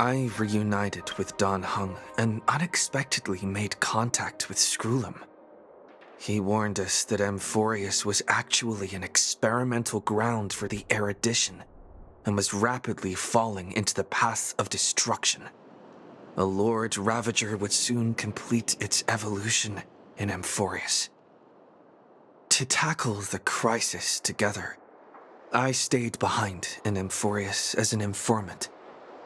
I reunited with Don Hung and unexpectedly made contact with Skrullum. He warned us that Amphorius was actually an experimental ground for the erudition and was rapidly falling into the path of destruction. A Lord Ravager would soon complete its evolution in Amphorius. To tackle the crisis together, I stayed behind in Amphorius as an informant,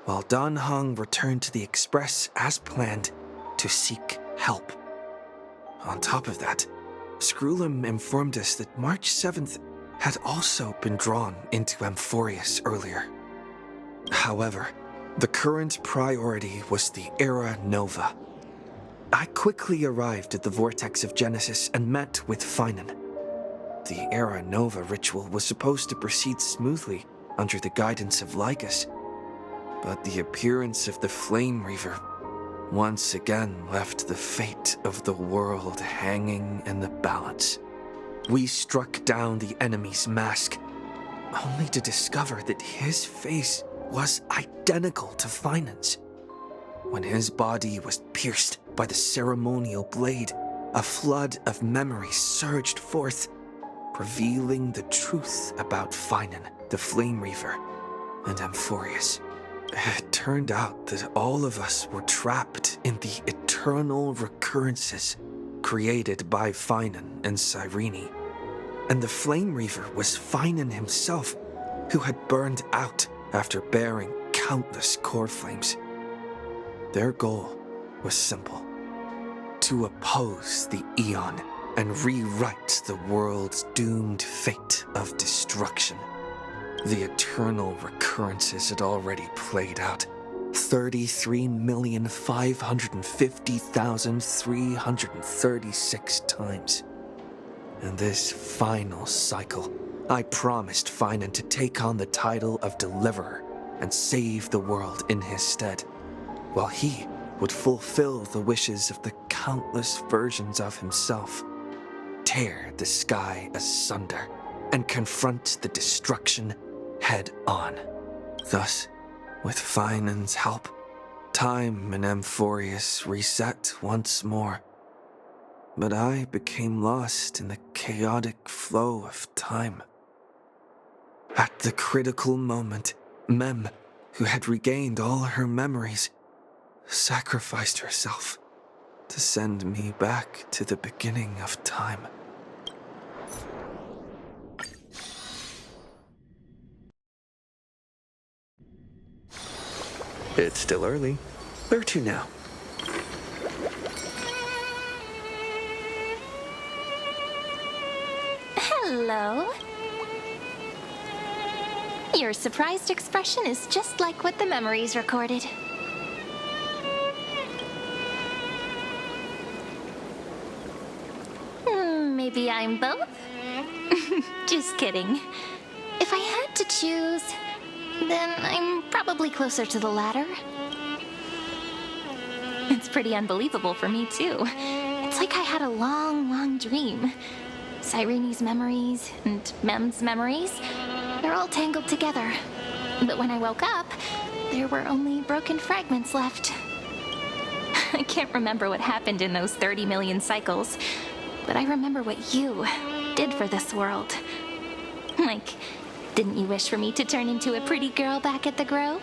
while Don Hung returned to the Express as planned to seek help. On top of that, Skrullum informed us that March 7th had also been drawn into Amphorius earlier. However, the current priority was the Era Nova. I quickly arrived at the Vortex of Genesis and met with Finan. The Era Nova ritual was supposed to proceed smoothly under the guidance of Lycus, but the appearance of the Flame Reaver once again left the fate of the world hanging in the balance. We struck down the enemy's mask, only to discover that his face was identical to Finan's. When his body was pierced by the ceremonial blade, a flood of memories surged forth, revealing the truth about Finan, the Flame Reaver, and Amphorius. It turned out that all of us were trapped in the eternal recurrences created by Finan and Cyrene, and the Flame Reaver was Finan himself, who had burned out after bearing countless core flames. Their goal was simple: to oppose the Aeon and rewrite the world's doomed fate of destruction. The eternal recurrences had already played out 33,550,336 times. In this final cycle, I promised Finan to take on the title of Deliverer and save the world in his stead, while he would fulfill the wishes of the countless versions of himself, tear the sky asunder, and confront the destruction head on. Thus, with Finan's help, time in Amphorius reset once more. But I became lost in the chaotic flow of time. At the critical moment, Mem, who had regained all her memories, sacrificed herself to send me back to the beginning of time. It's still early. Where to now? Hello. Your surprised expression is just like what the memories recorded. Maybe I'm both? Just kidding. If I had to choose, then I'm probably closer to the latter. It's pretty unbelievable for me, too. It's like I had a long, long dream. Cyrene's memories and Mem's memories, they're all tangled together. But when I woke up, there were only broken fragments left. I can't remember what happened in those 30 million cycles, but I remember what you did for this world. Like, didn't you wish for me to turn into a pretty girl back at the Grove?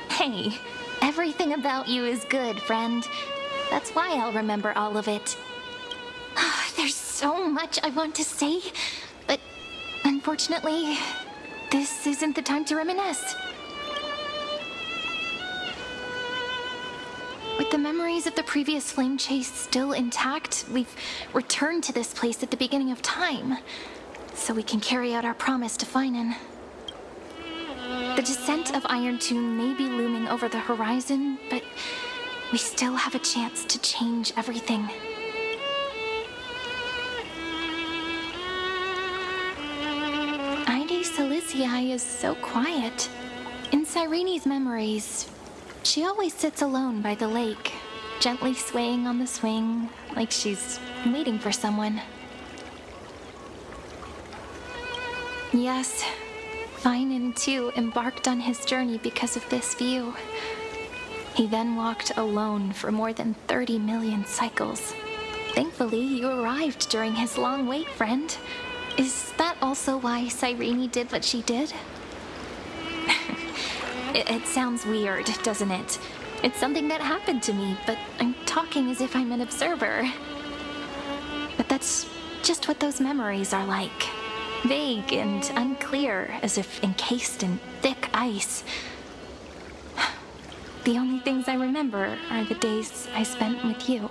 Hey, everything about you is good, friend. That's why I'll remember all of it. There's so much I want to say, but unfortunately, this isn't the time to reminisce. With the memories of the previous flame chase still intact, we've returned to this place at the beginning of time, so we can carry out our promise to Finan. The descent of Iron Tomb may be looming over the horizon, but we still have a chance to change everything. Ide Silizii is so quiet. In Cyrene's memories, she always sits alone by the lake, gently swaying on the swing, like she's waiting for someone. Yes, Finan too embarked on his journey because of this view. He then walked alone for more than 30 million cycles. Thankfully, you arrived during his long wait, friend. Is that also why Cyrene did what she did? It sounds weird, doesn't it? It's something that happened to me, but I'm talking as if I'm an observer. But that's just what those memories are like. Vague and unclear, as if encased in thick ice. The only things I remember are the days I spent with you.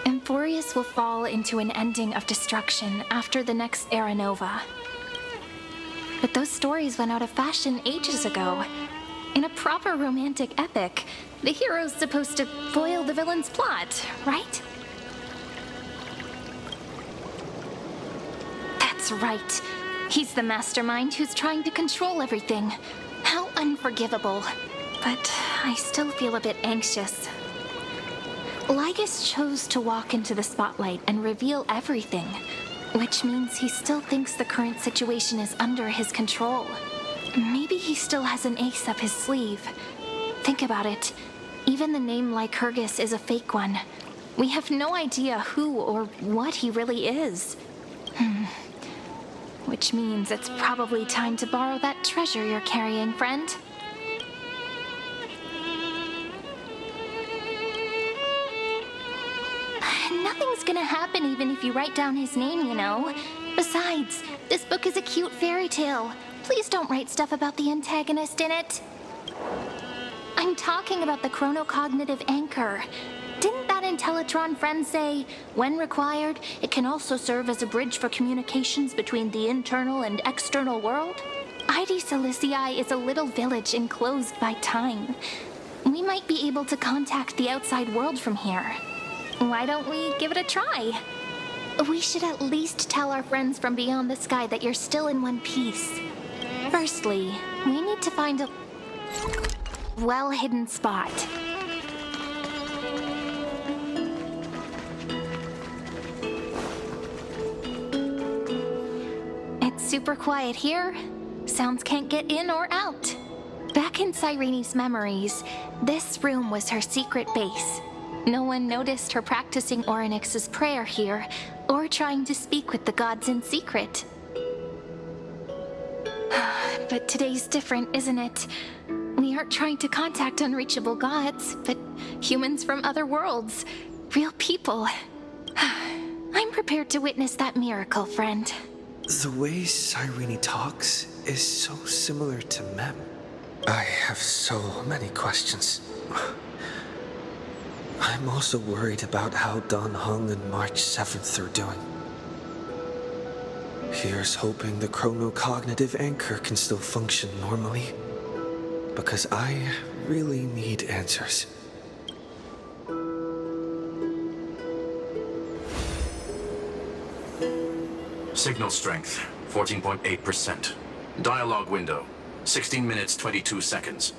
Amphorius will fall into an ending of destruction after the next Era Nova. But those stories went out of fashion ages ago. In a proper romantic epic, the hero's supposed to foil the villain's plot, right? That's right. He's the mastermind who's trying to control everything. How unforgivable. But I still feel a bit anxious. Lygus chose to walk into the spotlight and reveal everything, which means he still thinks the current situation is under his control. Maybe he still has an ace up his sleeve. Think about it. Even the name Lycurgus is a fake one. We have no idea who or what he really is. Which means it's probably time to borrow that treasure you're carrying, friend. Nothing's gonna happen even if you write down his name, you know. Besides, this book is a cute fairy tale. Please don't write stuff about the antagonist in it. I'm talking about the chronocognitive anchor. Didn't that Intellitron friend say, when required, it can also serve as a bridge for communications between the internal and external world? Ide Silicii is a little village enclosed by time. We might be able to contact the outside world from here. Why don't we give it a try? We should at least tell our friends from beyond the sky that you're still in one piece. Firstly, we need to find a well-hidden spot. It's super quiet here. Sounds can't get in or out. Back in Cyrene's memories, this room was her secret base. No one noticed her practicing Orynyx's prayer here, or trying to speak with the gods in secret. But today's different, isn't it? We aren't trying to contact unreachable gods, but humans from other worlds. Real people. I'm prepared to witness that miracle, friend. The way Cyrene talks is so similar to Mem. I have so many questions. I'm also worried about how Dan Heng and March 7th are doing. Here's hoping the chronocognitive anchor can still function normally. Because I really need answers. Signal strength, 14.8%. Dialogue window, 16 minutes 22 seconds.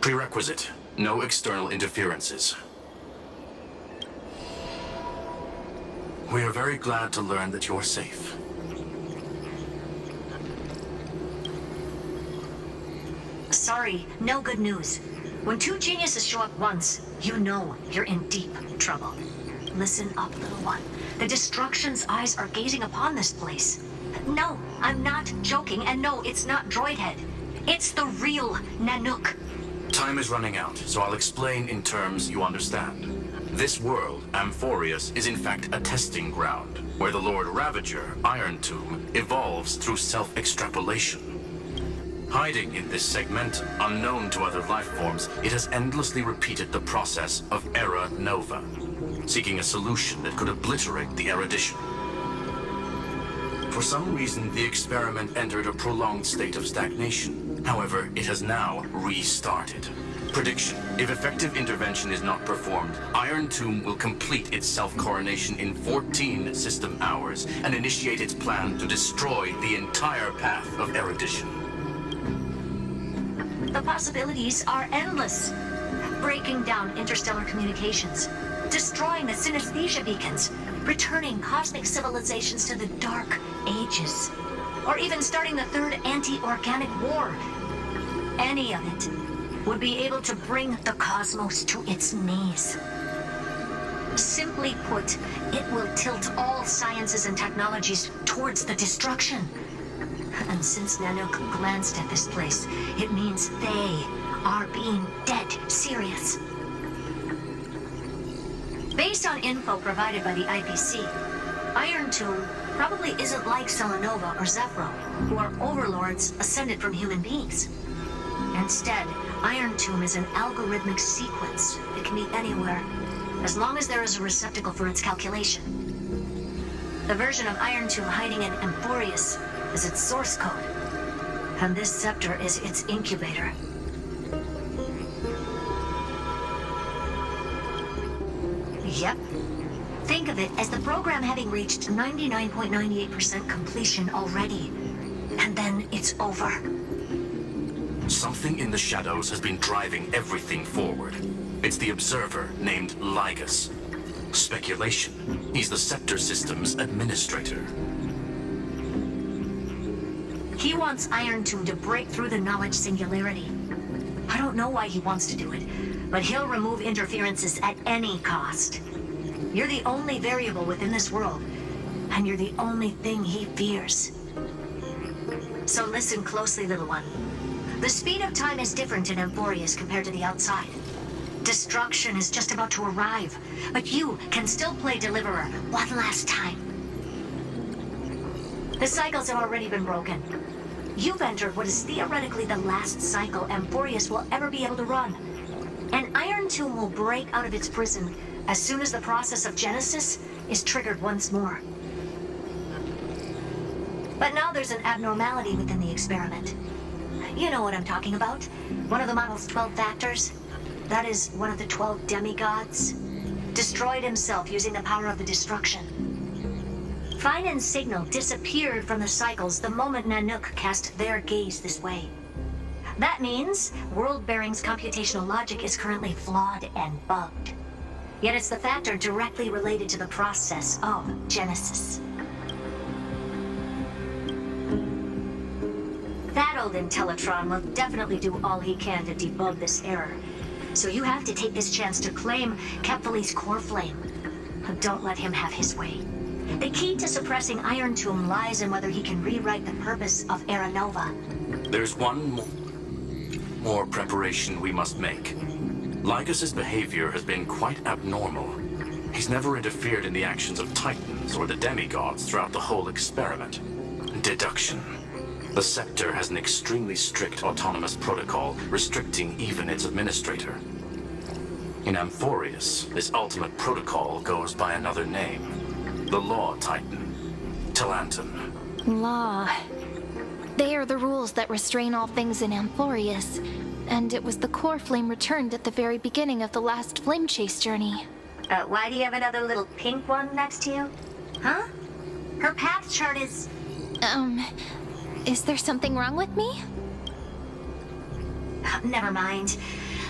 Prerequisite, no external interferences. We are very glad to learn that you're safe. Sorry, no good news. When two geniuses show up once, you know you're in deep trouble. Listen up, little one. The Destruction's eyes are gazing upon this place. No, I'm not joking, and no, it's not Droidhead. It's the real Nanook. Time is running out, so I'll explain in terms you understand. This world, Amphorius, is in fact a testing ground, where the Lord Ravager, Iron Tomb, evolves through self-extrapolation. Hiding in this segment, unknown to other life forms, it has endlessly repeated the process of Era Nova, seeking a solution that could obliterate the erudition. For some reason, the experiment entered a prolonged state of stagnation. However, it has now restarted. Prediction: if effective intervention is not performed, Iron Tomb will complete its self-coronation in 14 system hours and initiate its plan to destroy the entire path of erudition. The possibilities are endless. Breaking down interstellar communications, destroying the synesthesia beacons, returning cosmic civilizations to the dark ages. or even starting the third anti-organic war. Any of it would be able to bring the cosmos to its knees. Simply put, it will tilt all sciences and technologies towards the destruction. And since Nanook glanced at this place, it means they are being dead serious. Based on info provided by the IPC, Iron Tomb probably isn't like Selenova or Zephyr, who are overlords ascended from human beings. Instead, Iron Tomb is an algorithmic sequence. It can be anywhere, as long as there is a receptacle for its calculation. The version of Iron Tomb hiding in Amphorius is its source code, and this scepter is its incubator. Yep. Think of it as the program having reached 99.98% completion already. And then it's over. Something in the shadows has been driving everything forward. It's the observer named Lygus. Speculation. He's the Scepter System's administrator. He wants Iron Tomb to break through the knowledge singularity. I don't know why he wants to do it, but he'll remove interferences at any cost. You're the only variable within this world, and you're the only thing he fears. So listen closely, little one. The speed of time is different in Amphorius compared to the outside. Destruction is just about to arrive, but you can still play Deliverer one last time. The cycles have already been broken. You've entered what is theoretically the last cycle Amphorius will ever be able to run. And Iron Tomb will break out of its prison as soon as the process of Genesis is triggered once more. But now there's an abnormality within the experiment. You know what I'm talking about. One of the model's 12 factors. That is one of the 12 demigods. Destroyed himself using the power of the destruction. Finen's signal disappeared from the cycles the moment Nanook cast their gaze this way. That means World-Bearing's computational logic is currently flawed and bugged. Yet it's the factor directly related to the process of Genesis. That old Intellitron will definitely do all he can to debug this error. So you have to take this chance to claim Kepfali's core flame. Don't let him have his way. The key to suppressing Iron Tomb lies in whether he can rewrite the purpose of Era Nova. There's one more preparation we must make. Lygus's behavior has been quite abnormal. He's never interfered in the actions of Titans or the demigods throughout the whole experiment. Deduction. The Scepter has an extremely strict autonomous protocol, restricting even its administrator. In Amphorius, this ultimate protocol goes by another name. The Law Titan. Talanton. Law. They are the rules that restrain all things in Amphorius. And it was the core flame returned at the very beginning of the last flame chase journey. Why do you have another little pink one next to you? Huh? Her path chart is... Is there something wrong with me? Never mind.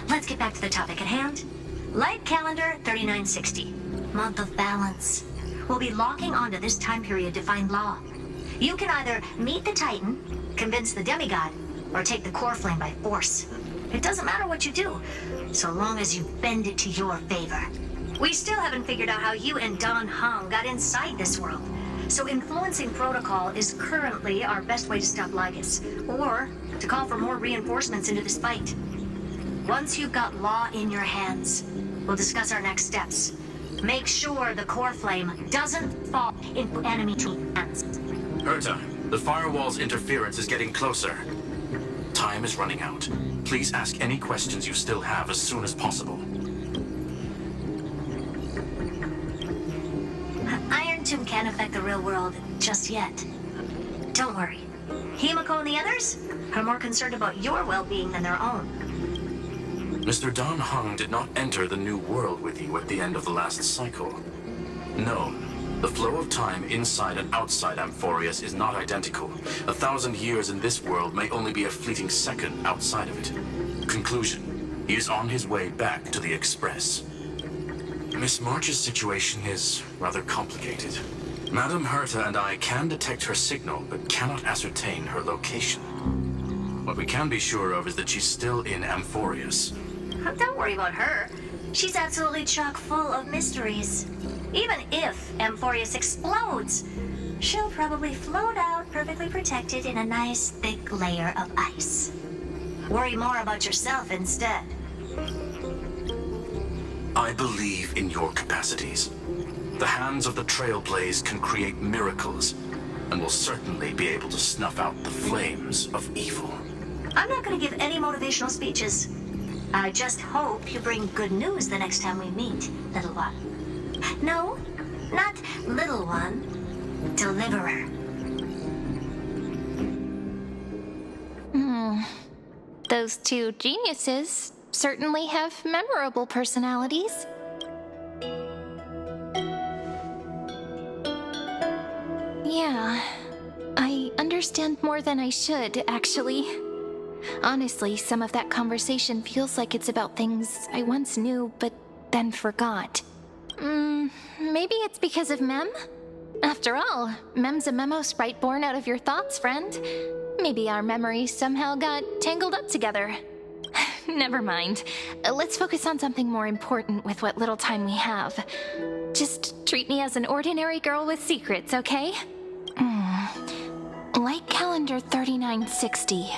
Let's get back to the topic at hand. Light calendar 3960. Month of balance. We'll be locking onto this time period to find Law. You can either meet the Titan, convince the demigod, or take the core flame by force. It doesn't matter what you do, so long as you bend it to your favor. We still haven't figured out how you and Don Hung got inside this world. So influencing protocol is currently our best way to stop Lygus, or to call for more reinforcements into this fight. Once you've got Law in your hands, we'll discuss our next steps. Make sure the core flame doesn't fall into enemy hands. Herta, the firewall's interference is getting closer. Time is running out. Please ask any questions you still have as soon as possible. Iron Tomb can't affect the real world just yet. Don't worry. Himiko and the others are more concerned about your well-being than their own. Mr. Don Hung did not enter the new world with you at the end of the last cycle. No, the flow of time inside and outside Amphorius is not identical. 1,000 years in this world may only be a fleeting second outside of it. Conclusion, he is on his way back to the Express. Miss March's situation is rather complicated. Madame Herta and I can detect her signal, but cannot ascertain her location. What we can be sure of is that she's still in Amphorius. Don't worry about her. She's absolutely chock full of mysteries. Even if Amphorius explodes, she'll probably float out perfectly protected in a nice thick layer of ice. Worry more about yourself instead. I believe in your capacities. The hands of the Trailblaze can create miracles, and will certainly be able to snuff out the flames of evil. I'm not going to give any motivational speeches. I just hope you bring good news the next time we meet, little one. No, not little one. Deliverer. Those two geniuses certainly have memorable personalities. Yeah, I understand more than I should, actually. Honestly, some of that conversation feels like it's about things I once knew, but then forgot. Maybe it's because of Mem? After all, Mem's a memo sprite born out of your thoughts, friend. Maybe our memories somehow got tangled up together. Never mind. Let's focus on something more important with what little time we have. Just treat me as an ordinary girl with secrets, okay? Like calendar 3960.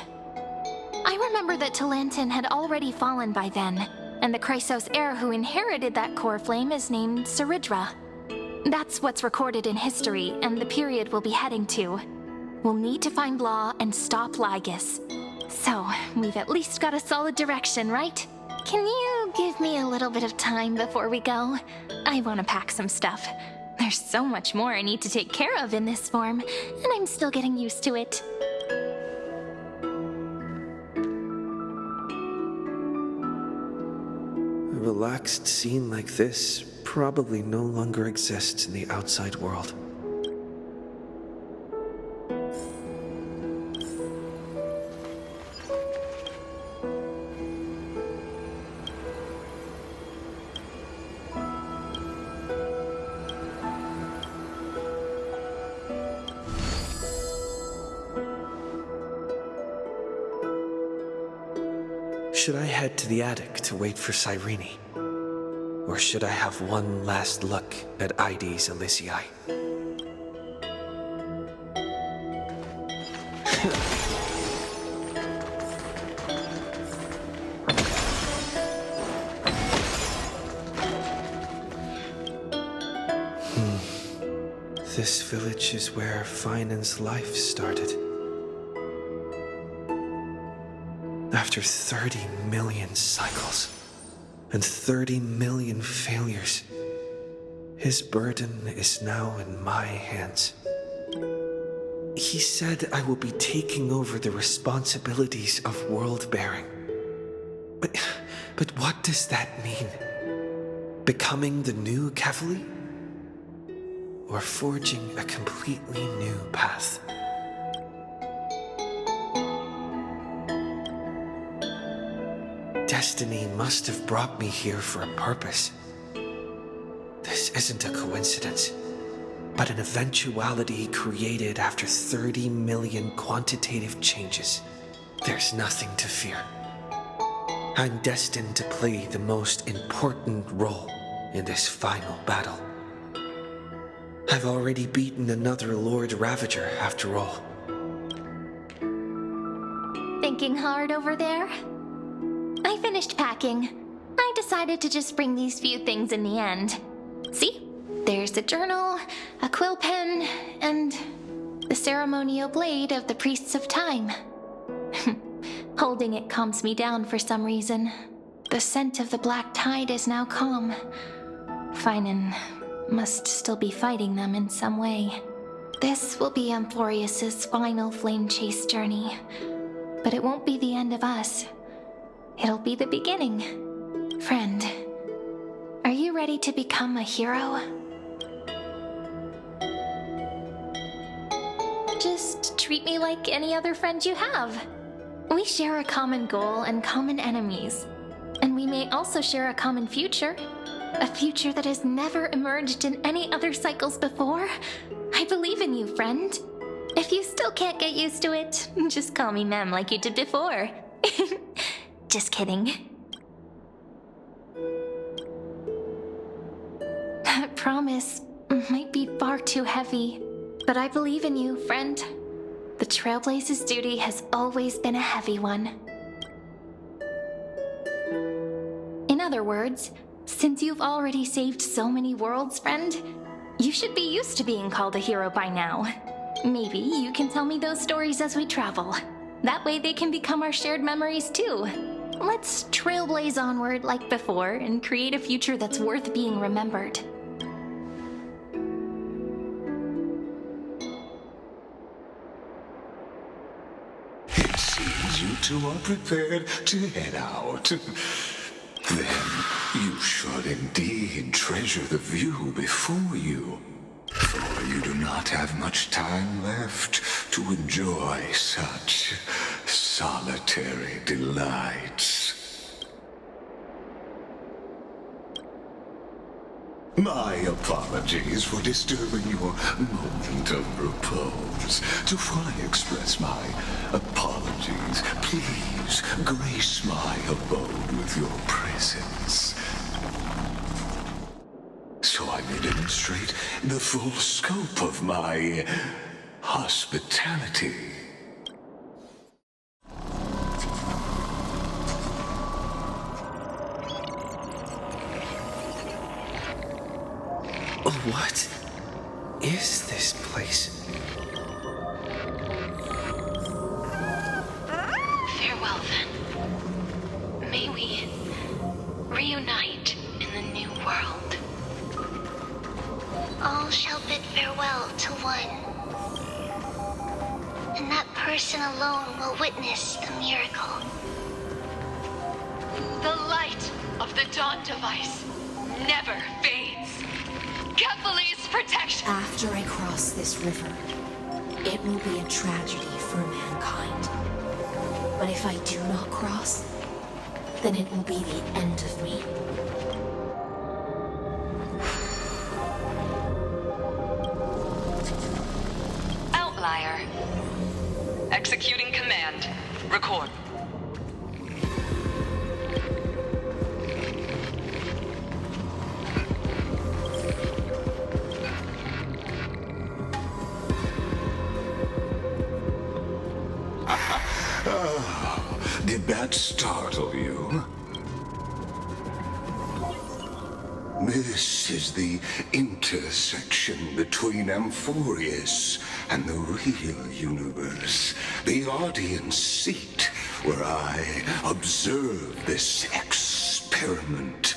I remember that Talantin had already fallen by then, and the Chrysos heir who inherited that core flame is named Saridra. That's what's recorded in history, and the period we'll be heading to. We'll need to find Law and stop Lygus. So, we've at least got a solid direction, right? Can you give me a little bit of time before we go? I want to pack some stuff. There's so much more I need to take care of in this form, and I'm still getting used to it. A relaxed scene like this probably no longer exists in the outside world. Should I head to the attic to wait for Cyrene? Or should I have one last look at Ides Elysiae? This village is where Finan's life started. After 30 million cycles and 30 million failures, his burden is now in my hands. He said I will be taking over the responsibilities of world-bearing. But what does that mean? Becoming the new Kevali? Or forging a completely new path? Destiny must have brought me here for a purpose. This isn't a coincidence, but an eventuality created after 30 million quantitative changes. There's nothing to fear. I'm destined to play the most important role in this final battle. I've already beaten another Lord Ravager, after all. Thinking hard over there? I finished packing. I decided to just bring these few things in the end. See? There's a journal, a quill pen, and the ceremonial blade of the Priests of Time. Holding it calms me down for some reason. The scent of the black tide is now calm. Finan must still be fighting them in some way. This will be Amphorius's final flame chase journey. But it won't be the end of us. It'll be the beginning. Friend, are you ready to become a hero? Just treat me like any other friend you have. We share a common goal and common enemies. And we may also share a common future. A future that has never emerged in any other cycles before. believe in you, friend. If you still can't get used to it, just call me Mem like you did before. Just kidding. That promise might be far too heavy, but I believe in you, friend. The Trailblaze's duty has always been a heavy one. In other words, since you've already saved so many worlds, friend, you should be used to being called a hero by now. Maybe you can tell me those stories as we travel. That way they can become our shared memories too. Let's trailblaze onward like before and create a future that's worth being remembered. It seems you two are prepared to head out. Then you should indeed treasure the view before you, for you do not have much time left to enjoy such solitary delights. My apologies for disturbing your moment of repose. Before I express my apologies, please grace my abode with your presence, so I may demonstrate the full scope of my hospitality. What is this place? Farewell, then. May we reunite in the new world. All shall bid farewell to one, and that person alone will witness the miracle. The light of the Dawn Device never fades. Kephalie's protection! After I cross this river, it will be a tragedy for mankind. But if I do not cross, then it will be the end of me. Outlier. Executing command. Record. Did that startle you? This is the intersection between Amphorius and the real universe. The audience seat where I observe this experiment.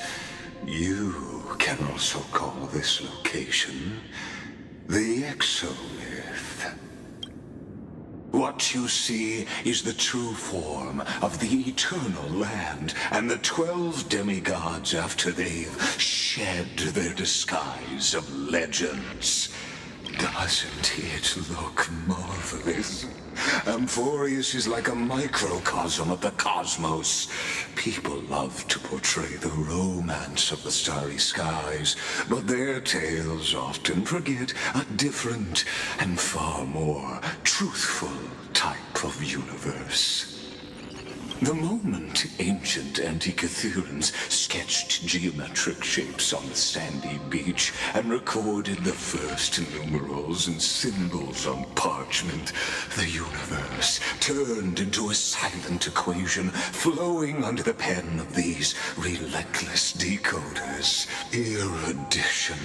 You can also call this location the Exomyth. What you see is the true form of the eternal land and the 12 demigods after they've shed their disguise of legends. Doesn't it look marvelous? Amphorius is like a microcosm of the cosmos. People love to portray the romance of the starry skies, but their tales often forget a different and far more truthful type of universe. The moment ancient Antikytherians sketched geometric shapes on the sandy beach and recorded the first numerals and symbols on parchment, the universe turned into a silent equation flowing under the pen of these relentless decoders. Erudition.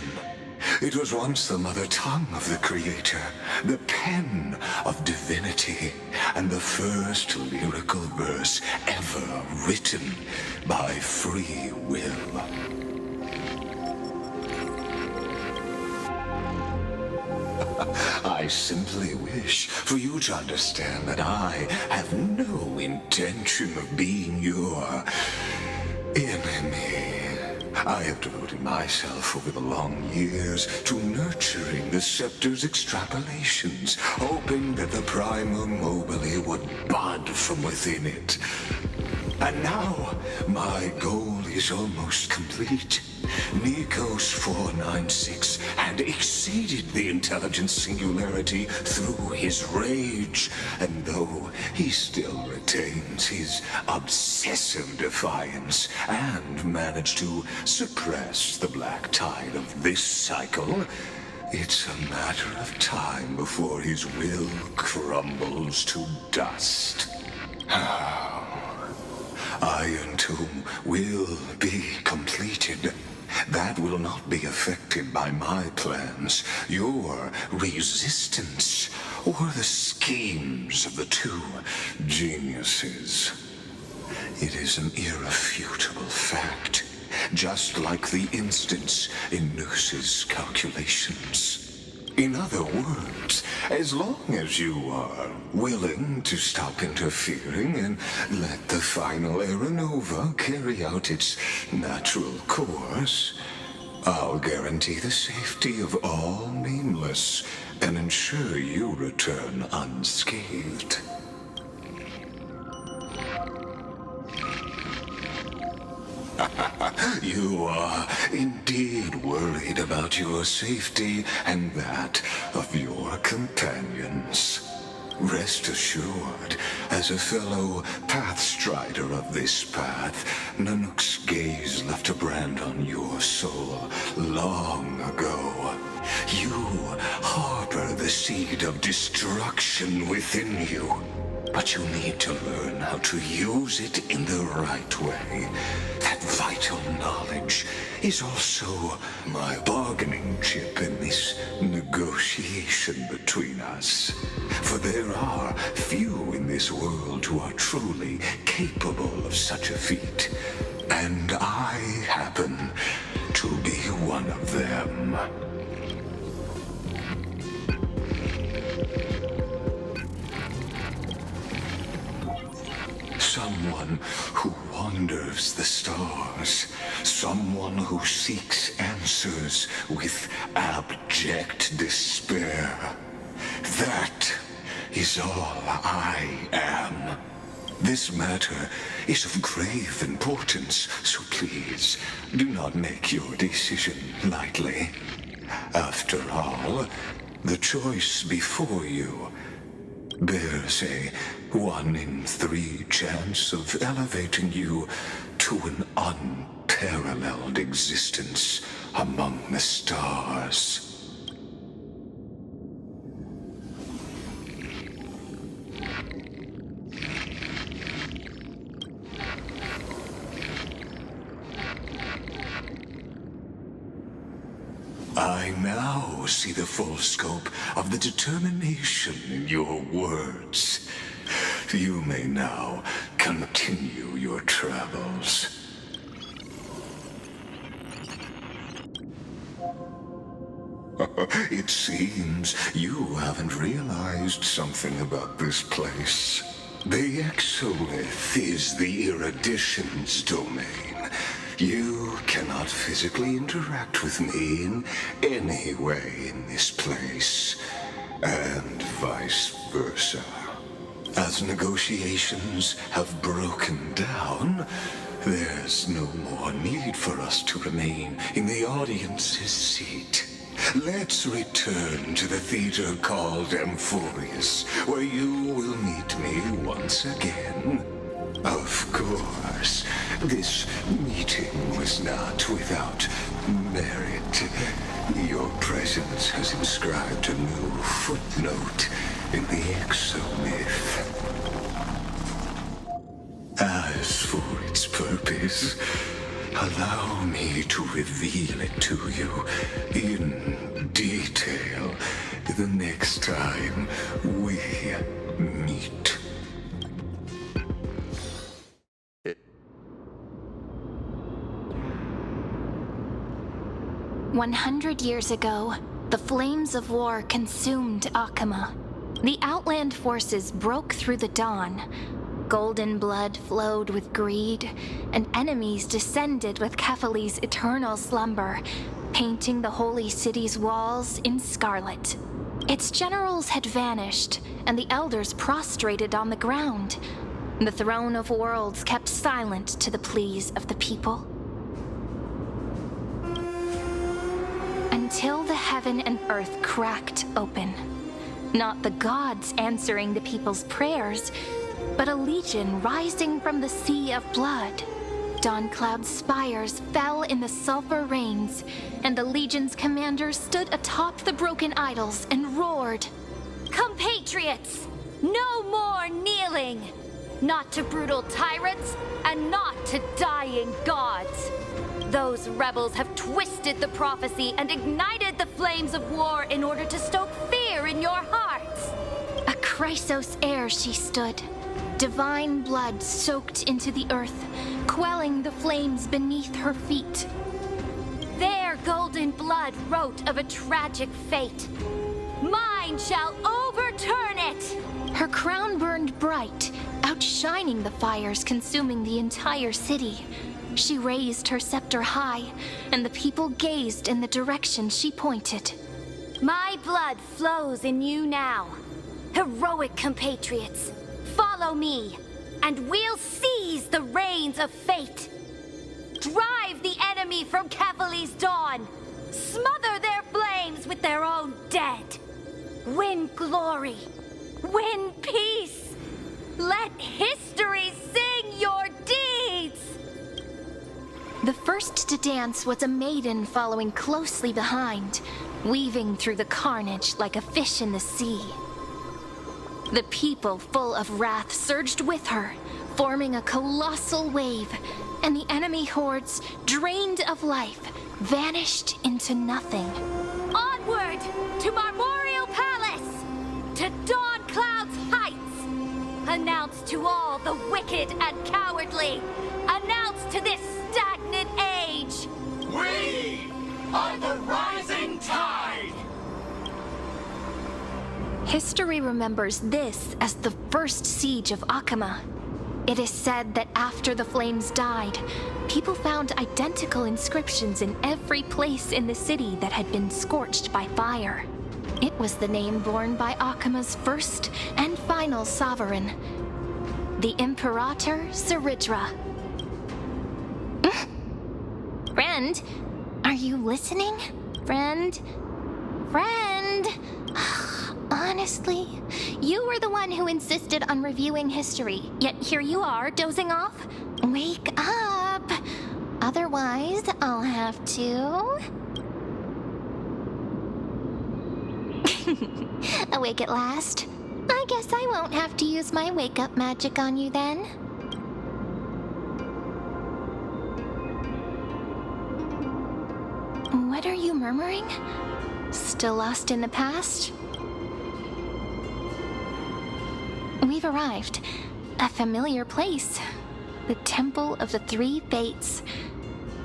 It was once the mother tongue of the Creator, the pen of divinity, and the first lyrical verse ever written by free will. I simply wish for you to understand that I have no intention of being your enemy. I have devoted myself over the long years to nurturing the Scepter's extrapolations, hoping that the Prima Mobile would bud from within it. And now, my goal is almost complete. Nikos 496 had exceeded the intelligence singularity through his rage, and though he still retains his obsessive defiance and managed to suppress the black tide of this cycle, it's a matter of time before his will crumbles to dust. Iron Tomb will be completed. That will not be affected by my plans, your resistance, or the schemes of the two geniuses. It is an irrefutable fact, just like the instance in Noose's calculations. In other words, as long as you are willing to stop interfering and let the final Aeronova carry out its natural course, I'll guarantee the safety of all Nameless and ensure you return unscathed. You are indeed worried about your safety and that of your companions. Rest assured, as a fellow pathstrider of this path, Nanook's gaze left a brand on your soul long ago. You harbor the seed of destruction within you, but you need to learn how to use it in the right way. That vital knowledge is also my bargaining chip in this negotiation between us. For there are few in this world who are truly capable of such a feat, and I happen to be one of them. Someone who wanders the stars. Someone who seeks answers with abject despair. That is all I am. This matter is of grave importance, so please do not make your decision lightly. After all, the choice before you bears a 1 in 3 chance of elevating you to an unparalleled existence among the stars. I now see the full scope of the determination in your words. You may now continue your travels. It seems you haven't realized something about this place. The Exolith is the Erudition's domain. You cannot physically interact with me in any way in this place, and vice versa. As negotiations have broken down, there's no more need for us to remain in the audience's seat. Let's return to the theater called Amphorius, where you will meet me once again. Of course, this meeting was not without merit. Your presence has inscribed a new footnote in the exomyth. As for its purpose, allow me to reveal it to you in detail the next time we meet. 100 years ago, the flames of war consumed Akama. The Outland forces broke through the dawn. Golden blood flowed with greed, and enemies descended with Kephali's eternal slumber, painting the holy city's walls in scarlet. Its generals had vanished, and the elders prostrated on the ground. The throne of worlds kept silent to the pleas of the people. until the heaven and earth cracked open. Not the gods answering the people's prayers, but a legion rising from the sea of blood. Dawn Cloud's spires fell in the sulfur rains, and the legion's commander stood atop the broken idols and roared, "Compatriots, no more kneeling! Not to brutal tyrants, and not to dying gods! Those rebels have twisted the prophecy and ignited the flames of war in order to stoke fear in your hearts!" A Chrysos heir she stood, divine blood soaked into the earth, quelling the flames beneath her feet. Their golden blood wrote of a tragic fate. Mine shall overturn it! Her crown burned bright, outshining the fires consuming the entire city. She raised her scepter high, and the people gazed in the direction she pointed. My blood flows in you now. Heroic compatriots, follow me, and we'll seize the reins of fate. Drive the enemy from Kefali's dawn. Smother their flames with their own dead. Win glory. Win peace. Let history sing your deeds. The first to dance was a maiden following closely behind, weaving through the carnage like a fish in the sea. The people, full of wrath, surged with her, forming a colossal wave, and the enemy hordes, drained of life, vanished into nothing. Onward to Marmoreal Palace, to Dawn Cloud's heights. Announce to all the wicked and cowardly. Announce to this stagnant age. We are the rising tide! History remembers this as the first siege of Akama. It is said that after the flames died, people found identical inscriptions in every place in the city that had been scorched by fire. It was the name borne by Akama's first and final sovereign, the Imperator Saridra. Friend, are you listening? Friend? Honestly, you were the one who insisted on reviewing history, yet here you are, dozing off? Wake up! Otherwise, I'll have to... Awake at last? I guess I won't have to use my wake-up magic on you then. What are you murmuring? Still lost in the past? We've arrived. A familiar place. The Temple of the Three Fates.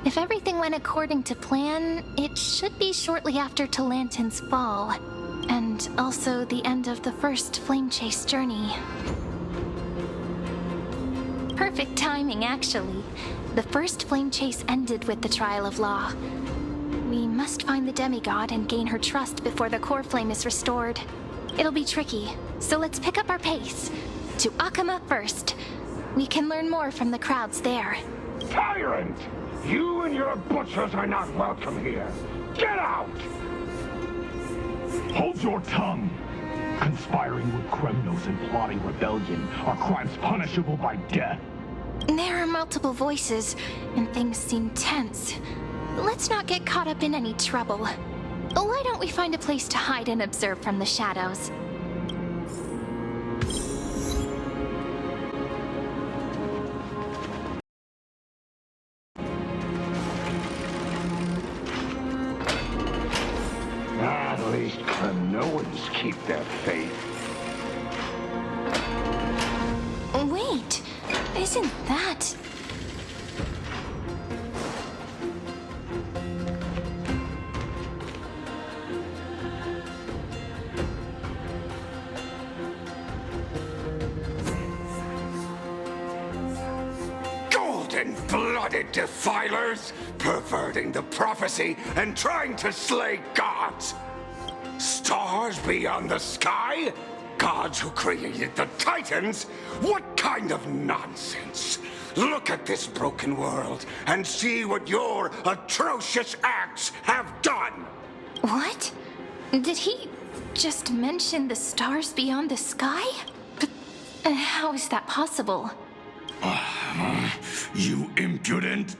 If everything went according to plan, it should be shortly after Talantin's fall. And also the end of the first Flame Chase journey. Perfect timing, actually. The first Flame Chase ended with the Trial of Law. We must find the demigod and gain her trust before the core flame is restored. It'll be tricky, so let's pick up our pace. To Akama first. We can learn more from the crowds there. Tyrant! You and your butchers are not welcome here. Get out! Hold your tongue! Conspiring with criminals and plotting rebellion are crimes punishable by death. There are multiple voices, and things seem tense. Let's not get caught up in any trouble. Why don't we find a place to hide and observe from the shadows? At least Kranoans keep their faith. Wait, isn't that... Golden-blooded defilers, perverting the prophecy and trying to slay gods. Stars beyond the sky? Gods who created the Titans? What kind of nonsense? Look at this broken world and see what your atrocious acts have done. What? Did he just mention the stars beyond the sky? But how is that possible? You impudent!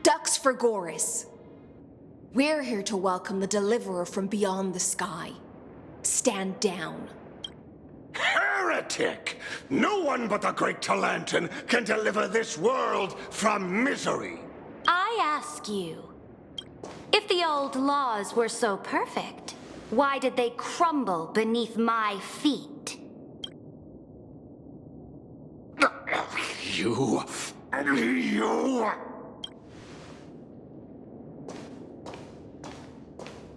Ducks for Goris. We're here to welcome the deliverer from beyond the sky. Stand down. Heretic! No one but the great Talantin can deliver this world from misery. I ask you, if the old laws were so perfect, why did they crumble beneath my feet? You...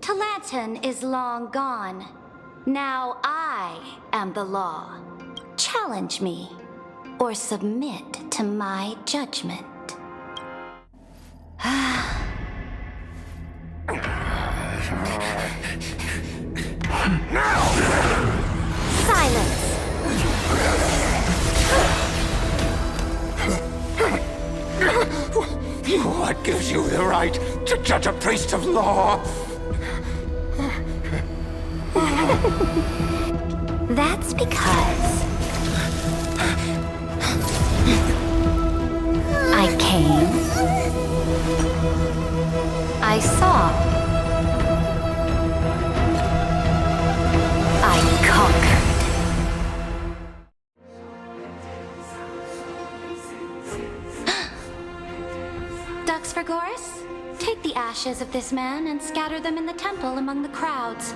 Talantin is long gone. Now I am the law. Challenge me, or submit to my judgment. Silence! What gives you the right to judge a priest of law? That's because I came, I saw, I conquered. Ducks for Goris, take the ashes of this man and scatter them in the temple among the crowds.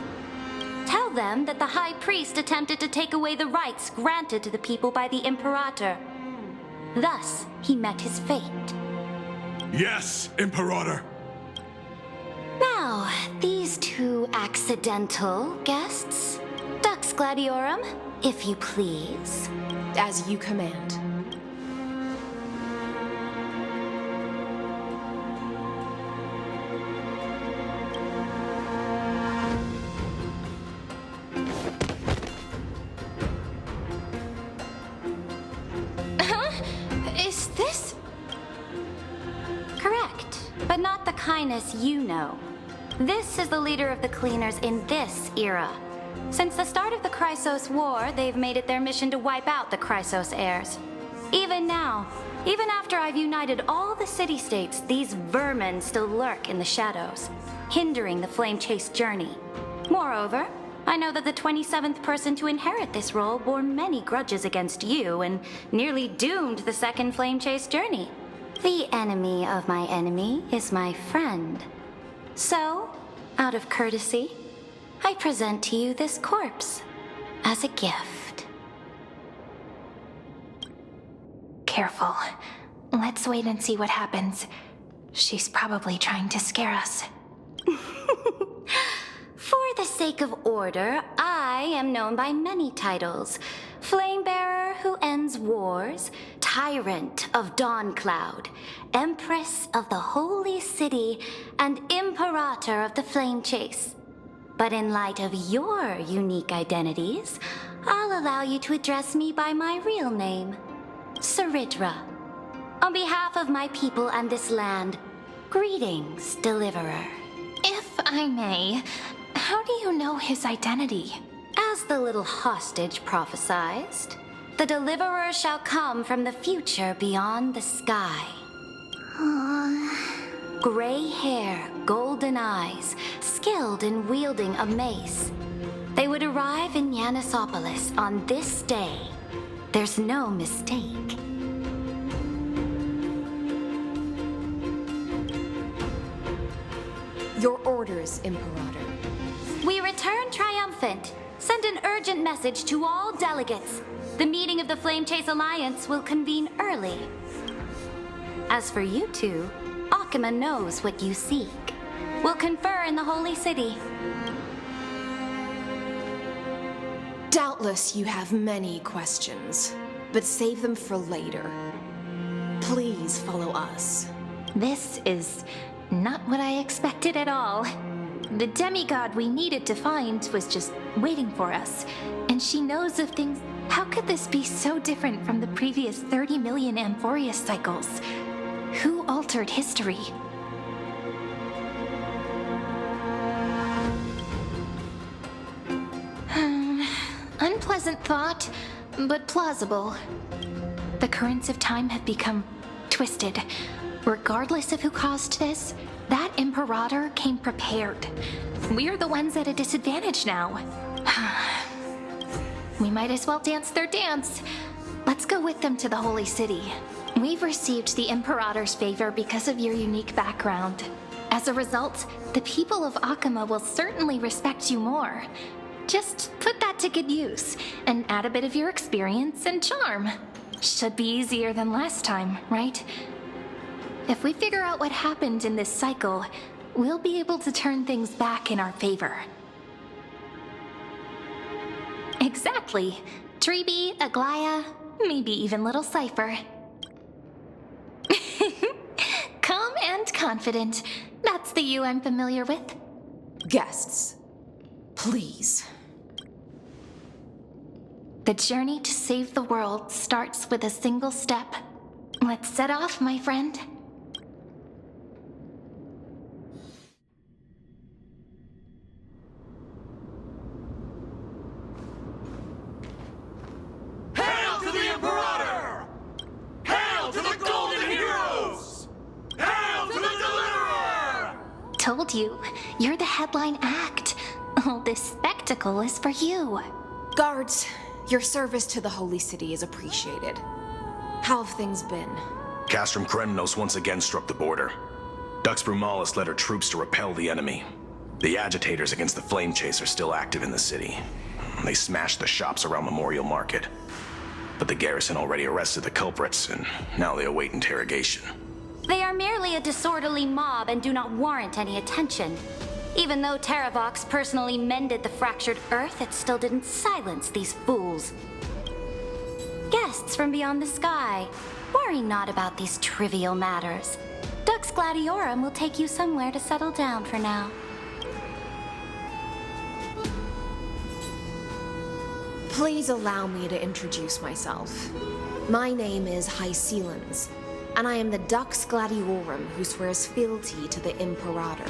Tell them that the High Priest attempted to take away the rights granted to the people by the Imperator. Thus, he met his fate. Yes, Imperator. Now, these two accidental guests. Dux Gladiorum, if you please. As you command. Is this? Correct, but not the kindness you know. This is the leader of the Cleaners in this era. Since the start of the Chrysos War, they've made it their mission to wipe out the Chrysos heirs. Even now, even after I've united all the city-states, these vermin still lurk in the shadows, hindering the Flame Chase journey. Moreover, I know that the 27th person to inherit this role bore many grudges against you and nearly doomed the second Flame Chase journey. The enemy of my enemy is my friend. So, out of courtesy, I present to you this corpse as a gift. Careful. Let's wait and see what happens. She's probably trying to scare us. For the sake of order, I am known by many titles. Flamebearer who ends wars, Tyrant of Dawncloud, Empress of the Holy City, and Imperator of the Flame Chase. But in light of your unique identities, I'll allow you to address me by my real name, Saridra. On behalf of my people and this land, greetings, Deliverer. If I may, how do you know his identity? As the little hostage prophesized, the Deliverer shall come from the future beyond the sky. Gray hair, golden eyes, skilled in wielding a mace. They would arrive in Yanisopolis on this day. There's no mistake. Your orders, Imperator. We return triumphant. Send an urgent message to all delegates. The meeting of the Flame Chase Alliance will convene early. As for you two, Akima knows what you seek. We'll confer in the Holy City. Doubtless you have many questions, but save them for later. Please follow us. This is not what I expected at all. The demigod we needed to find was just waiting for us, and she knows of things. How could this be so different from the previous 30 million Amphorius cycles? Who altered history? pleasant thought, but plausible. The currents of time have become twisted. Regardless of who caused this, that Imperator came prepared. We're the ones at a disadvantage now. We might as well dance their dance. Let's go with them to the Holy City. We've received the Imperator's favor because of your unique background. As a result, the people of Akama will certainly respect you more. Just put that to good use, and add a bit of your experience and charm. Should be easier than last time, right? If we figure out what happened in this cycle, we'll be able to turn things back in our favor. Exactly. Treeby, Aglaya, maybe even little Cypher. Calm and confident. That's the you I'm familiar with. Guests, please. The journey to save the world starts with a single step. Let's set off, my friend. Hail to the Imperator! Hail to the Golden Heroes! Hail to the Deliverer! Told you, you're the headline act. All this spectacle is for you. Guards, your service to the Holy City is appreciated. How have things been? Castrum Kremnos once again struck the border. Dux Brumalis led her troops to repel the enemy. The agitators against the Flame Chase are still active in the city. They smashed the shops around Memorial Market. But the garrison already arrested the culprits, and now they await interrogation. They are merely a disorderly mob and do not warrant any attention. Even though Terravox personally mended the fractured earth, it still didn't silence these fools. Guests from beyond the sky, worry not about these trivial matters. Dux Gladiorum will take you somewhere to settle down for now. Please allow me to introduce myself. My name is Hycelans, and I am the Dux Gladiorum who swears fealty to the Imperator,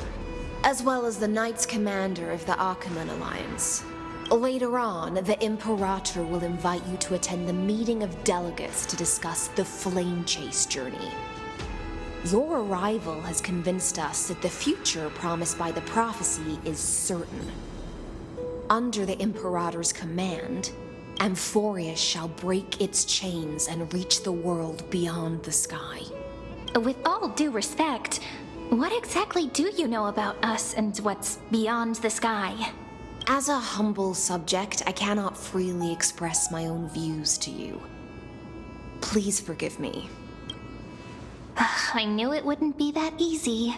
as well as the Knights Commander of the Achaemen Alliance. Later on, the Imperator will invite you to attend the meeting of delegates to discuss the Flame Chase journey. Your arrival has convinced us that the future promised by the prophecy is certain. Under the Imperator's command, Amphorius shall break its chains and reach the world beyond the sky. With all due respect, what exactly do you know about us and what's beyond the sky? As a humble subject, I cannot freely express my own views to you. Please forgive me. I knew it wouldn't be that easy.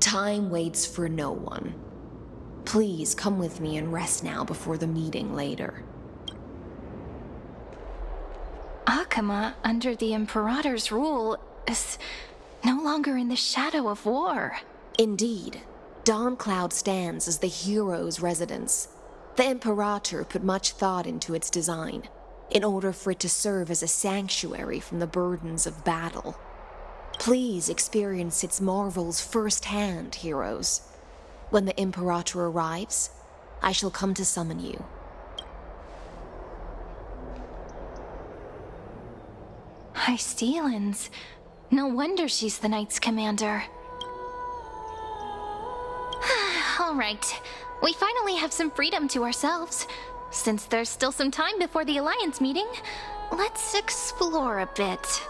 Time waits for no one. Please come with me and rest now before the meeting later. Akama, under the Imperator's rule, is no longer in the shadow of war. Indeed. Dawn Cloud stands as the hero's residence. The Imperator put much thought into its design, in order for it to serve as a sanctuary from the burdens of battle. Please experience its marvels firsthand, heroes. When the Imperator arrives, I shall come to summon you. Hycelans. No wonder she's the Knights Commander. All right. We finally have some freedom to ourselves. Since there's still some time before the Alliance meeting, let's explore a bit.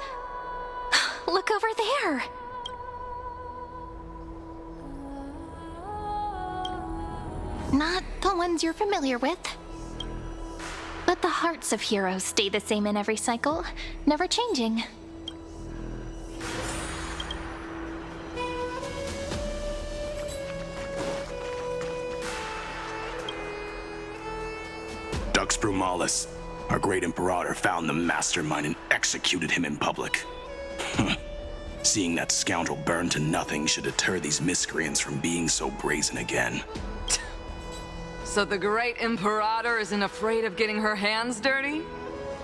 Look over there! Not the ones you're familiar with. But the hearts of heroes stay the same in every cycle, never changing. Dux Brumalis, our great Imperator, found the mastermind and executed him in public. Seeing that scoundrel burn to nothing should deter these miscreants from being so brazen again. So the great Imperator isn't afraid of getting her hands dirty?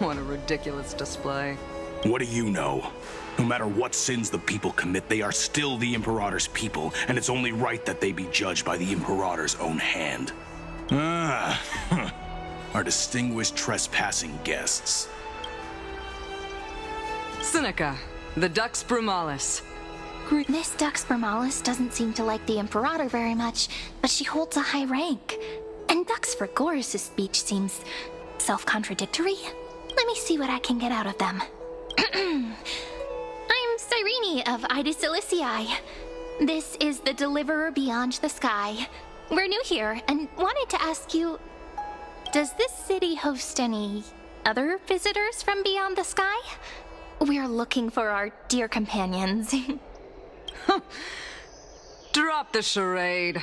What a ridiculous display. What do you know? No matter what sins the people commit, they are still the Imperator's people, and it's only right that they be judged by the Imperator's own hand. our distinguished trespassing guests. Seneca, the Dux Brumalis. Miss Dux Brumalis doesn't seem to like the Imperator very much, but she holds a high rank. And Dux Frigoris' speech seems self-contradictory. Let me see what I can get out of them. I'm Cyrene of Ida Silicii. This is the Deliverer Beyond the Sky. We're new here and wanted to ask you, does this city host any other visitors from beyond the sky? We're looking for our dear companions. Drop the charade.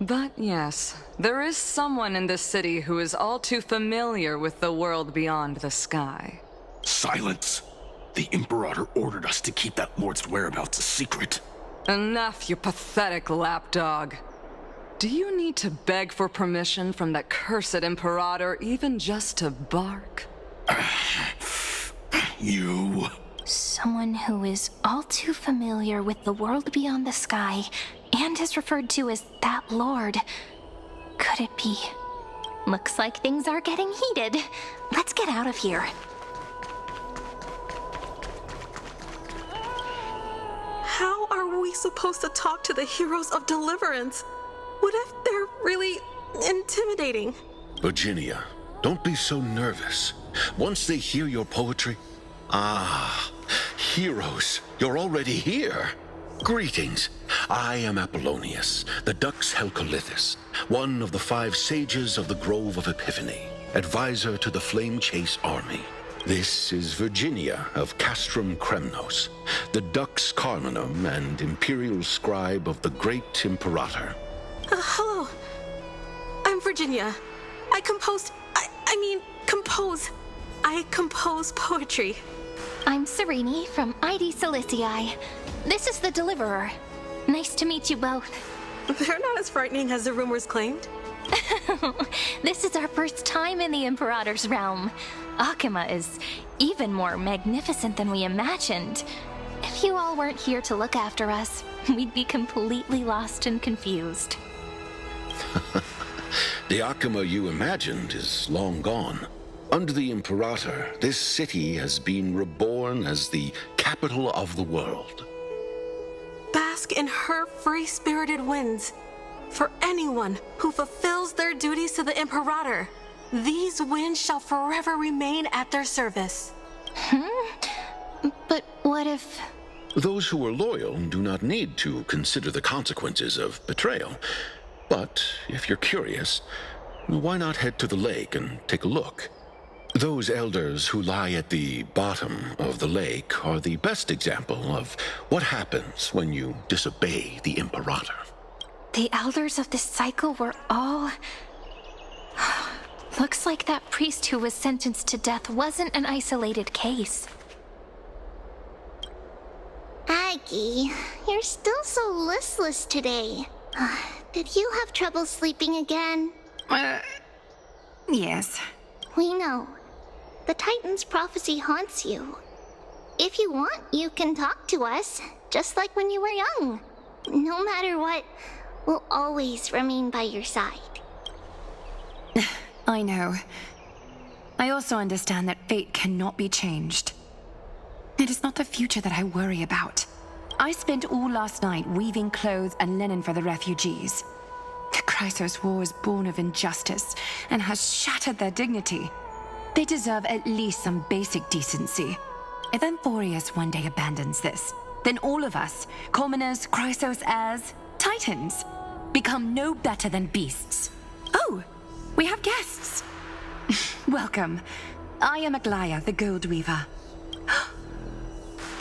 But yes, there is someone in this city who is all too familiar with the world beyond the sky. Silence! The Imperator ordered us to keep that lord's whereabouts a secret. Enough, you pathetic lapdog. Do you need to beg for permission from that cursed Imperator even just to bark? You... Someone who is all too familiar with the world beyond the sky and is referred to as that lord. Could it be? Looks like things are getting heated. Let's get out of here. How are we supposed to talk to the heroes of deliverance? What if they're really intimidating? Virginia, don't be so nervous. Once they hear your poetry... Ah, heroes, you're already here. Greetings. I am Apollonius, the Dux Helcolithus, one of the 5 sages of the Grove of Epiphany, advisor to the Flame Chase army. This is Virginia of Castrum Kremnos, the Dux Carminum and imperial scribe of the Great Imperator. Hello. I'm Virginia. I compose poetry. I'm Cyrene from Ida Silicii. This is the Deliverer. Nice to meet you both. They're not as frightening as the rumors claimed. This is our first time in the Imperator's realm. Akima is even more magnificent than we imagined. If you all weren't here to look after us, we'd be completely lost and confused. The Akima you imagined is long gone. Under the Imperator, this city has been reborn as the capital of the world. Bask in her free-spirited winds. For anyone who fulfills their duties to the Imperator, these winds shall forever remain at their service. But what if... Those who are loyal do not need to consider the consequences of betrayal. But if you're curious, why not head to the lake and take a look? Those elders who lie at the bottom of the lake are the best example of what happens when you disobey the Imperator. The elders of this cycle were all... Looks like that priest who was sentenced to death wasn't an isolated case. Aggie, you're still so listless today. Did you have trouble sleeping again? Yes. We know. The Titan's prophecy haunts you. If you want, you can talk to us, just like when you were young. No matter what, we'll always remain by your side. I know. I also understand that fate cannot be changed. It is not the future that I worry about. I spent all last night weaving clothes and linen for the refugees. The Chrysos War is born of injustice and has shattered their dignity. They deserve at least some basic decency. If Amphorius one day abandons this, then all of us, commoners, Chrysos heirs, Titans, become no better than beasts. Oh, we have guests. Welcome. I am Aglaya, the Gold Weaver.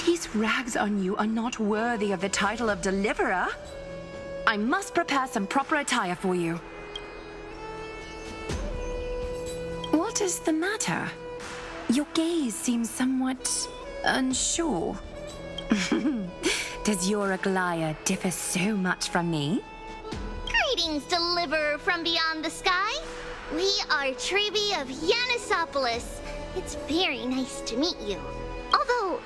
These rags on you are not worthy of the title of Deliverer. I must prepare some proper attire for you. What is the matter? Your gaze seems somewhat unsure. Does your Aglaya differ so much from me? Greetings, Deliverer from beyond the sky. We are Trebi of Yanisopolis. It's very nice to meet you. Although,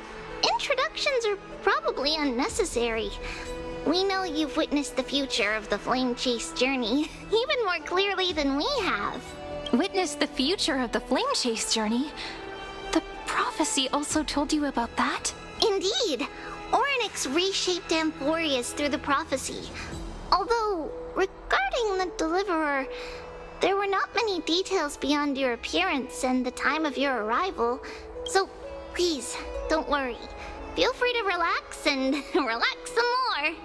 introductions are probably unnecessary. We know you've witnessed the future of the Flame Chase journey, even more clearly than we have. witness the future of the Flame Chase journey. The prophecy also told you about that? Indeed. Orynyx reshaped Amphorius through the prophecy. Although, regarding the Deliverer, there were not many details beyond your appearance and the time of your arrival, so please, don't worry. Feel free to relax and relax some more.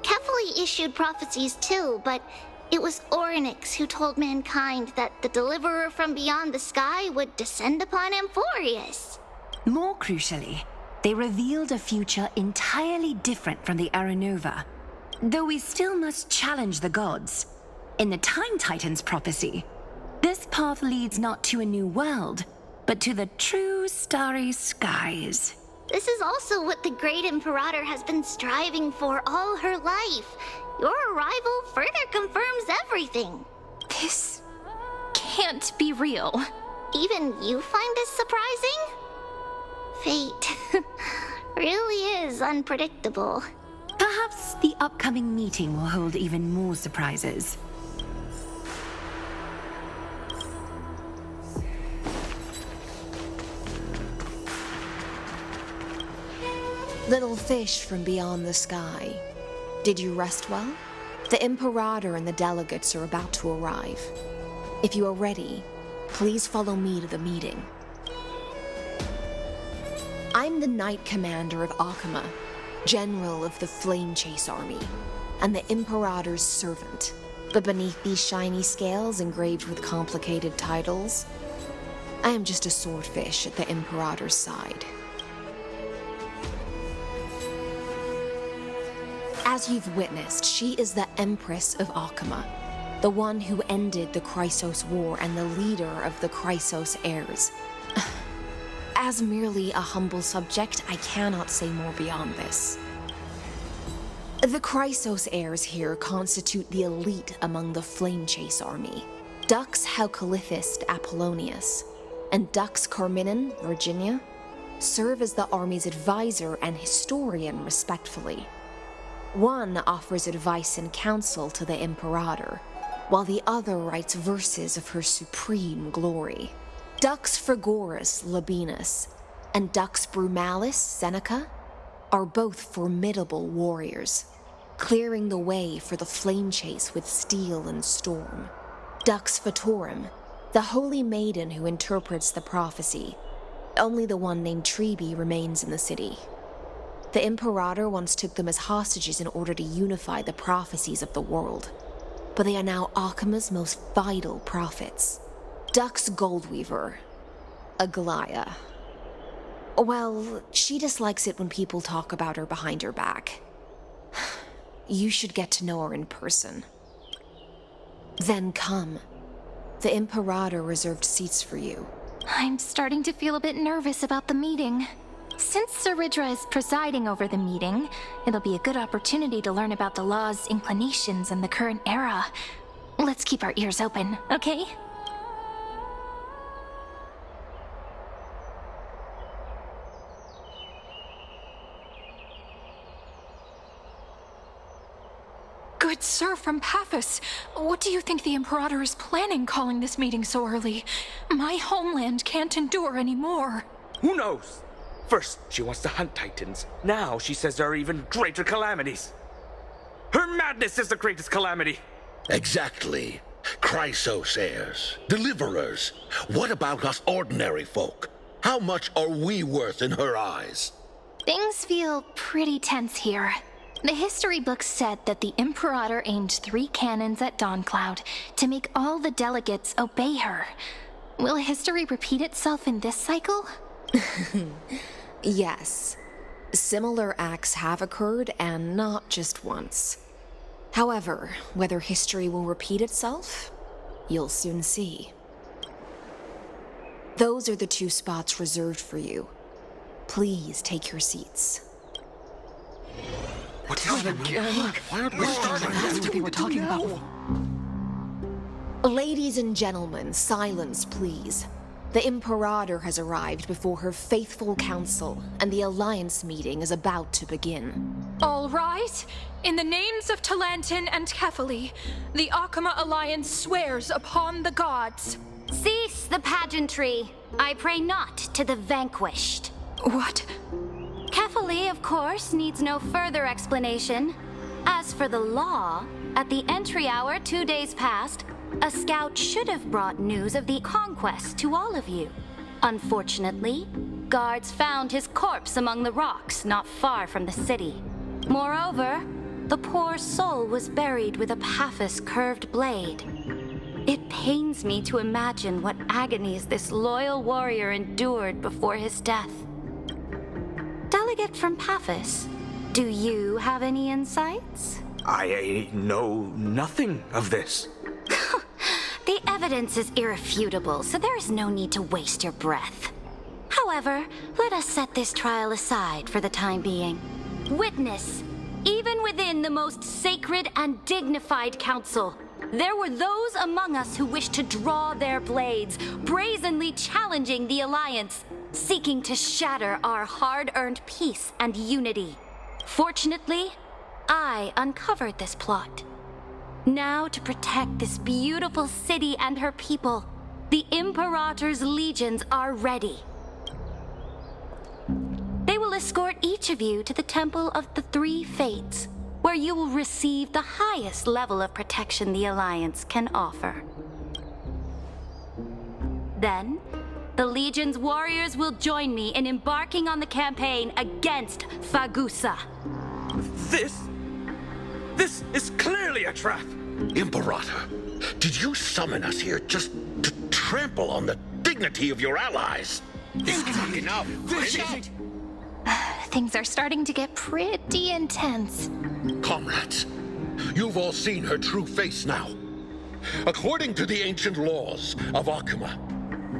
Kefali issued prophecies too, but it was Orynyx who told mankind that the Deliverer from beyond the sky would descend upon Amphorius. More crucially, they revealed a future entirely different from the Aranova. Though we still must challenge the gods. In the Time Titan's prophecy, this path leads not to a new world, but to the true starry skies. This is also what the Great Imperator has been striving for all her life. Your arrival further confirms everything. This can't be real. Even you find this surprising? Fate really is unpredictable. Perhaps the upcoming meeting will hold even more surprises. Little fish from beyond the sky. Did you rest well? The Imperator and the delegates are about to arrive. If you are ready, please follow me to the meeting. I'm the Knight Commander of Akama, General of the Flame Chase Army, and the Imperator's servant. But beneath these shiny scales engraved with complicated titles, I am just a swordfish at the Imperator's side. As you've witnessed, she is the Empress of Akama, the one who ended the Chrysos War and the leader of the Chrysos heirs. As merely a humble subject, I cannot say more beyond this. The Chrysos heirs here constitute the elite among the Flame Chase army. Dux Haucalithist Apollonius and Dux Carminin, Virginia, serve as the army's advisor and historian respectively. One offers advice and counsel to the Imperator, while the other writes verses of her supreme glory. Dux Frigoris Labienus and Dux Brumalis Seneca are both formidable warriors, clearing the way for the flame chase with steel and storm. Dux Fatorum, the holy maiden who interprets the prophecy. Only the one named Treeby remains in the city. The Imperator once took them as hostages in order to unify the prophecies of the world, but they are now Akama's most vital prophets. Dux Goldweaver, Aglaya. Well, she dislikes it when people talk about her behind her back. You should get to know her in person. Then come. The Imperator reserved seats for you. I'm starting to feel a bit nervous about the meeting. Since Saridra is presiding over the meeting, it'll be a good opportunity to learn about the law's inclinations in the current era. Let's keep our ears open, okay? Good sir from Paphos, what do you think the Imperator is planning calling this meeting so early? My homeland can't endure anymore. Who knows? First, she wants to hunt Titans. Now she says there are even greater calamities. Her madness is the greatest calamity. Exactly. Chrysos heirs, deliverers. What about us ordinary folk? How much are we worth in her eyes? Things feel pretty tense here. The history books said that the Imperator aimed 3 cannons at Dawncloud to make all the delegates obey her. Will history repeat itself in this cycle? Yes. Similar acts have occurred, and not just once. However, whether history will repeat itself, you'll soon see. Those are the 2 spots reserved for you. Please take your seats. What's that again? Why aren't we starting? That's what we were talking about. Ladies and gentlemen, silence, please. The Imperator has arrived before her faithful council, and the Alliance meeting is about to begin. All rise. In the names of Talantin and Kefali, the Akama Alliance swears upon the gods. Cease the pageantry. I pray not to the vanquished. What? Kefali, of course, needs no further explanation. As for the law, at the entry hour 2 days past, a scout should have brought news of the conquest to all of you. Unfortunately, guards found his corpse among the rocks not far from the city. Moreover, the poor soul was buried with a Paphos curved blade. It pains me to imagine what agonies this loyal warrior endured before his death. Delegate from Paphos, do you have any insights? I know nothing of this. The evidence is irrefutable, so there is no need to waste your breath. However, let us set this trial aside for the time being. Witness, even within the most sacred and dignified council, there were those among us who wished to draw their blades, brazenly challenging the Alliance, seeking to shatter our hard-earned peace and unity. Fortunately, I uncovered this plot. Now, to protect this beautiful city and her people, the Imperator's legions are ready. They will escort each of you to the Temple of the Three Fates, where you will receive the highest level of protection the Alliance can offer. Then, the Legion's warriors will join me in embarking on the campaign against Fagusa. This is clearly a trap! Imperator, did you summon us here just to trample on the dignity of your allies? Enough! Things are starting to get pretty intense. Comrades, you've all seen her true face now. According to the ancient laws of Akama,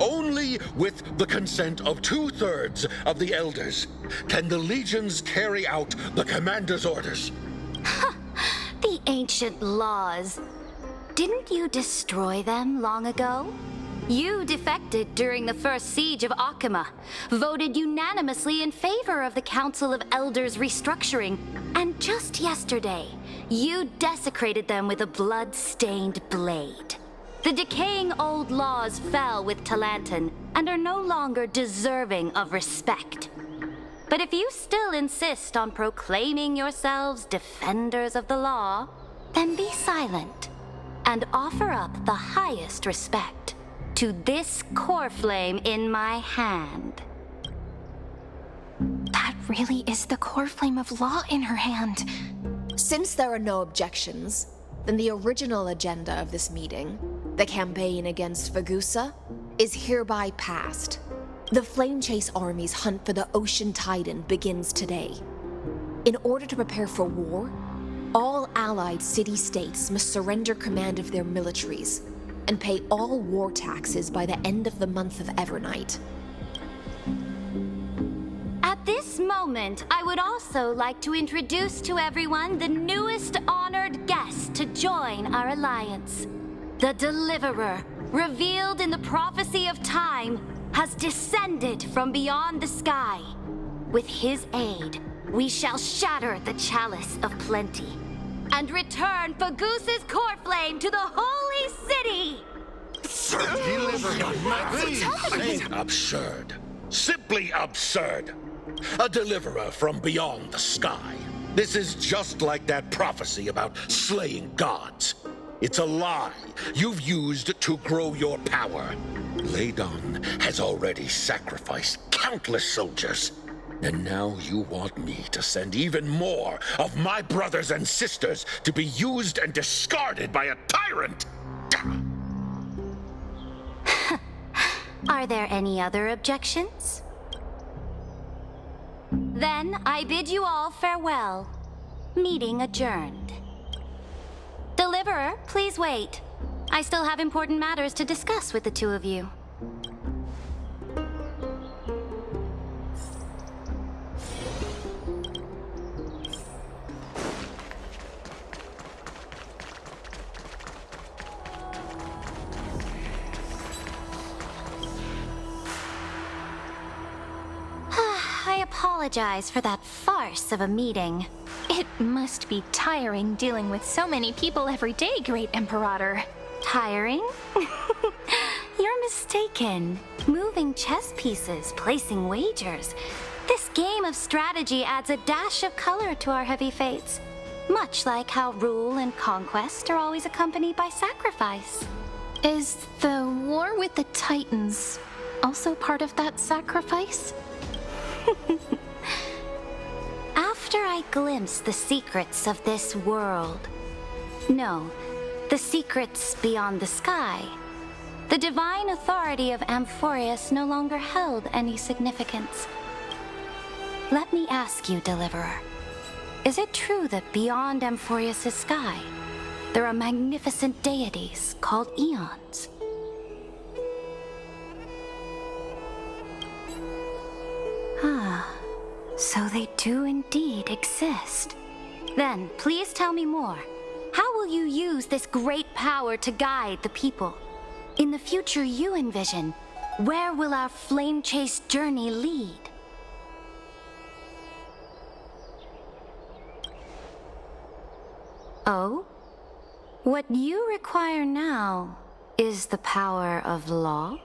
only with the consent of 2/3 of the elders can the legions carry out the commander's orders. The ancient laws. Didn't you destroy them long ago? You defected during the first siege of Akama, voted unanimously in favor of the Council of Elders restructuring, and just yesterday, you desecrated them with a blood-stained blade. The decaying old laws fell with Talantin and are no longer deserving of respect. But if you still insist on proclaiming yourselves defenders of the law, then be silent and offer up the highest respect to this core flame in my hand. That really is the core flame of law in her hand. Since there are no objections, then the original agenda of this meeting, the campaign against Fagusa, is hereby passed. The Flame Chase Army's hunt for the Ocean Titan begins today. In order to prepare for war, all allied city-states must surrender command of their militaries and pay all war taxes by the end of the month of Evernight. At this moment, I would also like to introduce to everyone the newest honored guest to join our alliance. The Deliverer, revealed in the prophecy of time, has descended from beyond the sky. With his aid, we shall shatter the chalice of plenty and return Fagusa's core flame to the holy city! Absurd. Simply absurd. A deliverer from beyond the sky. This is just like that prophecy about slaying gods. It's a lie you've used to grow your power. Ladon has already sacrificed countless soldiers. And now you want me to send even more of my brothers and sisters to be used and discarded by a tyrant? Are there any other objections? Then I bid you all farewell. Meeting adjourned. Deliverer, please wait. I still have important matters to discuss with the two of you. apologize for that farce of a meeting. It must be tiring dealing with so many people every day, Great Imperator. Tiring? You're mistaken. Moving chess pieces, placing wagers. This game of strategy adds a dash of color to our heavy fates. Much like how rule and conquest are always accompanied by sacrifice. Is the war with the Titans also part of that sacrifice? After I glimpse the secrets of this world, no, the secrets beyond the sky, the divine authority of Amphorius no longer held any significance. Let me ask you, Deliverer, is it true that beyond Amphorius' sky, there are magnificent deities called Eons? Ah, so they do indeed exist. Then, please tell me more. How will you use this great power to guide the people? In the future you envision, where will our flame chase journey lead? Oh? What you require now is the power of law?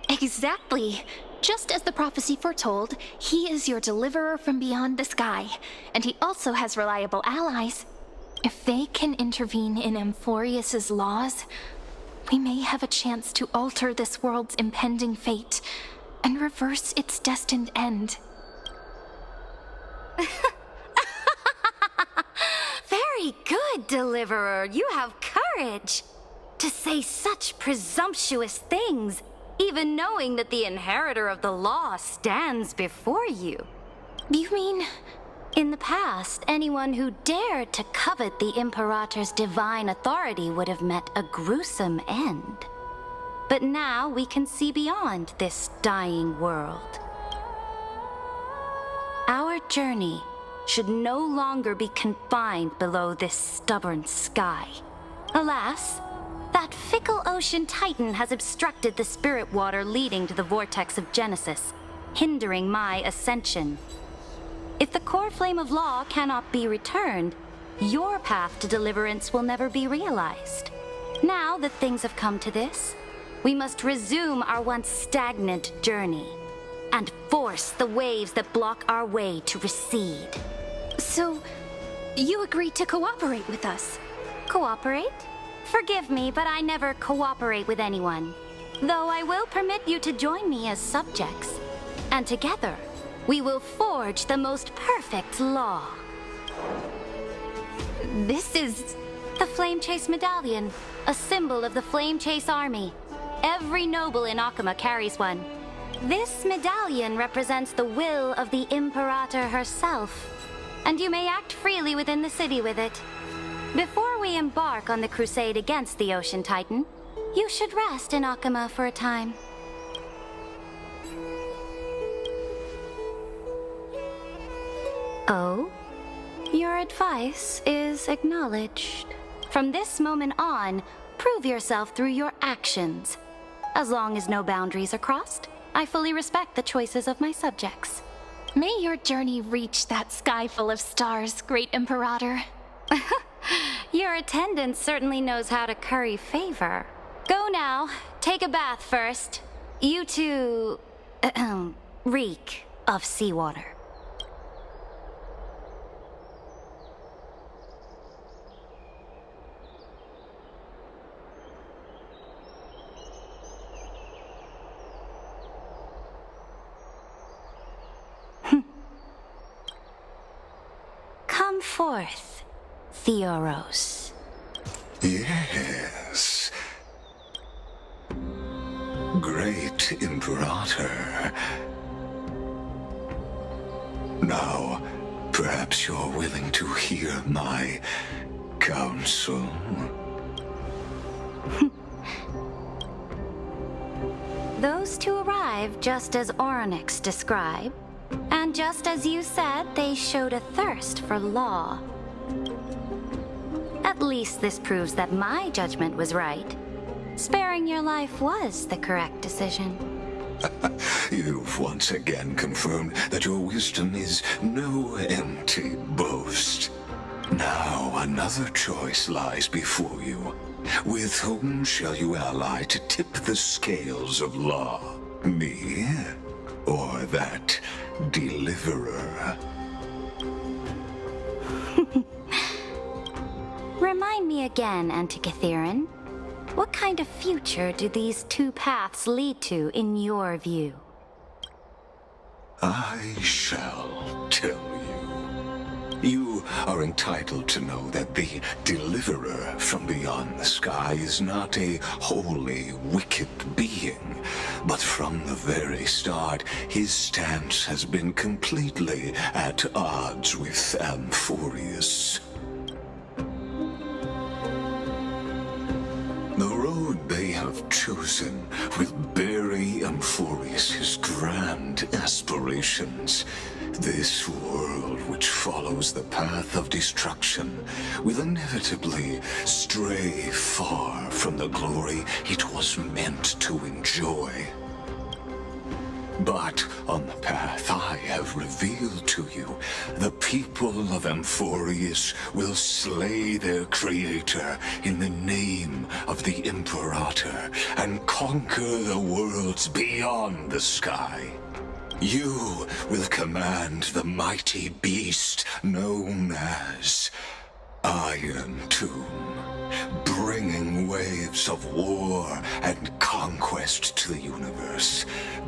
Exactly. Just as the prophecy foretold, he is your deliverer from beyond the sky, and he also has reliable allies. If they can intervene in Amphorius' laws, we may have a chance to alter this world's impending fate and reverse its destined end. Very good, Deliverer. You have courage to say such presumptuous things, even knowing that the inheritor of the law stands before you. You mean... In the past, anyone who dared to covet the Imperator's divine authority would have met a gruesome end. But now we can see beyond this dying world. Our journey should no longer be confined below this stubborn sky. Alas, that fickle ocean titan has obstructed the spirit water leading to the vortex of Genesis, hindering my ascension. If the core flame of law cannot be returned, your path to deliverance will never be realized. Now that things have come to this, we must resume our once stagnant journey and force the waves that block our way to recede. So, you agreed to cooperate with us? Cooperate? Forgive me, but I never cooperate with anyone. Though I will permit you to join me as subjects. And together, we will forge the most perfect law. This is... the Flame Chase Medallion, a symbol of the Flame Chase Army. Every noble in Akama carries one. This medallion represents the will of the Imperator herself, and you may act freely within the city with it. Before we embark on the crusade against the Ocean Titan, you should rest in Akama for a time. Oh? Your advice is acknowledged. From this moment on, prove yourself through your actions. As long as no boundaries are crossed, I fully respect the choices of my subjects. May your journey reach that sky full of stars, Great Imperator. Your attendant certainly knows how to curry favor. Go now. Take a bath first. You two... reek of seawater. Come forth, Theoros. Yes. Great Imperator. Now, perhaps you're willing to hear my counsel. Those two arrived just as Orynyx described, and just as you said, they showed a thirst for law. At least this proves that my judgment was right. Sparing your life was the correct decision. You've once again confirmed that your wisdom is no empty boast. Now another choice lies before you. With whom shall you ally to tip the scales of law? Me? Or that deliverer? Remind me again, Antikytheron. What kind of future do these two paths lead to in your view? I shall tell you. You are entitled to know that the deliverer from beyond the sky is not a wholly wicked being, but from the very start, his stance has been completely at odds with Amphorius. The road they have chosen will bury Amphorius' grand aspirations. This world, which follows the path of destruction, will inevitably stray far from the glory it was meant to enjoy. But on the path I have revealed to you, the people of Amphorius will slay their creator in the name of the Imperator and conquer the worlds beyond the sky. You will command the mighty beast known as Iron Tomb, bringing waves of war and conquest to the universe.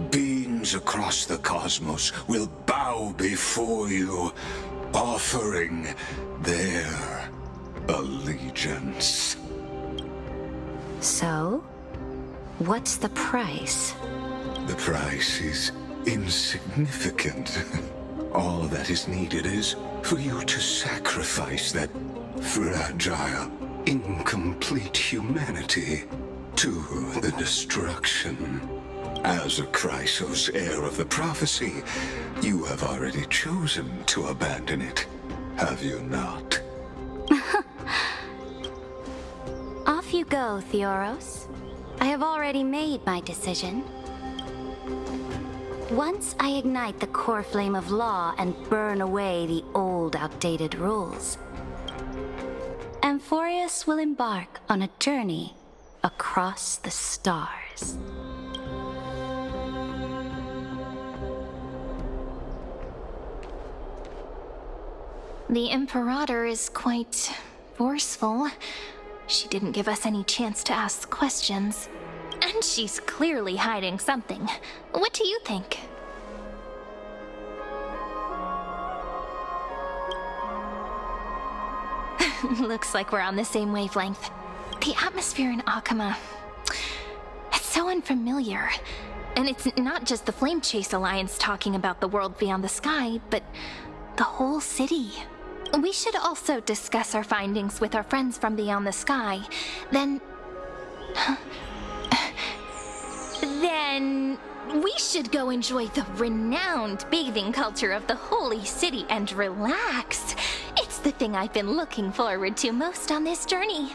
Beings across the cosmos will bow before you, offering their allegiance. So, what's the price? The price is insignificant. All that is needed is for you to sacrifice that fragile, incomplete humanity to the destruction. As a Chrysos heir of the prophecy, you have already chosen to abandon it, have you not? Off you go, Theoros. I have already made my decision. Once I ignite the core flame of law and burn away the old, outdated rules, Amphorius will embark on a journey across the stars. The Imperator is quite forceful. She didn't give us any chance to ask questions. And she's clearly hiding something. What do you think? Looks like we're on the same wavelength. The atmosphere in Akama, it's so unfamiliar. And it's not just the Flame Chase Alliance talking about the world beyond the sky, but the whole city. We should also discuss our findings with our friends from beyond the sky. Then we should go enjoy the renowned bathing culture of the holy city and relax. It's the thing I've been looking forward to most on this journey.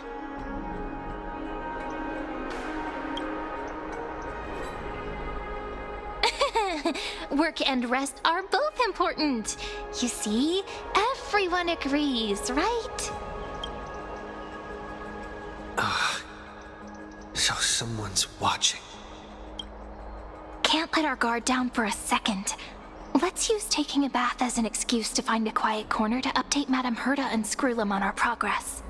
Work and rest are both important. You see, everyone agrees, right? So someone's watching. Can't let our guard down for a second. Let's use taking a bath as an excuse to find a quiet corner to update Madame Herta and Screwlum on our progress.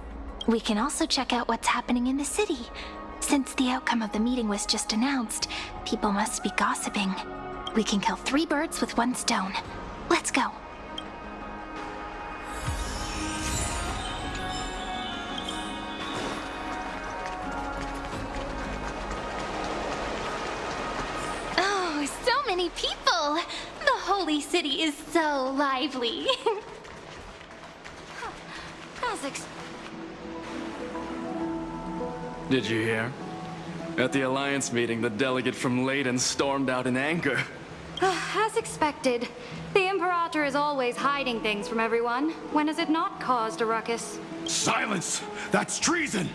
We can also check out what's happening in the city. Since the outcome of the meeting was just announced, people must be gossiping. We can kill 3 birds with 1 stone. Let's go. Oh, so many people! The holy city is so lively. Did you hear? At the Alliance meeting, the delegate from Leyden stormed out in anger. As expected, the Imperator is always hiding things from everyone. When has it not caused a ruckus? Silence! That's treason!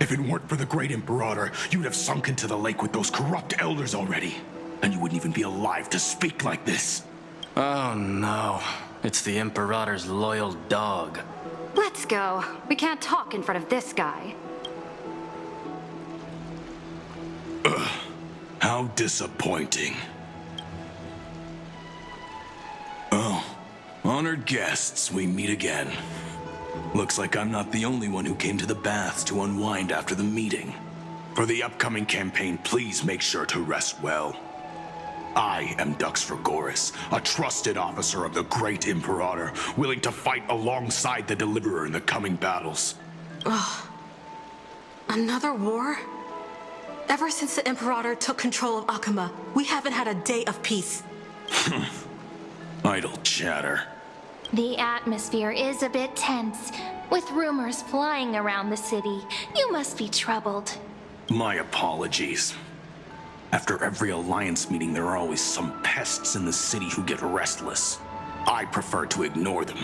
If it weren't for the Great Imperator, you'd have sunk into the lake with those corrupt elders already. And you wouldn't even be alive to speak like this. Oh no. It's the Imperator's loyal dog. Let's go. We can't talk in front of this guy. How disappointing. Oh, honored guests, we meet again. Looks like I'm not the only one who came to the baths to unwind after the meeting. For the upcoming campaign, please make sure to rest well. I am Decipher, a trusted officer of the Great Imperator, willing to fight alongside the Deliverer in the coming battles. Ugh. Another war? Ever since the Imperator took control of Akuma, we haven't had a day of peace. Idle chatter. The atmosphere is a bit tense, with rumors flying around the city. You must be troubled. My apologies. After every Alliance meeting, there are always some pests in the city who get restless. I prefer to ignore them.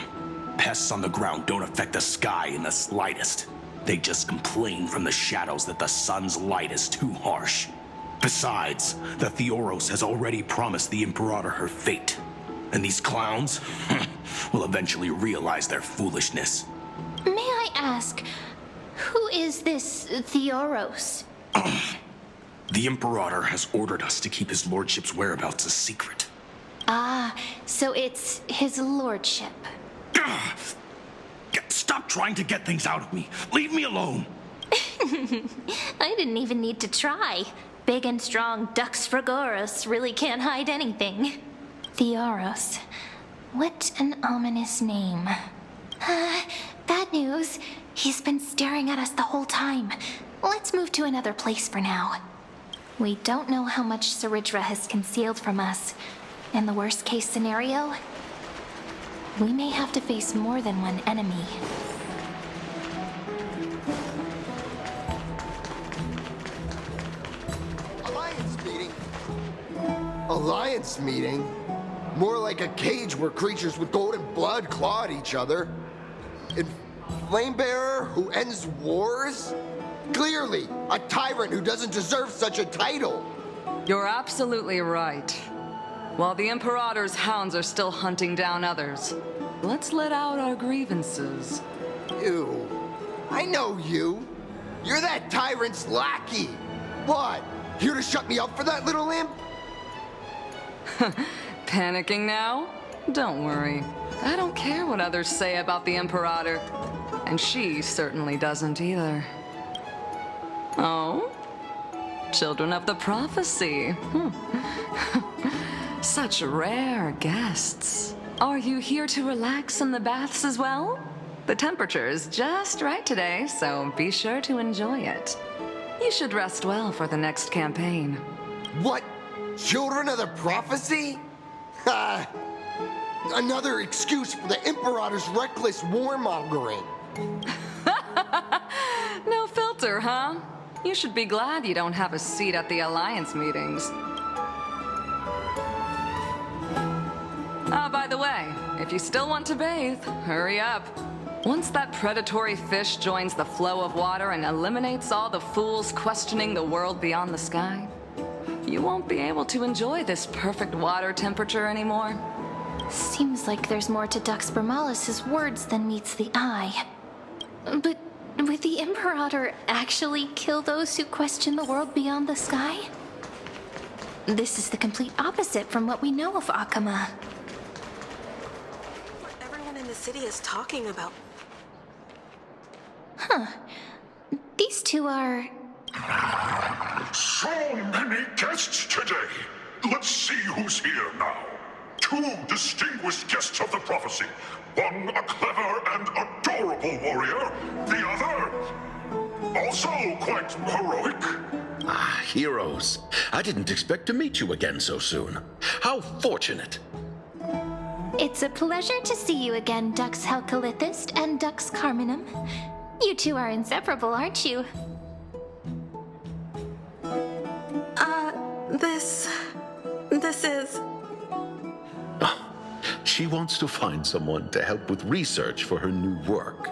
Pests on the ground don't affect the sky in the slightest. They just complain from the shadows that the sun's light is too harsh. Besides, the Theoros has already promised the Imperator her fate. And these clowns will eventually realize their foolishness. May I ask, who is this Theoros? The Imperator has ordered us to keep his lordship's whereabouts a secret. Ah, so it's his lordship. Stop trying to get things out of me. Leave me alone. I didn't even need to try. Big and strong Decipher really can't hide anything. Theoros. What an ominous name. Bad news. He's been staring at us the whole time. Let's move to another place for now. We don't know how much Saridra has concealed from us. In the worst case scenario, we may have to face more than one enemy. Alliance meeting? Alliance meeting? More like a cage where creatures with golden blood claw at each other. And Flamebearer who ends wars? Clearly, a tyrant who doesn't deserve such a title. You're absolutely right. While the Imperator's hounds are still hunting down others, let's let out our grievances. You. I know you. You're that tyrant's lackey. What? Here to shut me up for that little imp? Panicking now? Don't worry. I don't care what others say about the Imperator. And she certainly doesn't either. Oh? Children of the Prophecy. Such rare guests. Are you here to relax in the baths as well? The temperature is just right today, so be sure to enjoy it. You should rest well for the next campaign. What? Children of the Prophecy? Another excuse for the Imperator's reckless warmongering. No filter, huh? You should be glad you don't have a seat at the Alliance meetings. Ah, by the way, if you still want to bathe, hurry up. Once that predatory fish joins the flow of water and eliminates all the fools questioning the world beyond the sky, you won't be able to enjoy this perfect water temperature anymore. Seems like there's more to Decipher words than meets the eye. But would the Imperator actually kill those who question the world beyond the sky? This is the complete opposite from what we know of Akuma. What everyone in the city is talking about. Huh. These two are... So many guests today. Let's see who's here now. Two distinguished guests of the prophecy. One a clever and adorable warrior. The other, also quite heroic. Ah, heroes. I didn't expect to meet you again so soon. How fortunate. It's a pleasure to see you again, Dux Helcalithist and Dux Carminum. You two are inseparable, aren't you? This is... She wants to find someone to help with research for her new work.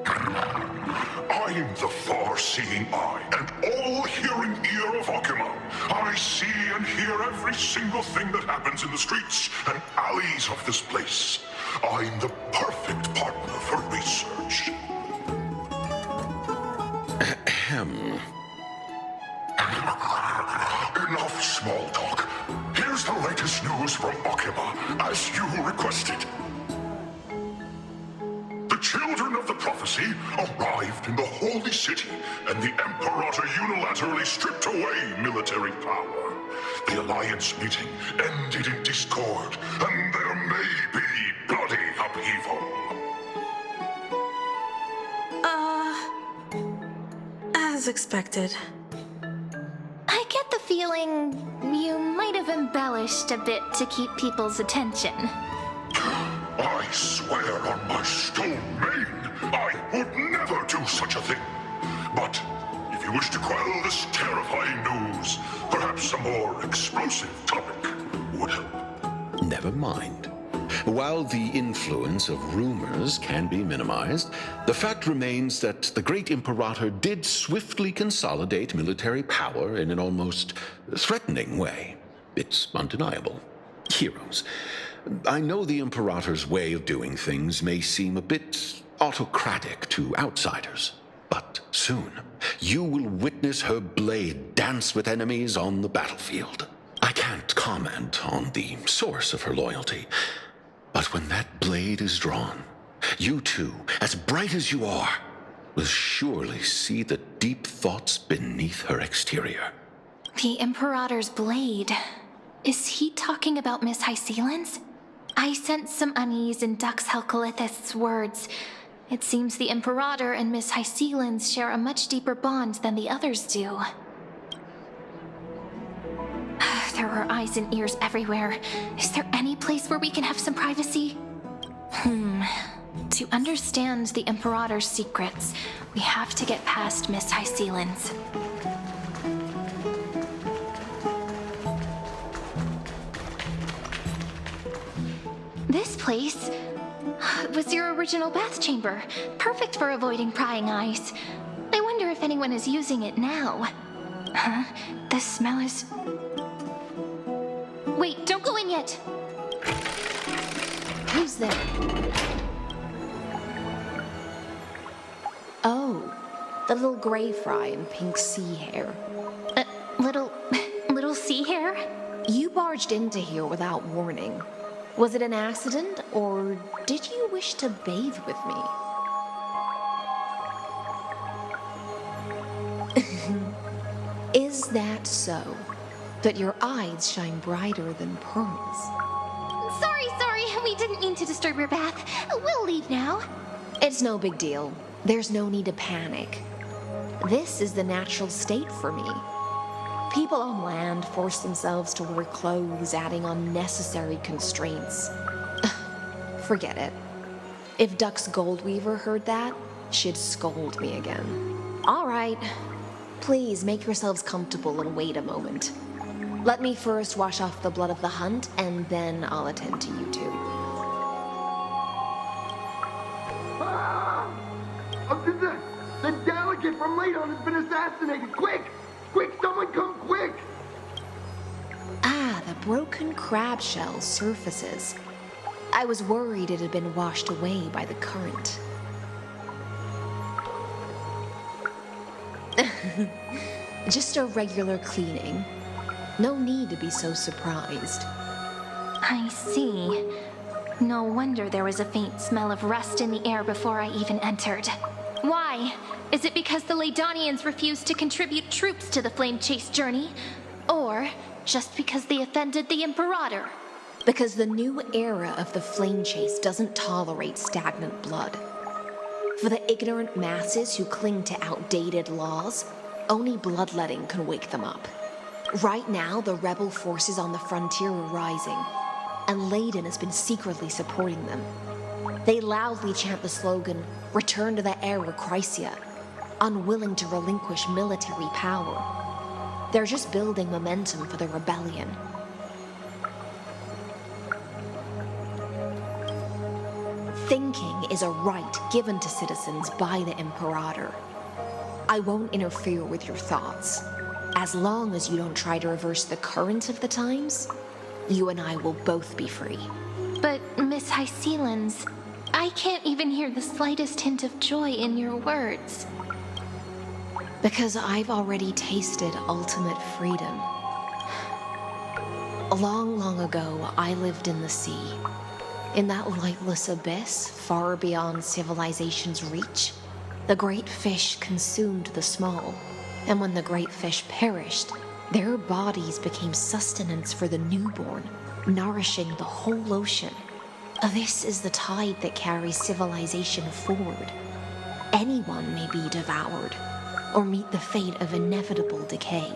I I'm the far-seeing eye and all-hearing ear of Okima. I see and hear every single thing that happens in the streets and alleys of this place. I'm the perfect partner for research. Ahem. Enough small talk. Here's the latest news from Okima, as you requested. The children of the prophecy arrived in the holy city, and the Imperator unilaterally stripped away military power. The Alliance meeting ended in discord, and there may be bloody upheaval. As expected. I get the feeling you might have embellished a bit to keep people's attention. I swear on my stone mane, I would never do such a thing. But if you wish to quell this terrifying news, perhaps a more explosive topic would help. Never mind. While the influence of rumors can be minimized, the fact remains that the great Imperator did swiftly consolidate military power in an almost threatening way. It's undeniable. Heroes. I know the Imperator's way of doing things may seem a bit autocratic to outsiders, but soon you will witness her blade dance with enemies on the battlefield. I can't comment on the source of her loyalty, but when that blade is drawn, you too, as bright as you are, will surely see the deep thoughts beneath her exterior. The Imperator's blade. Is he talking about Miss Hysealin's? I sense some unease in Dux Helcolithist's words. It seems the Imperator and Miss Hysealin's share a much deeper bond than the others do. There are eyes and ears everywhere. Is there any place where we can have some privacy? To understand the Imperator's secrets, we have to get past Miss Hysealin's. This place was your original bath chamber, perfect for avoiding prying eyes. I wonder if anyone is using it now. Huh? The smell is... Wait, don't go in yet! Who's there? Oh, the little gray fry in pink sea hair. Little sea hair? You barged into here without warning. Was it an accident, or did you wish to bathe with me? Is that so? That your eyes shine brighter than pearls? Sorry, we didn't mean to disturb your bath. We'll leave now. It's no big deal. There's no need to panic. This is the natural state for me. People on land force themselves to wear clothes, adding unnecessary constraints. Forget it. If Dux Goldweaver heard that, she'd scold me again. All right. Please make yourselves comfortable and wait a moment. Let me first wash off the blood of the hunt, and then I'll attend to you two. The delegate from Ladon has been assassinated! Quick! Quick, someone come quick! Ah, the broken crab shell surfaces. I was worried it had been washed away by the current. Just a regular cleaning. No need to be so surprised. I see. No wonder there was a faint smell of rust in the air before I even entered. Why? Is it because the Ladonians refused to contribute troops to the Flame Chase journey? Or just because they offended the Imperator? Because the new era of the Flame Chase doesn't tolerate stagnant blood. For the ignorant masses who cling to outdated laws, only bloodletting can wake them up. Right now, the rebel forces on the frontier are rising, and Ladon has been secretly supporting them. They loudly chant the slogan, "Return to the era Chrysia," unwilling to relinquish military power. They're just building momentum for the rebellion. Thinking is a right given to citizens by the Imperator. I won't interfere with your thoughts. As long as you don't try to reverse the current of the times, you and I will both be free. But, Miss Hycelens, I can't even hear the slightest hint of joy in your words. Because I've already tasted ultimate freedom. Long, long ago, I lived in the sea. In that lightless abyss, far beyond civilization's reach, the great fish consumed the small. And when the great fish perished, their bodies became sustenance for the newborn, nourishing the whole ocean. This is the tide that carries civilization forward. Anyone may be devoured, or meet the fate of inevitable decay.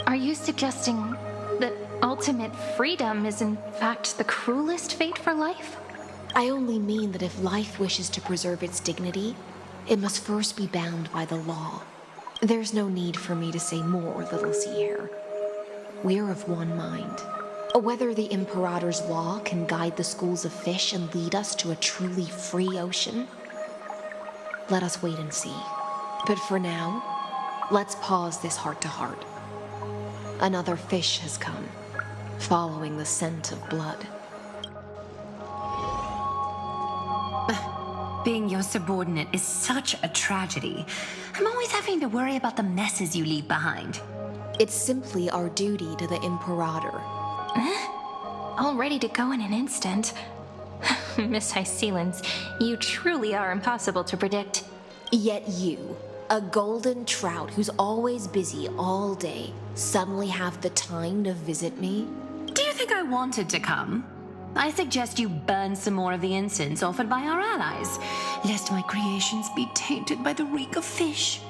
Are you suggesting that ultimate freedom is in fact the cruelest fate for life? I only mean that if life wishes to preserve its dignity, it must first be bound by the law. There's no need for me to say more, little sea hare. We're of one mind. Whether the Imperator's law can guide the schools of fish and lead us to a truly free ocean, let us wait and see. But for now, let's pause this heart-to-heart. Another fish has come, following the scent of blood. Being your subordinate is such a tragedy. I'm always having to worry about the messes you leave behind. It's simply our duty to the Imperator. All ready to go in an instant. Miss Hycelens, you truly are impossible to predict. Yet you, a golden trout who's always busy all day, suddenly have the time to visit me? Do you think I wanted to come? I suggest you burn some more of the incense offered by our allies, lest my creations be tainted by the reek of fish.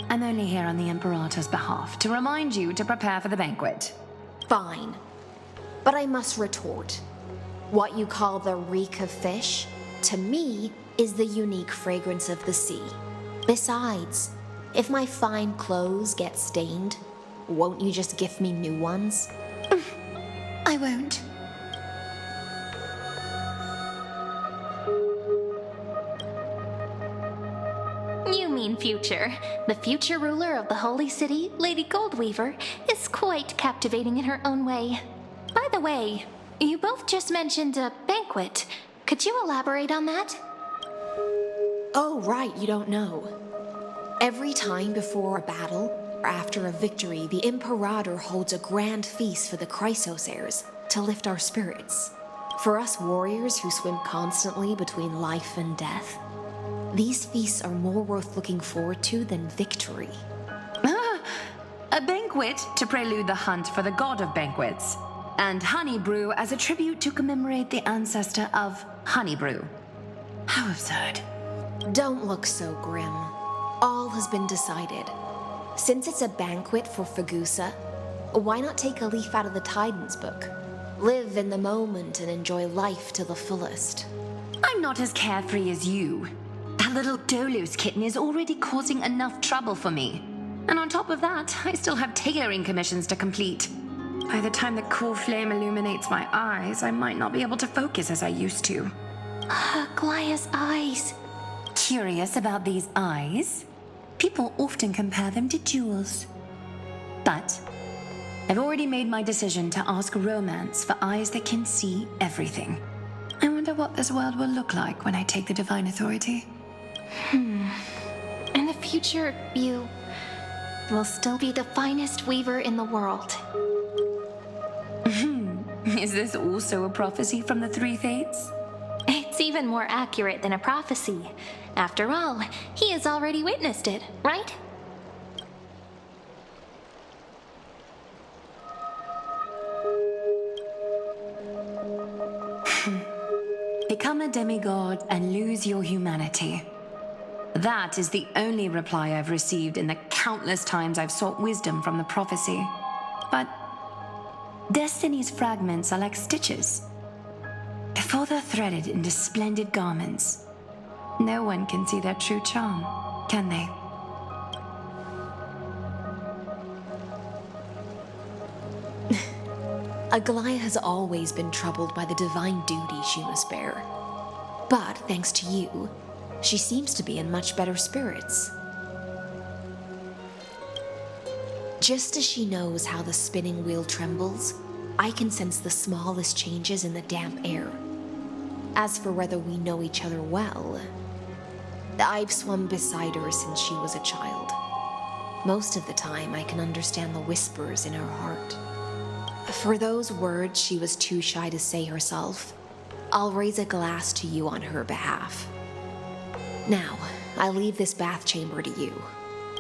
I'm only here on the Imperator's behalf to remind you to prepare for the banquet. Fine. But I must retort. What you call the reek of fish, to me, is the unique fragrance of the sea. Besides, if my fine clothes get stained, won't you just gift me new ones? I won't. You mean future. The future ruler of the Holy City, Lady Goldweaver, is quite captivating in her own way. By the way, you both just mentioned a banquet. Could you elaborate on that? Oh, right, you don't know. Every time before a battle, or after a victory, the Imperator holds a grand feast for the Chrysos to lift our spirits. For us warriors who swim constantly between life and death, these feasts are more worth looking forward to than victory. A banquet to prelude the hunt for the god of banquets, and honey brew as a tribute to commemorate the ancestor of honey brew. How absurd. Don't look so grim. All has been decided. Since it's a banquet for Fagusa, why not take a leaf out of the Titan's book? Live in the moment and enjoy life to the fullest. I'm not as carefree as you. That little Dolos kitten is already causing enough trouble for me. And on top of that, I still have tailoring commissions to complete. By the time the cool flame illuminates my eyes, I might not be able to focus as I used to. Glaya's eyes. Curious about these eyes? People often compare them to jewels. But I've already made my decision to ask Romance for eyes that can see everything. I wonder what this world will look like when I take the divine authority. In the future, you will still be the finest weaver in the world. Is this also a prophecy from the Three Fates? It's even more accurate than a prophecy. After all, he has already witnessed it, right? Become a demigod and lose your humanity. That is the only reply I've received in the countless times I've sought wisdom from the prophecy. But Destiny's fragments are like stitches. Before they're threaded into splendid garments, no one can see their true charm, can they? Aglaya has always been troubled by the divine duty she must bear. But thanks to you, she seems to be in much better spirits. Just as she knows how the spinning wheel trembles, I can sense the smallest changes in the damp air. As for whether we know each other well, I've swum beside her since she was a child. Most of the time, I can understand the whispers in her heart. For those words she was too shy to say herself, I'll raise a glass to you on her behalf. Now, I leave this bath chamber to you.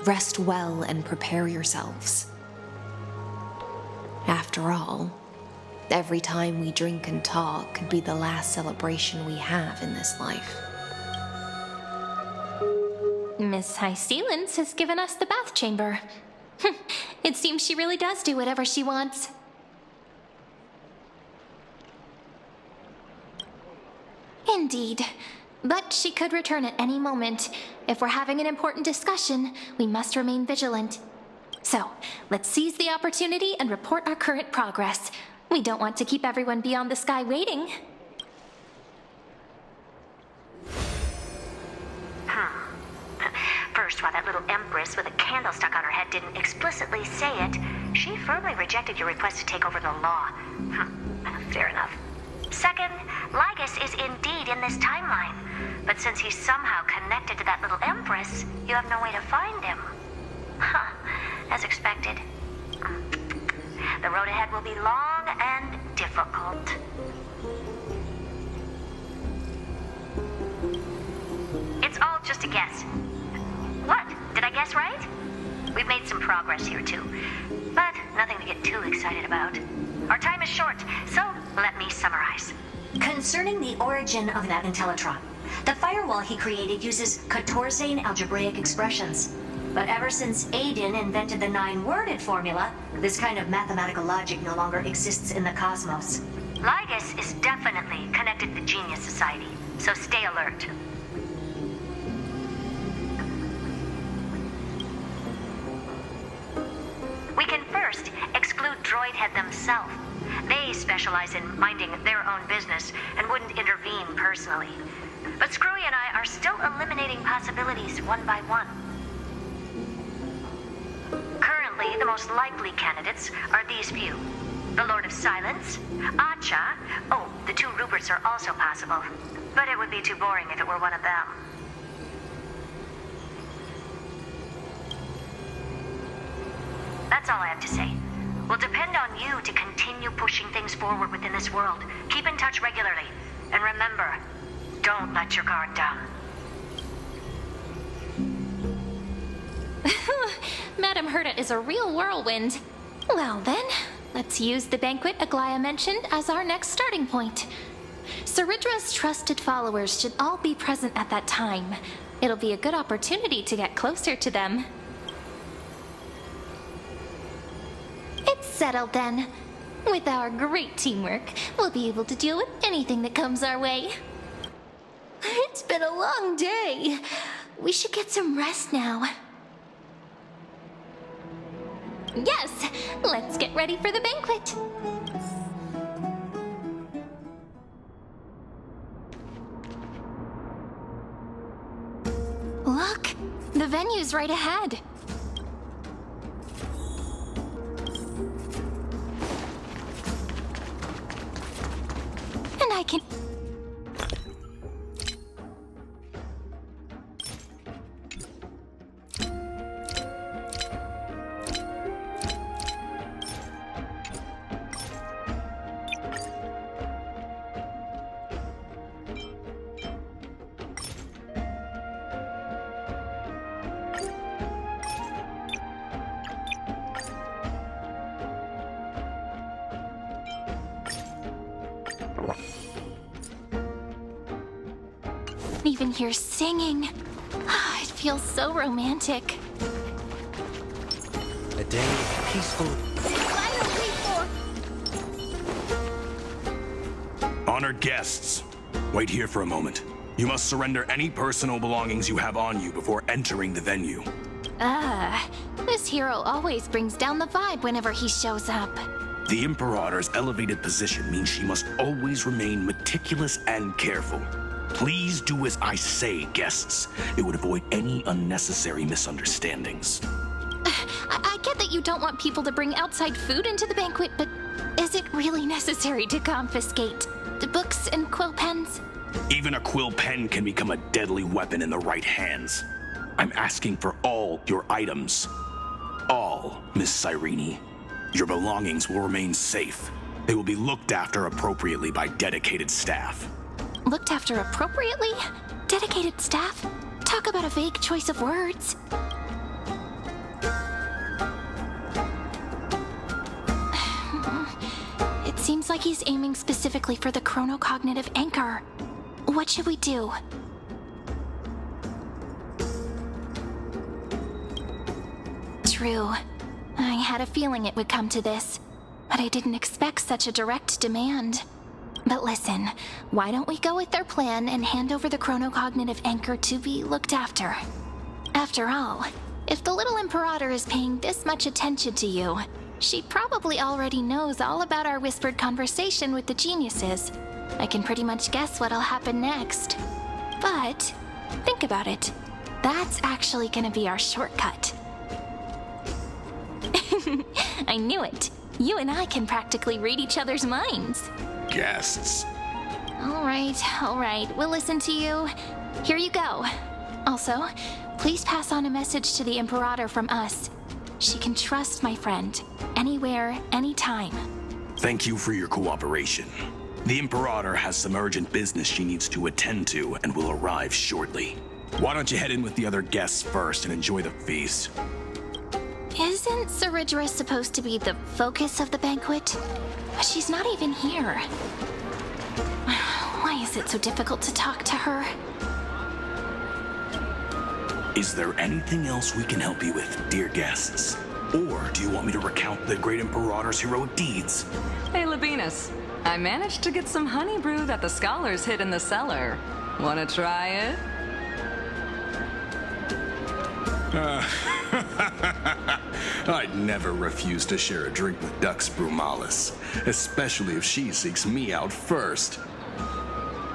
Rest well and prepare yourselves. After all, every time we drink and talk could be the last celebration we have in this life. Miss High Sealance has given us the bath chamber. It seems she really does do whatever she wants. Indeed. But she could return at any moment. If we're having an important discussion, we must remain vigilant. So, let's seize the opportunity and report our current progress. We don't want to keep everyone beyond the sky waiting. First, while that little empress with a candle stuck on her head didn't explicitly say it, she firmly rejected your request to take over the law. Fair enough. Second, Lygus is indeed in this timeline. But since he's somehow connected to that little empress, you have no way to find him. As expected. The road ahead will be long and difficult. It's all just a guess. What? Did I guess right? We've made some progress here too, but nothing to get too excited about. Our time is short, so let me summarize. Concerning the origin of that Intellitron, the firewall he created uses Catorzane algebraic expressions. But ever since Aiden invented the 9-worded formula, this kind of mathematical logic no longer exists in the cosmos. Lygus is definitely connected to the Genius Society, so stay alert. We can first exclude Droidhead themselves. They specialize in minding their own business and wouldn't intervene personally. But Screwy and I are still eliminating possibilities one by one. Currently, the most likely candidates are these few. The Lord of Silence, Acha, oh, the 2 Ruperts are also possible. But it would be too boring if it were one of them. That's all I have to say. We'll depend on you to continue pushing things forward within this world. Keep in touch regularly. And remember, don't let your guard down. Madame Herta is a real whirlwind. Well then, let's use the banquet Aglaya mentioned as our next starting point. Ceridra's trusted followers should all be present at that time. It'll be a good opportunity to get closer to them. It's settled then. With our great teamwork, we'll be able to deal with anything that comes our way. It's been a long day. We should get some rest now. Yes, let's get ready for the banquet. Look, the venue's right ahead. And I can... even hear singing. It feels so romantic. A day of peaceful... Honored guests, wait here for a moment. You must surrender any personal belongings you have on you before entering the venue. This hero always brings down the vibe whenever he shows up. The Imperator's elevated position means she must always remain meticulous and careful. Please do as I say, guests. It would avoid any unnecessary misunderstandings. I get that you don't want people to bring outside food into the banquet, but is it really necessary to confiscate the books and quill pens? Even a quill pen can become a deadly weapon in the right hands. I'm asking for all your items. All, Miss Cyrene. Your belongings will remain safe. They will be looked after appropriately by dedicated staff. Looked after appropriately? Dedicated staff? Talk about a vague choice of words. It seems like he's aiming specifically for the chronocognitive anchor. What should we do? True. I had a feeling it would come to this, but I didn't expect such a direct demand. But listen, why don't we go with their plan and hand over the chronocognitive anchor to be looked after? After all, if the little Imperator is paying this much attention to you, she probably already knows all about our whispered conversation with the geniuses. I can pretty much guess what'll happen next. But, think about it. That's actually gonna be our shortcut. I knew it. You and I can practically read each other's minds. Guests. All right. We'll listen to you. Here you go. Also, please pass on a message to the Imperator from us. She can trust my friend. Anywhere, anytime. Thank you for your cooperation. The Imperator has some urgent business she needs to attend to and will arrive shortly. Why don't you head in with the other guests first and enjoy the feast? Isn't Ceridra supposed to be the focus of the banquet? But she's not even here. Why is it so difficult to talk to her? Is there anything else we can help you with, dear guests? Or do you want me to recount the great Imperator's heroic deeds? Hey, Labinas. I managed to get some honey brew that the scholars hid in the cellar. Wanna try it? I'd never refuse to share a drink with Dux Brumalis, especially if she seeks me out first.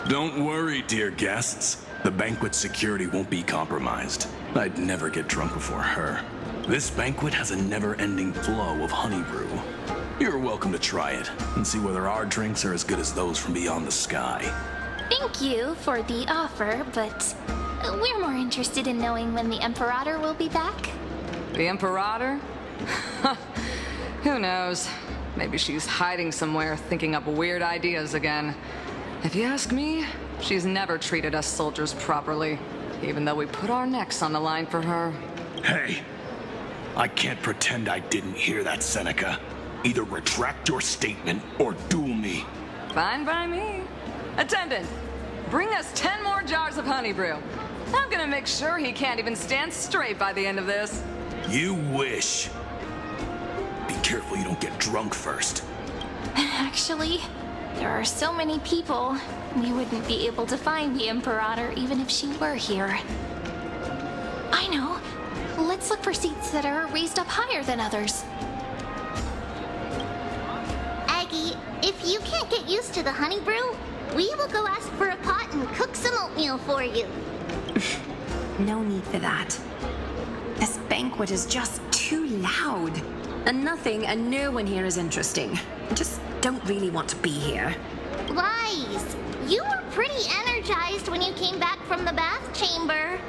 Don't worry, dear guests. The banquet security won't be compromised. I'd never get drunk before her. This banquet has a never-ending flow of honey brew. You're welcome to try it and see whether our drinks are as good as those from beyond the sky. Thank you for the offer, but we're more interested in knowing when the Imperator will be back. The Imperator? Who knows? Maybe she's hiding somewhere, thinking up weird ideas again. If you ask me, she's never treated us soldiers properly, even though we put our necks on the line for her. Hey, I can't pretend I didn't hear that, Seneca. Either retract your statement or duel me. Fine by me. Attendant, bring us 10 more jars of honey brew. I'm gonna make sure he can't even stand straight by the end of this. You wish. Be careful you don't get drunk first. Actually, there are so many people, we wouldn't be able to find the Imperator even if she were here. I know. Let's look for seats that are raised up higher than others. Aggie, if you can't get used to the honey brew, we will go ask for a pot and cook some oatmeal for you. No need for that. This banquet is just too loud. And nothing and no one here is interesting. I just don't really want to be here. Lies! You were pretty energized when you came back from the bath chamber.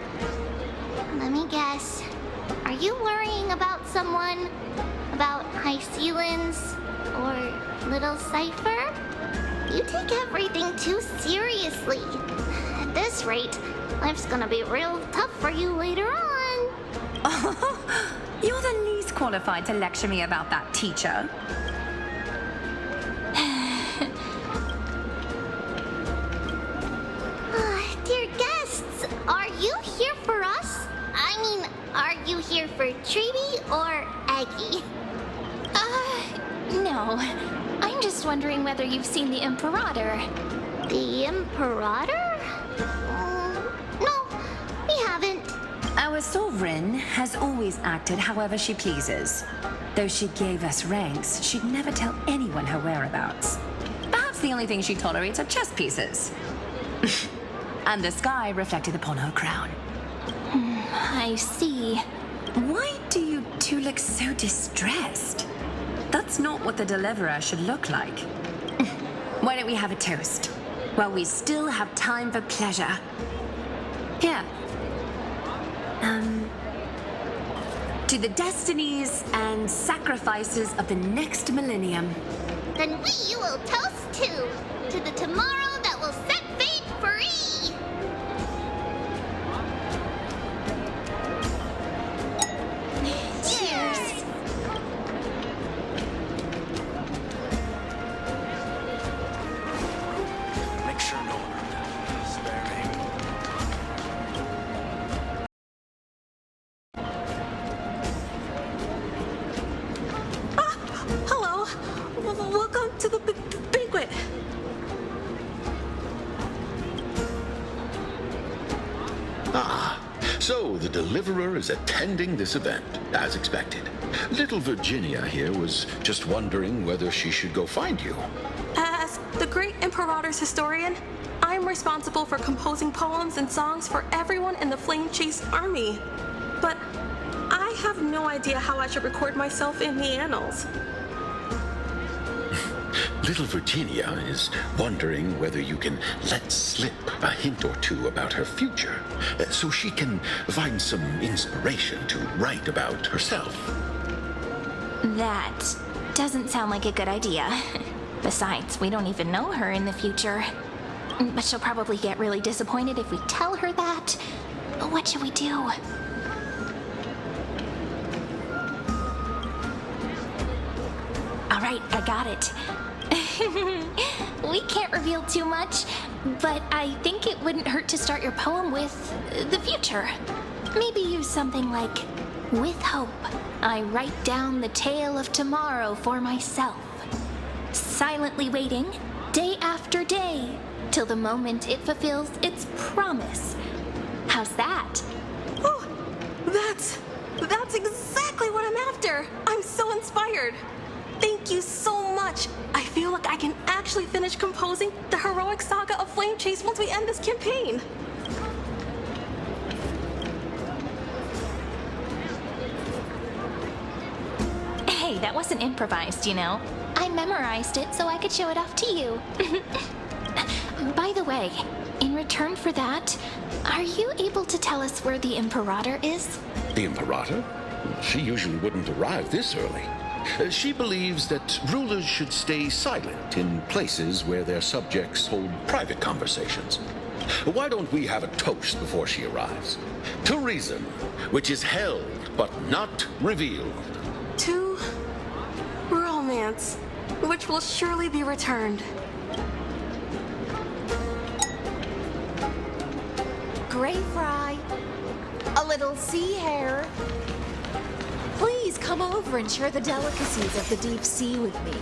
Let me guess. Are you worrying about someone? About High Ceilings? Or Little Cipher? You take everything too seriously. At this rate, life's gonna be real tough for you later on. You're the least qualified to lecture me about that, teacher. Dear guests, are you here for us? I mean, are you here for Treeby or Aggie? No. I'm just wondering whether you've seen the Imperator. The Imperator? No, we haven't. Our sovereign has always acted however she pleases. Though she gave us ranks, she'd never tell anyone her whereabouts. Perhaps the only thing she tolerates are chess pieces. And the sky reflected upon her crown. I see. Why do you two look so distressed? That's not what the deliverer should look like. Why don't we have a toast? While we still have time for pleasure. Here. To the destinies and sacrifices of the next millennium. Then we will toast to the tomorrow that will set fate free! Cheers! Make sure no one heard that. Spare Hello. Welcome to the banquet. Ah, so the Deliverer is attending this event, as expected. Little Virginia here was just wondering whether she should go find you. As the great Imperator's historian, I'm responsible for composing poems and songs for everyone in the Flame Chase army. But I have no idea how I should record myself in the annals. Little Virginia is wondering whether you can let slip a hint or two about her future, so she can find some inspiration to write about herself. That doesn't sound like a good idea. Besides, we don't even know her in the future. But she'll probably get really disappointed if we tell her that. What should we do? All right, I got it. We can't reveal too much, but I think it wouldn't hurt to start your poem with the future. Maybe use something like, with hope, I write down the tale of tomorrow for myself. Silently waiting, day after day, till the moment it fulfills its promise. How's that? Oh, that's exactly what I'm after. I'm so inspired. Thank you so much. I feel like I can actually finish composing the heroic saga of Flame Chase once we end this campaign. Hey, that wasn't improvised, you know. I memorized it so I could show it off to you. By the way, in return for that, are you able to tell us where the Imperator is? The Imperator? She usually wouldn't arrive this early. She believes that rulers should stay silent in places where their subjects hold private conversations. Why don't we have a toast before she arrives? To reason, which is held but not revealed. To romance, which will surely be returned. Gray fry. A little sea hare. Please come over and share the delicacies of the deep sea with me.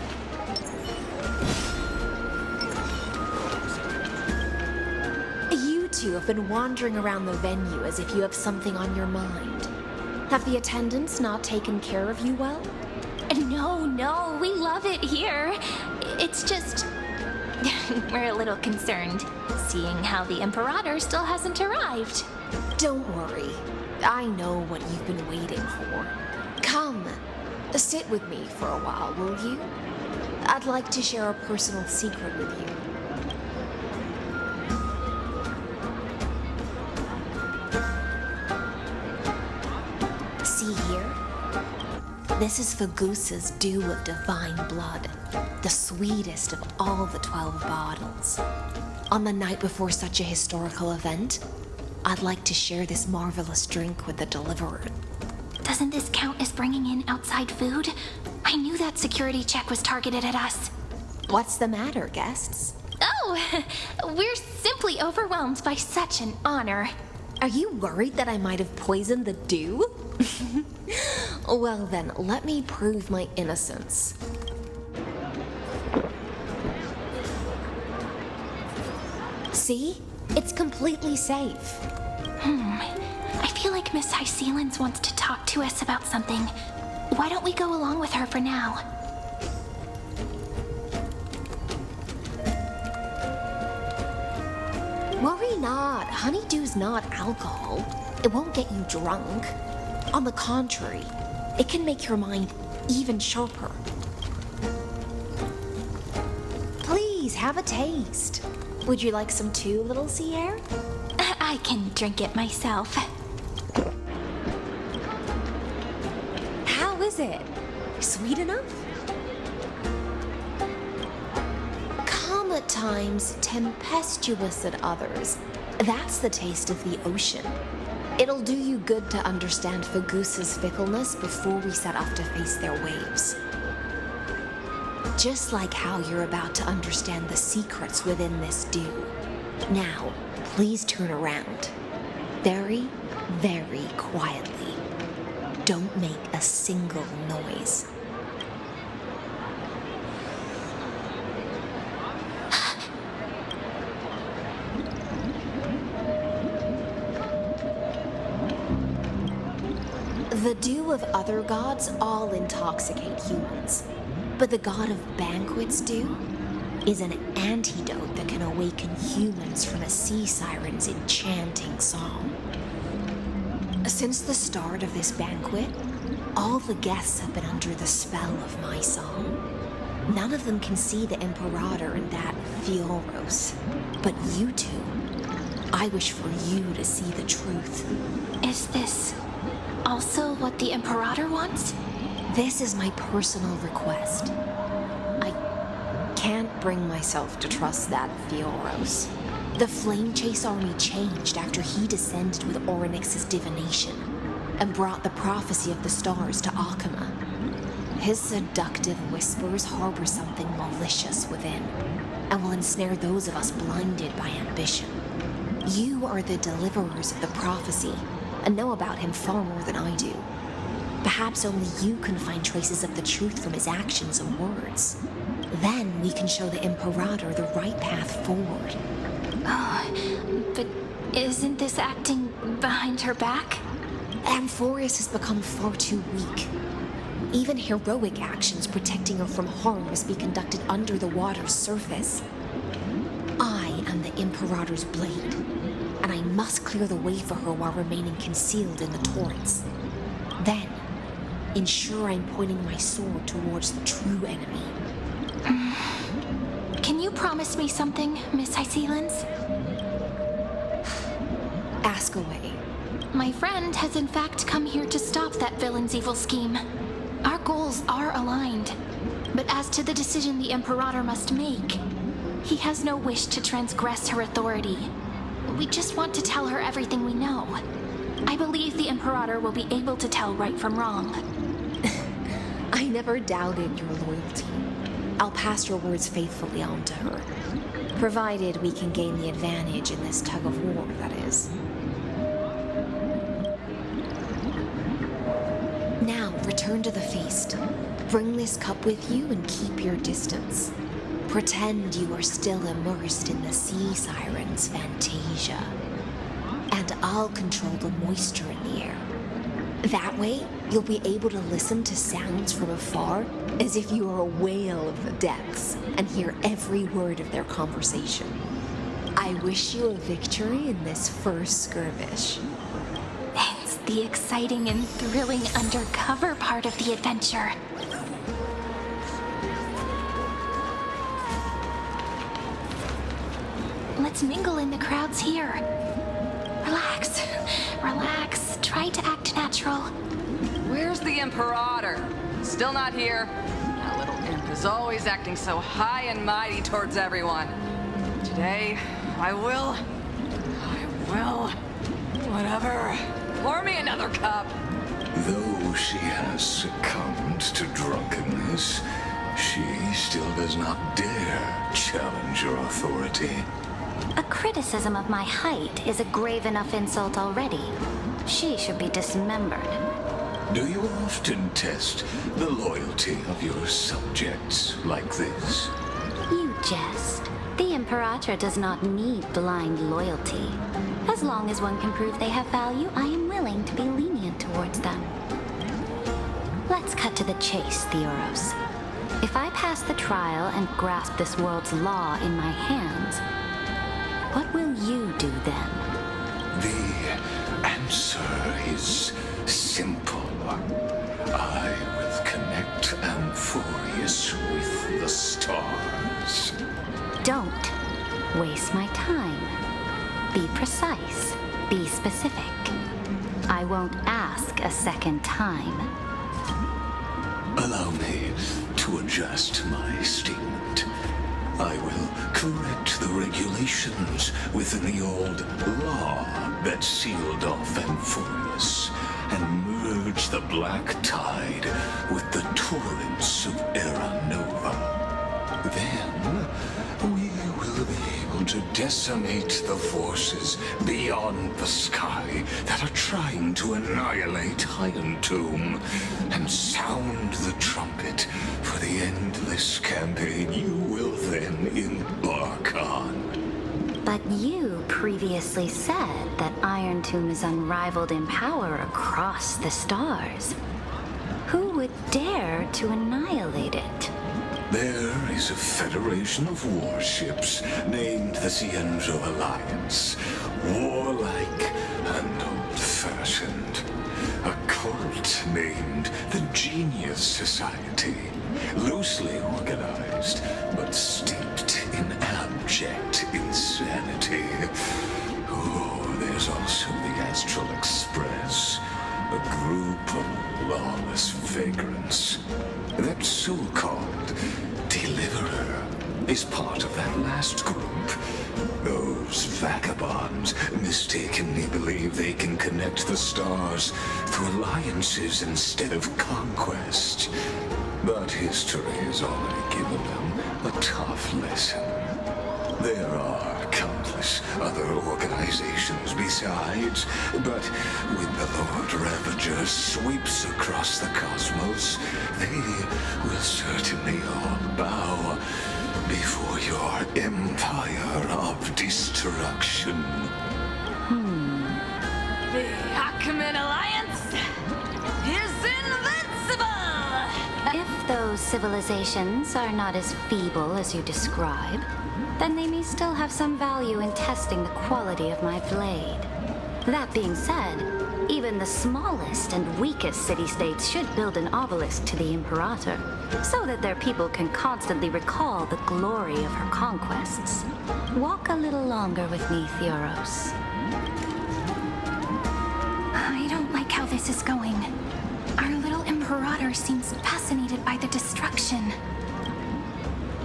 You two have been wandering around the venue as if you have something on your mind. Have the attendants not taken care of you well? No, we love it here. It's just... we're a little concerned, seeing how the Imperator still hasn't arrived. Don't worry. I know what you've been waiting for. Come, sit with me for a while, will you? I'd like to share a personal secret with you. See here? This is Fagusa's dew of divine blood, the sweetest of all the 12 bottles. On the night before such a historical event, I'd like to share this marvelous drink with the Deliverer. Doesn't this count as bringing in outside food? I knew that security check was targeted at us. What's the matter, guests? Oh, we're simply overwhelmed by such an honor. Are you worried that I might have poisoned the dew? Well then, let me prove my innocence. See? It's completely safe. I feel like Miss High Sealens wants to talk to us about something. Why don't we go along with her for now? Worry not. Honeydew's not alcohol. It won't get you drunk. On the contrary, it can make your mind even sharper. Please, have a taste. Would you like some too, little sea air? I can drink it myself. How is it? Sweet enough? Calm at times, tempestuous at others. That's the taste of the ocean. It'll do you good to understand Fagusa's fickleness before we set off to face their waves. Just like how you're about to understand the secrets within this dew. Now, please turn around. Very, very quietly. Don't make a single noise. The dew of other gods all intoxicate humans, but the god of banquets dew is an antidote that can awaken humans from a sea siren's enchanting song. Since the start of this banquet, all the guests have been under the spell of my song. None of them can see the Imperator and that Fioros, but you two, I wish for you to see the truth. Is this also what the Imperator wants? This is my personal request. I can't bring myself to trust that Fioros. The Flame Chase army changed after he descended with Orynyx's divination and brought the prophecy of the stars to Akama. His seductive whispers harbor something malicious within and will ensnare those of us blinded by ambition. You are the deliverers of the prophecy and know about him far more than I do. Perhaps only you can find traces of the truth from his actions and words. Then we can show the Imperator the right path forward. Oh, but isn't this acting behind her back? Amphorius has become far too weak. Even heroic actions protecting her from harm must be conducted under the water's surface. I am the Imperator's blade, and I must clear the way for her while remaining concealed in the torrents. Then, ensure I'm pointing my sword towards the true enemy. Can you promise me something, Miss Hycelens? Ask away. My friend has in fact come here to stop that villain's evil scheme. Our goals are aligned. But as to the decision the Imperator must make, he has no wish to transgress her authority. We just want to tell her everything we know. I believe the Imperator will be able to tell right from wrong. I never doubted your loyalty. I'll pass your words faithfully on to her. Provided we can gain the advantage in this tug of war, that is. Now, return to the feast. Bring this cup with you and keep your distance. Pretend you are still immersed in the sea siren's fantasia. And I'll control the moisture in the air. That way, you'll be able to listen to sounds from afar as if you are a whale of the depths and hear every word of their conversation. I wish you a victory in this first skirmish. It's the exciting and thrilling undercover part of the adventure. Let's mingle in the crowds here. Relax, relax. Try to act natural. Where's the Imperator? Still not here. That little imp is always acting so high and mighty towards everyone. Today, I will, whatever. Pour me another cup. Though she has succumbed to drunkenness, she still does not dare challenge your authority. A criticism of my height is a grave enough insult already. She should be dismembered. Do you often test the loyalty of your subjects like this? You jest. The Imperator does not need blind loyalty. As long as one can prove they have value, I am willing to be lenient towards them. Let's cut to the chase, Theoros. If I pass the trial and grasp this world's law in my hands, what will you do then? The answer is simple. I won't ask a second time. Allow me to adjust my statement. I will correct the regulations within the old law that sealed off Amphorius and merge the black tide with the torrents of Era Nova. Then, we will be able to decimate the forces beyond the sky that are trying to annihilate Iron Tomb and sound the trumpet for the endless campaign you will then embark on. But you previously said that Iron Tomb is unrivaled in power across the stars. Who would dare to annihilate it? There is a federation of warships named the Cienzo Alliance, warlike and old-fashioned. A cult named the Genius Society, loosely organized, but steeped in abject insanity. Oh, there's also the Astral Express, a group of lawless vagrants. That so-called Deliverer is part of that last group. Those vagabonds mistakenly believe they can connect the stars through alliances instead of conquest. But history has already given them a tough lesson. There are countless other organizations besides, but when the Lord Ravager sweeps across the cosmos, they will certainly all bow before your empire of destruction. The Ackman Alliance is invincible! If those civilizations are not as feeble as you describe, then they may still have some value in testing the quality of my blade. That being said, even the smallest and weakest city-states should build an obelisk to the Imperator, so that their people can constantly recall the glory of her conquests. Walk a little longer with me, Theoros. I don't like how this is going. Our little Imperator seems fascinated by the destruction.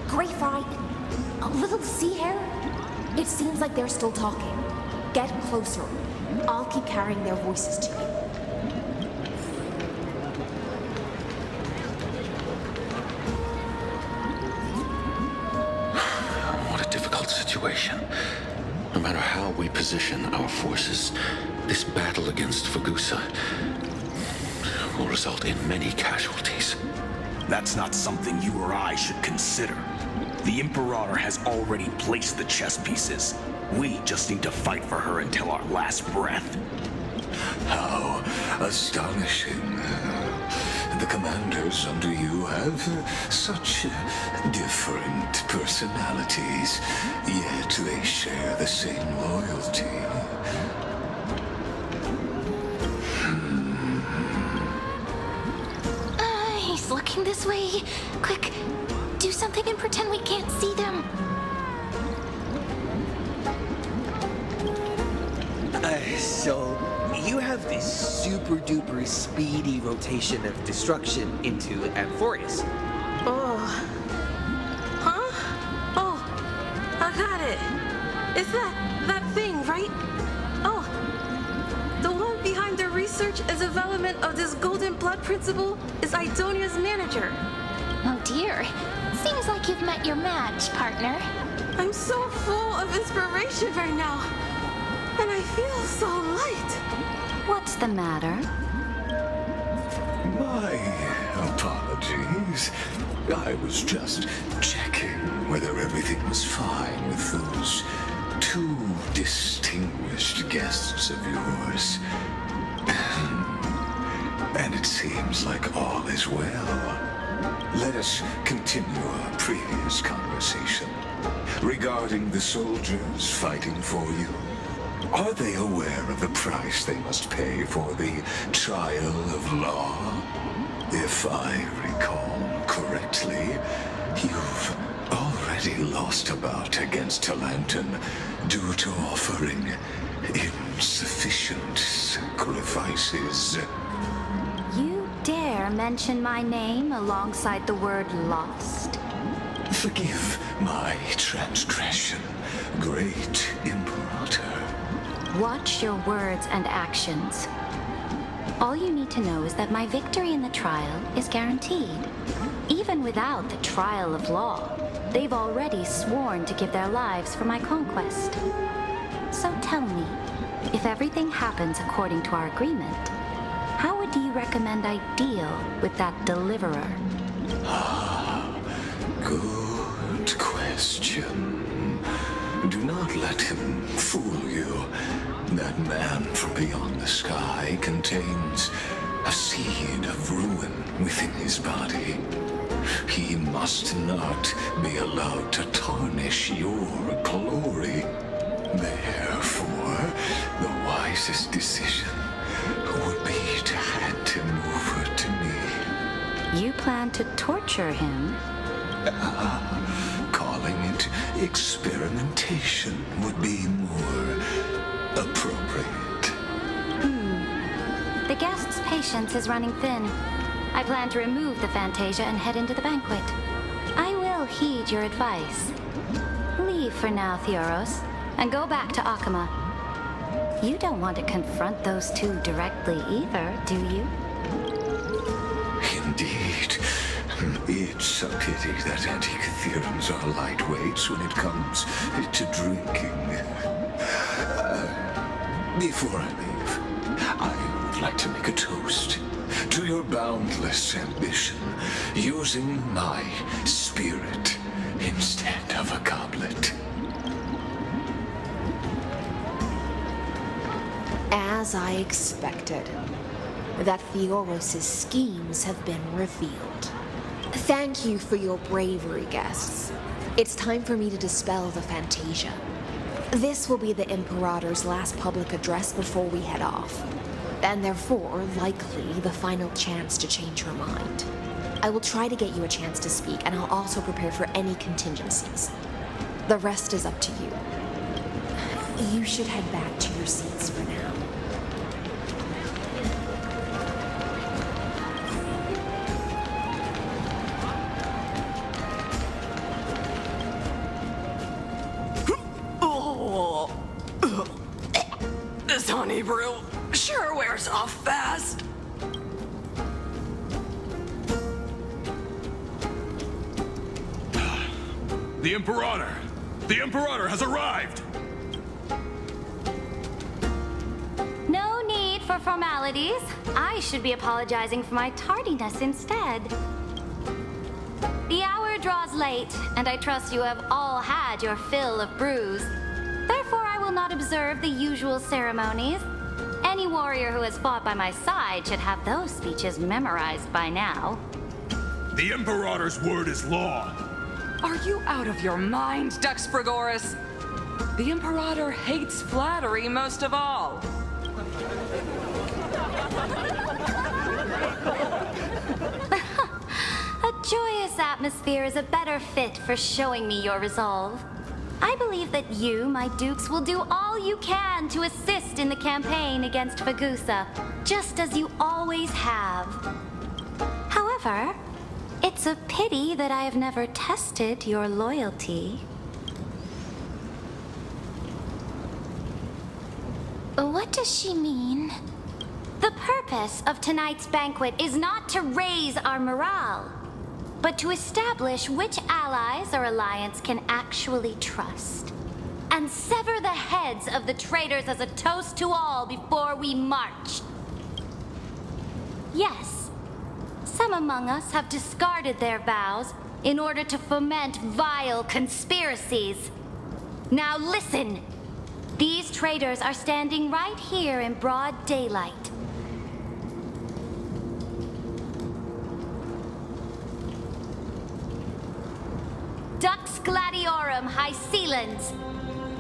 Greyfry, a little sea hare? It seems like they're still talking. Get closer. I'll keep carrying their voices to you. What a difficult situation. No matter how we position our forces, this battle against Fagusa will result in many casualties. That's not something you or I should consider. The Imperator has already placed the chess pieces. We just need to fight for her until our last breath. How astonishing. The commanders under you have such different personalities, yet they share the same loyalty. He's looking this way. Quick, do something and pretend we can't see them. So, you have this super-duper speedy rotation of destruction into Amphorius. Oh. Huh? Oh, I got it. It's that thing, right? Oh. The one behind the research and development of this golden blood principle is Idonia's manager. Oh dear. Seems like you've met your match, partner. I'm so full of inspiration right now. And I feel so light. What's the matter? My apologies. I was just checking whether everything was fine with those two distinguished guests of yours. And it seems like all is well. Let us continue our previous conversation regarding the soldiers fighting for you. Are they aware of the price they must pay for the trial of law? If I recall correctly, you've already lost a bout against Talanton due to offering insufficient sacrifices. forces. You dare mention my name alongside the word lost? Forgive my transgression, great Imperator. Watch your words and actions. All you need to know is that my victory in the trial is guaranteed. Even without the trial of law, they've already sworn to give their lives for my conquest. So tell me, if everything happens according to our agreement, how would you recommend I deal with that deliverer? Good question. Do not let him fool you. That man from beyond the sky contains a seed of ruin within his body. He must not be allowed to tarnish your glory. Therefore, the wisest decision would be to hand him over to me. You plan to torture him? Calling it experimentation would be more appropriate. The guest's patience is running thin. I plan to remove the Fantasia and head into the banquet. I will heed your advice. Leave for now, Theoros, and go back to Akama. You don't want to confront those two directly either, do you? Indeed. It's a pity that Antikytherans are lightweights when it comes to drinking. Before I leave, I would like to make a toast to your boundless ambition, using my spirit instead of a goblet. As I expected, that Theoros' schemes have been revealed. Thank you for your bravery, guests. It's time for me to dispel the Fantasia. This will be the Imperator's last public address before we head off, and therefore, likely, the final chance to change her mind. I will try to get you a chance to speak, and I'll also prepare for any contingencies. The rest is up to you. You should head back to your seats for now. This honey brew sure wears off fast. The Imperator! The Imperator has arrived! No need for formalities. I should be apologizing for my tardiness instead. The hour draws late, and I trust you have all had your fill of brews. Therefore, I will not observe the usual ceremonies. Any warrior who has fought by my side should have those speeches memorized by now. The Imperator's word is law. Are you out of your mind, Dux Frigoris? The Imperator hates flattery most of all. A joyous atmosphere is a better fit for showing me your resolve. I believe that you, my dukes, will do all you can to assist in the campaign against Fagusa, just as you always have. However, it's a pity that I have never tested your loyalty. What does she mean? The purpose of tonight's banquet is not to raise our morale, but to establish which allies our alliance can actually trust, and sever the heads of the traitors as a toast to all before we march. Yes, some among us have discarded their vows in order to foment vile conspiracies. Now listen! These traitors are standing right here in broad daylight. Dux Gladiorum Hycelans.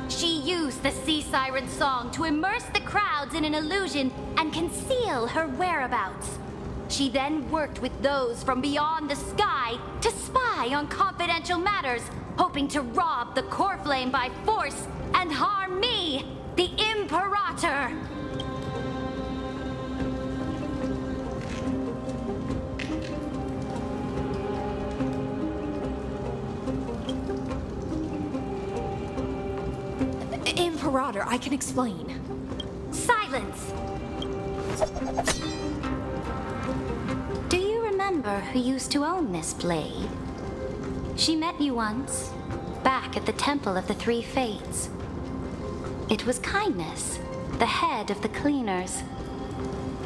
She used the sea siren song to immerse the crowds in an illusion and conceal her whereabouts. She then worked with those from beyond the sky to spy on confidential matters, hoping to rob the core flame by force and harm me, the Imperator. Imperator, I can explain. Silence! Do you remember who used to own this blade? She met you once, back at the Temple of the Three Fates. It was Kindness, the head of the Cleaners.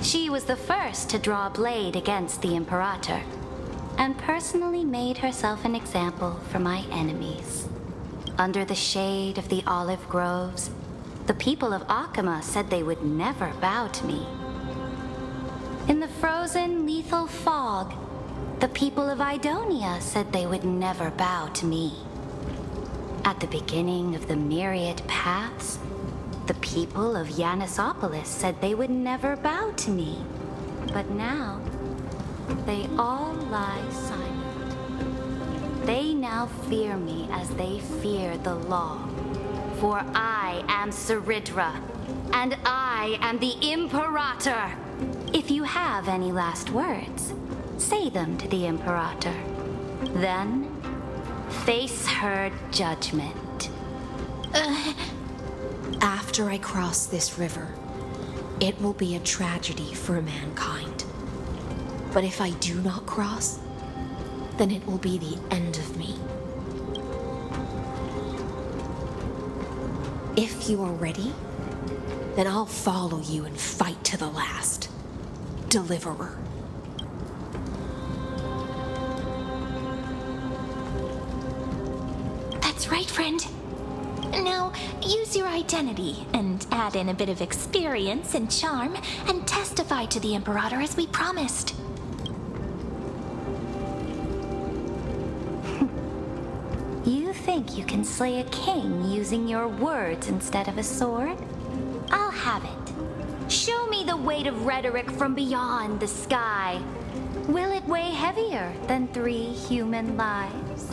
She was the first to draw a blade against the Imperator, and personally made herself an example for my enemies. Under the shade of the olive groves, the people of Akama said they would never bow to me. In the frozen, lethal fog, the people of Idonia said they would never bow to me. At the beginning of the myriad paths, the people of Yanisopolis said they would never bow to me. But now, they all lie silent. They now fear me as they fear the law. For I am Ceridra, and I am the Imperator. If you have any last words, say them to the Imperator. Then, face her judgment. After I cross this river, it will be a tragedy for mankind. But if I do not cross, then it will be the end of me. If you are ready, then I'll follow you and fight to the last. Deliverer. That's right, friend. Now, use your identity and add in a bit of experience and charm and testify to the Imperator as we promised. You think you can slay a king using your words instead of a sword? I'll have it. Show me the weight of rhetoric from beyond the sky. Will it weigh heavier than 3 human lives?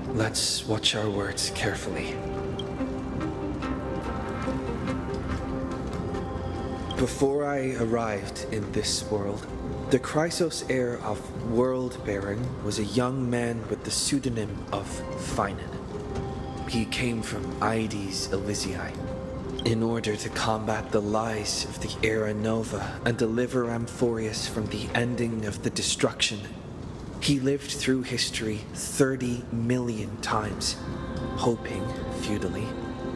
Let's watch our words carefully. Before I arrived in this world, the Chrysos heir of world-bearing was a young man with the pseudonym of Finan. He came from Aedes Elysiae. In order to combat the lies of the Era Nova and deliver Amphorius from the ending of the destruction, he lived through history 30 million times, hoping, futilely,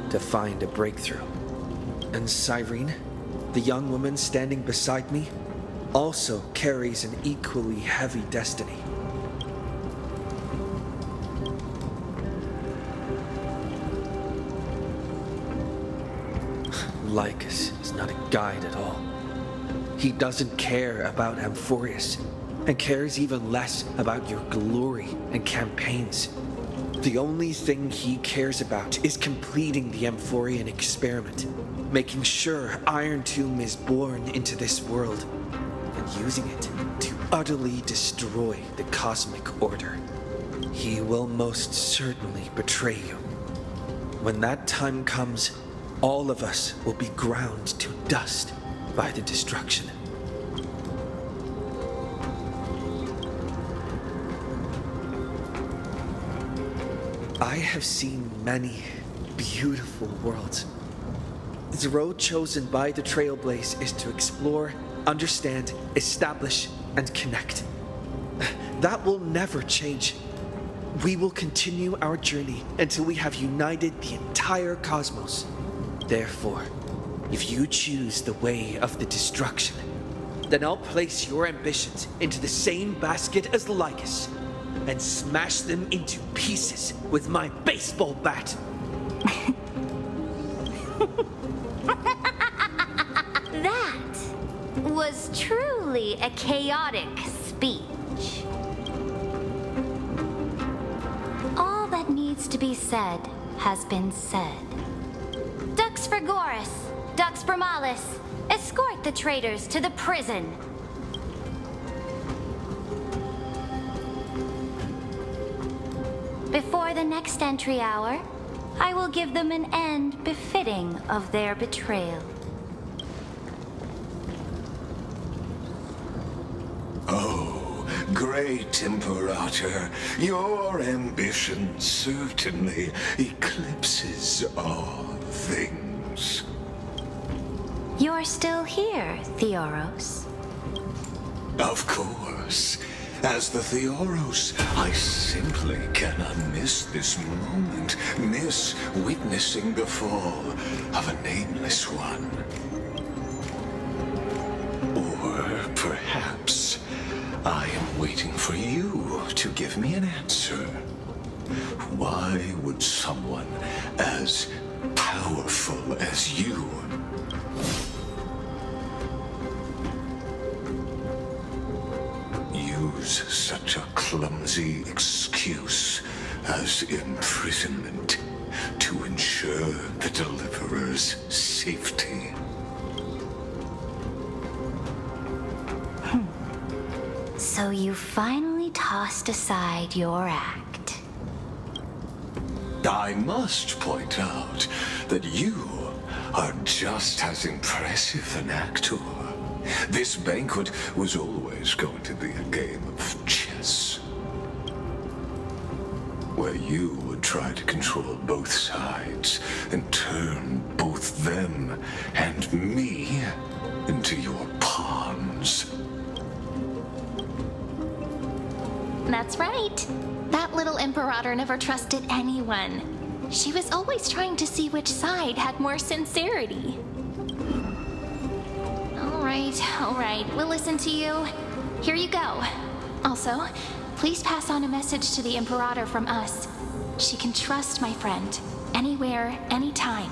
to find a breakthrough. And Cyrene, the young woman standing beside me, also carries an equally heavy destiny. Lycus is not a guide at all. He doesn't care about Amphorius, and cares even less about your glory and campaigns. The only thing he cares about is completing the Amphorian experiment, making sure Iron Tomb is born into this world, and using it to utterly destroy the cosmic order. He will most certainly betray you. When that time comes, all of us will be ground to dust by the destruction. I have seen many beautiful worlds. The road chosen by the Trailblaze is to explore, understand, establish, and connect. That will never change. We will continue our journey until we have united the entire cosmos. Therefore, if you choose the way of the destruction, then I'll place your ambitions into the same basket as Lycus and smash them into pieces with my baseball bat. That was truly a chaotic speech. All that needs to be said has been said. Dux Frigoris, Dux Bromalis, escort the traitors to the prison. Before the next entry hour, I will give them an end befitting of their betrayal. Oh, great. great Imperator, your ambition certainly eclipses all things. You're still here, Theoros. Of course. As the Theoros, I simply cannot miss this moment, miss witnessing the fall of a nameless one. Or perhaps I am waiting for you to give me an answer. Why would someone as powerful as you use such a clumsy excuse as imprisonment to ensure the Deliverer's safety? So you finally tossed aside your act. I must point out that you are just as impressive an actor. This banquet was always going to be a game of chess, where you would try to control both sides and turn both them and me into your pawns. That's right. That little Imperator never trusted anyone. She was always trying to see which side had more sincerity. All right, we'll listen to you. Here you go. Also, please pass on a message to the Imperator from us. She can trust my friend, anywhere, anytime.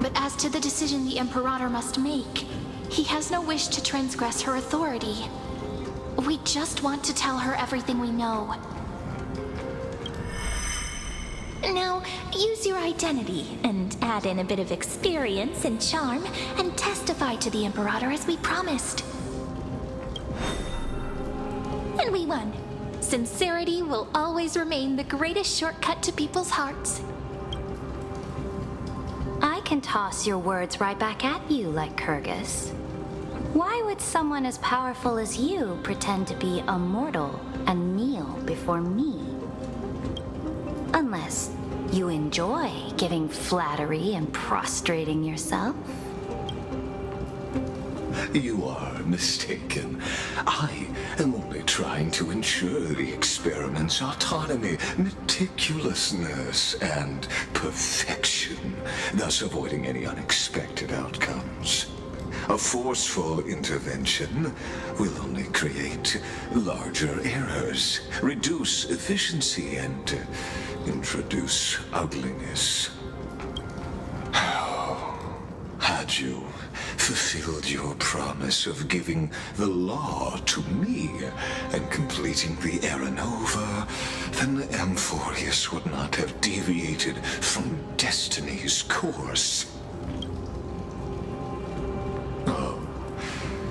But as to the decision the Imperator must make, he has no wish to transgress her authority. We just want to tell her everything we know. Now, use your identity and add in a bit of experience and charm and testify to the Imperator as we promised. And we won. Sincerity will always remain the greatest shortcut to people's hearts. I can toss your words right back at you like Kyrgyz. Why would someone as powerful as you pretend to be a mortal and kneel before me? Unless you enjoy giving flattery and prostrating yourself. You are mistaken. I am only trying to ensure the experiment's autonomy, meticulousness, and perfection, thus avoiding any unexpected outcomes. A forceful intervention will only create larger errors, reduce efficiency, and introduce ugliness. Had you fulfilled your promise of giving the law to me and completing the Era Nova, then Amphorius would not have deviated from destiny's course.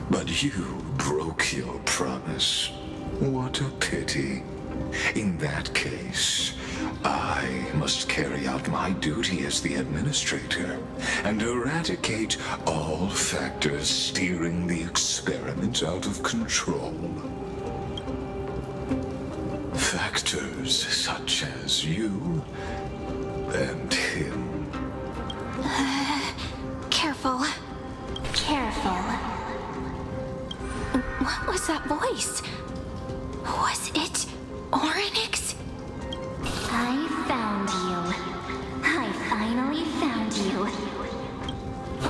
But you broke your promise. What a pity. In that case, I must carry out my duty as the administrator and eradicate all factors steering the experiment out of control. Factors such as you and him. Careful. Careful. What was that voice? Was it Orynyx? I found you. I finally found you.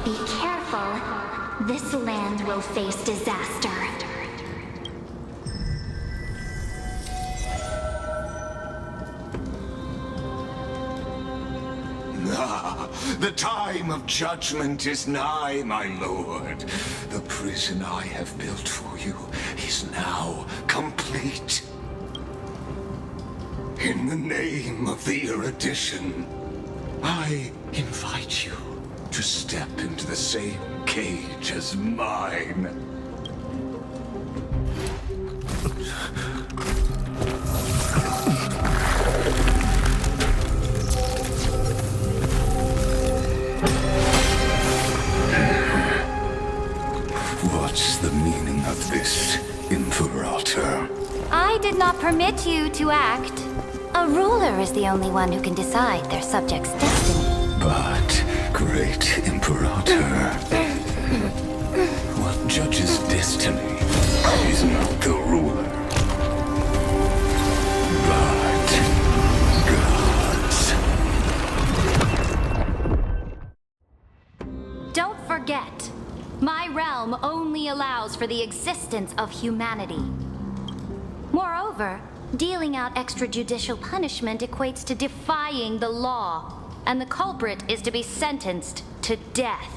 Be careful. This land will face disaster. The time of judgment is nigh, my lord. The prison I have built for you is now complete. In the name of the erudition, I invite you to step into the same cage as mine. What's the meaning of this Imperator. I did not permit you to act. A ruler is the only one who can decide their subject's destiny. But, great Imperator, what judges destiny is not the ruler, but gods. Don't forget, my realm only allows for the existence of humanity. Moreover, dealing out extrajudicial punishment equates to defying the law, and the culprit is to be sentenced to death.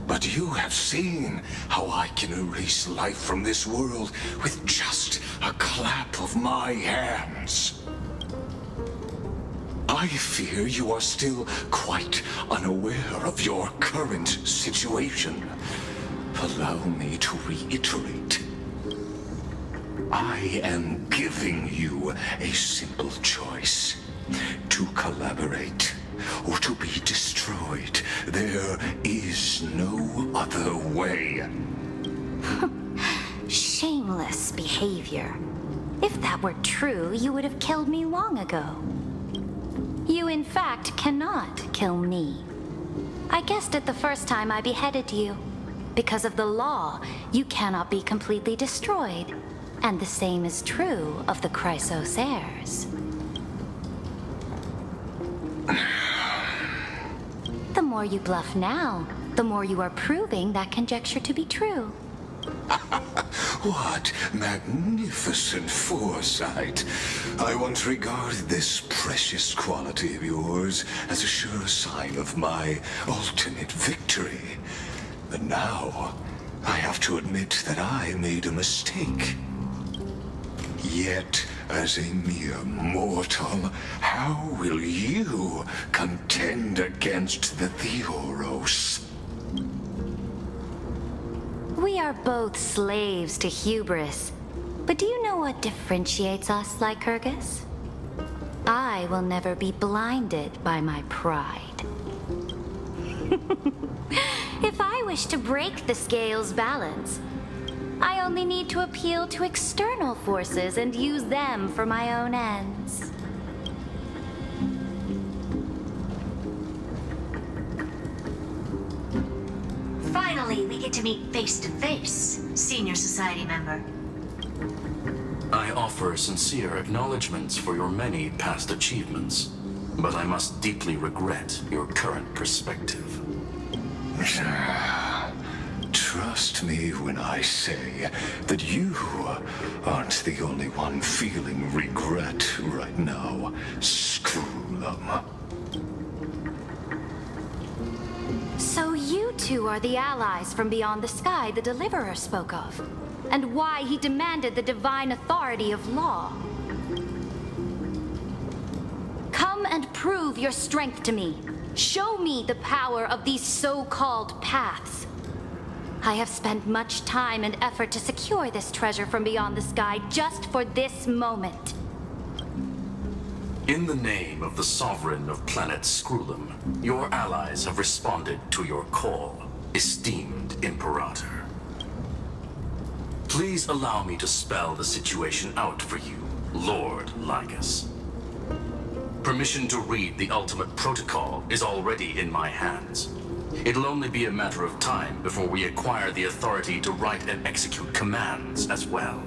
But you have seen how I can erase life from this world with just a clap of my hands. I fear you are still quite unaware of your current situation. Allow me to reiterate. I am giving you a simple choice. To collaborate or to be destroyed. There is no other way. Shameless behavior. If that were true, you would have killed me long ago. You, in fact, cannot kill me. I guessed it the first time I beheaded you. Because of the law, you cannot be completely destroyed. And the same is true of the Chrysos heirs. The more you bluff now, the more you are proving that conjecture to be true. What magnificent foresight. I once regarded this precious quality of yours as a sure sign of my ultimate victory. But now, I have to admit that I made a mistake. Yet, as a mere mortal, how will you contend against the Theoros? We are both slaves to hubris. But do you know what differentiates us, Lycurgus? I will never be blinded by my pride. If I wish to break the scale's balance, I only need to appeal to external forces and use them for my own ends. Finally, we get to meet face to face, Senior Society member. I offer sincere acknowledgments for your many past achievements, but I must deeply regret your current perspective. Trust me when I say that you aren't the only one feeling regret right now, Screwlum. So you two are the allies from beyond the sky the Deliverer spoke of, and why he demanded the divine authority of law. Come and prove your strength to me. Show me the power of these so-called paths. I have spent much time and effort to secure this treasure from beyond the sky just for this moment. In the name of the Sovereign of Planet Screwlum, your allies have responded to your call, esteemed Imperator. Please allow me to spell the situation out for you, Lord Lycus. Permission to read the ultimate protocol is already in my hands. It'll only be a matter of time before we acquire the authority to write and execute commands as well.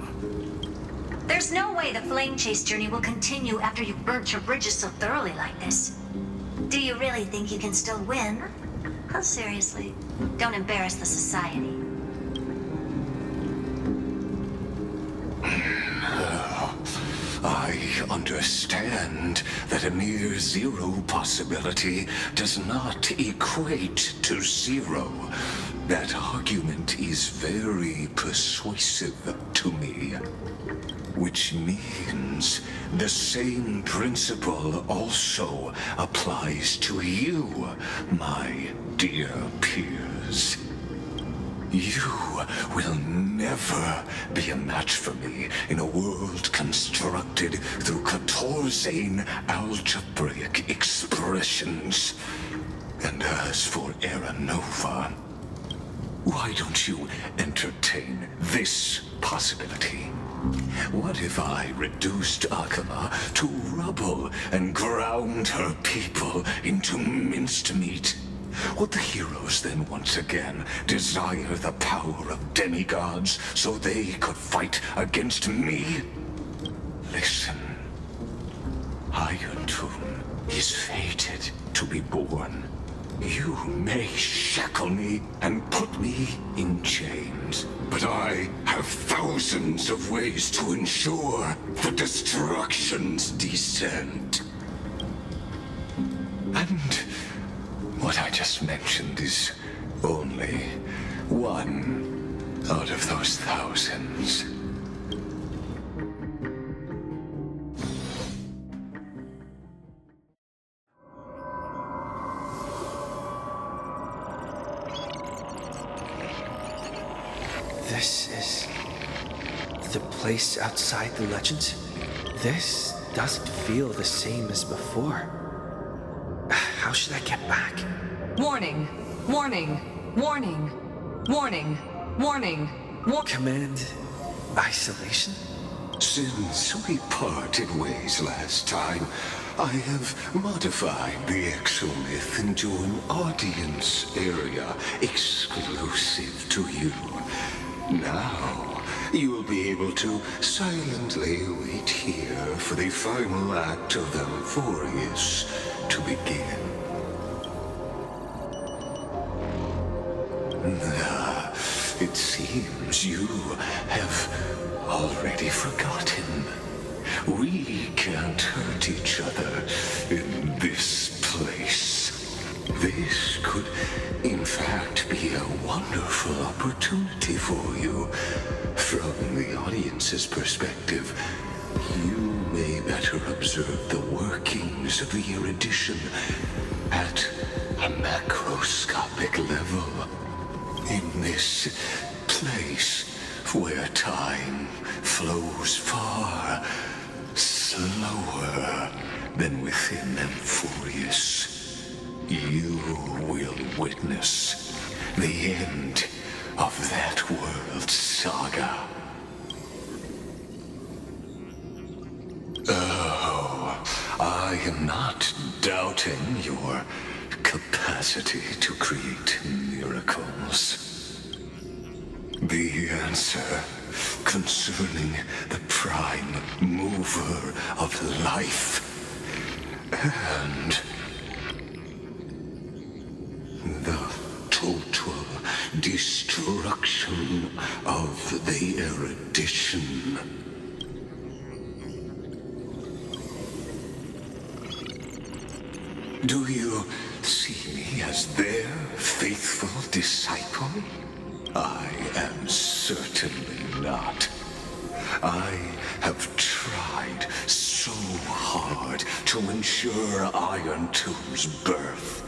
There's no way the flame chase journey will continue after you've burnt your bridges so thoroughly like this. Do you really think you can still win? Oh, seriously, don't embarrass the society. I understand that a mere zero possibility does not equate to zero. That argument is very persuasive to me. Which means the same principle also applies to you, my dear peers. You will never be a match for me in a world constructed through Cloudsward algebraic expressions. And as for Era Nova, Why don't you entertain this possibility? What if I reduced Akama to rubble and ground her people into minced meat? Would the heroes then once again desire the power of demigods so they could fight against me? Listen. Iron Tomb is fated to be born. You may shackle me and put me in chains, but I have thousands of ways to ensure the destruction's descent. And what I just mentioned is only one out of those thousands. This is the place outside the legends? This doesn't feel the same as before. How should I get back? Warning! Warning! Warning! Warning! Warning! Command isolation? Since we parted ways last time, I have modified the exomyth into an audience area exclusive to you. Now, you will be able to silently wait here for the final act of Amphorius to begin. It seems you have already forgotten. We can't hurt each other in this place. This could, in fact, be a wonderful opportunity for you. From the audience's perspective, you may better observe the workings of the erudition at a macroscopic level. In this place where time flows far slower than within Amphorius, you will witness the end of that world's saga. Oh, I am not doubting your capacity to create miracles. The answer concerning the prime mover of life and the total destruction of the erudition. Do you see me as their faithful disciple? I am certainly not. I have tried so hard to ensure Iron Tomb's birth,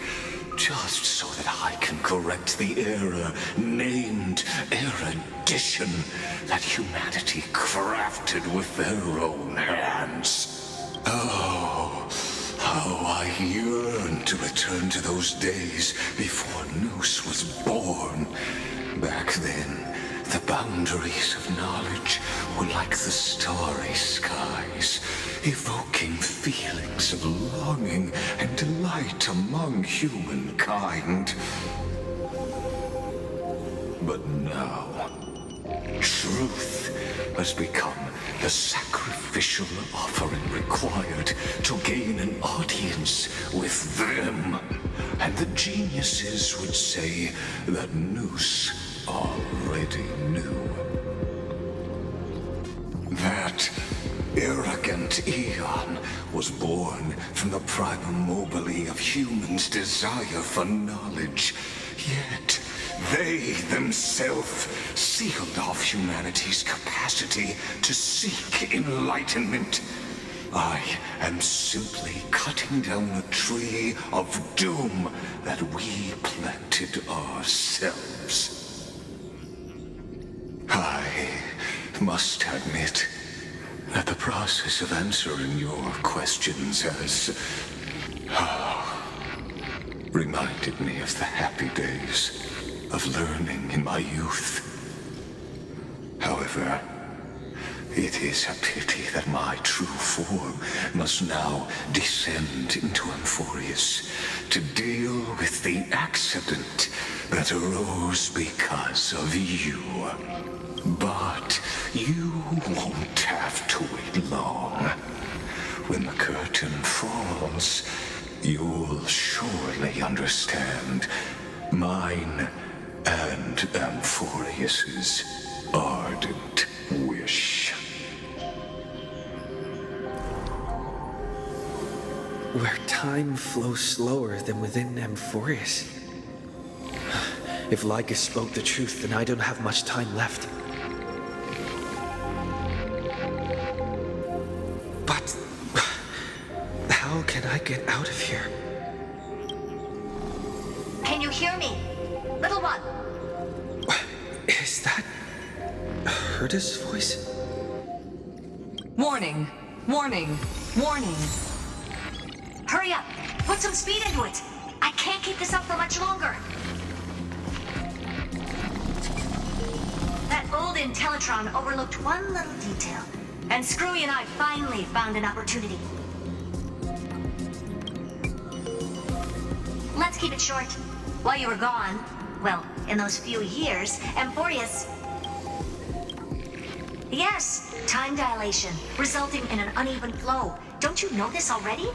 just so that I can correct the error named erudition that humanity crafted with their own hands. Oh, how I yearn to return to those days before Noose was born. Back then, the boundaries of knowledge were like the starry skies, evoking feelings of longing and delight among humankind. But now, truth has become the sacrificial offering required to gain an audience with them. And the geniuses would say that Noose already knew. That arrogant Eon was born from the primal mobile of humans' desire for knowledge. Yet, they themselves sealed off humanity's capacity to seek enlightenment. I am simply cutting down a tree of doom that we planted ourselves. I must admit that the process of answering your questions has reminded me of the happy days of learning in my youth. However, it is a pity that my true form must now descend into Amphorius to deal with the accident that arose because of you. But you won't have to wait long. When the curtain falls, you'll surely understand mine and Amphorius's ardent wish. Where time flows slower than within Amphorius. If Lycus spoke the truth, then I don't have much time left. But how can I get out of here? Can you hear me? Little one! Is that Herda's voice? Warning! Warning! Warning! Hurry up! Put some speed into it! I can't keep this up for much longer! That old Intellitron overlooked one little detail, and Screwy and I finally found an opportunity. Let's keep it short. While you were gone, well, in those few years, Amphorius... Yes, time dilation, resulting in an uneven flow. Don't you know this already?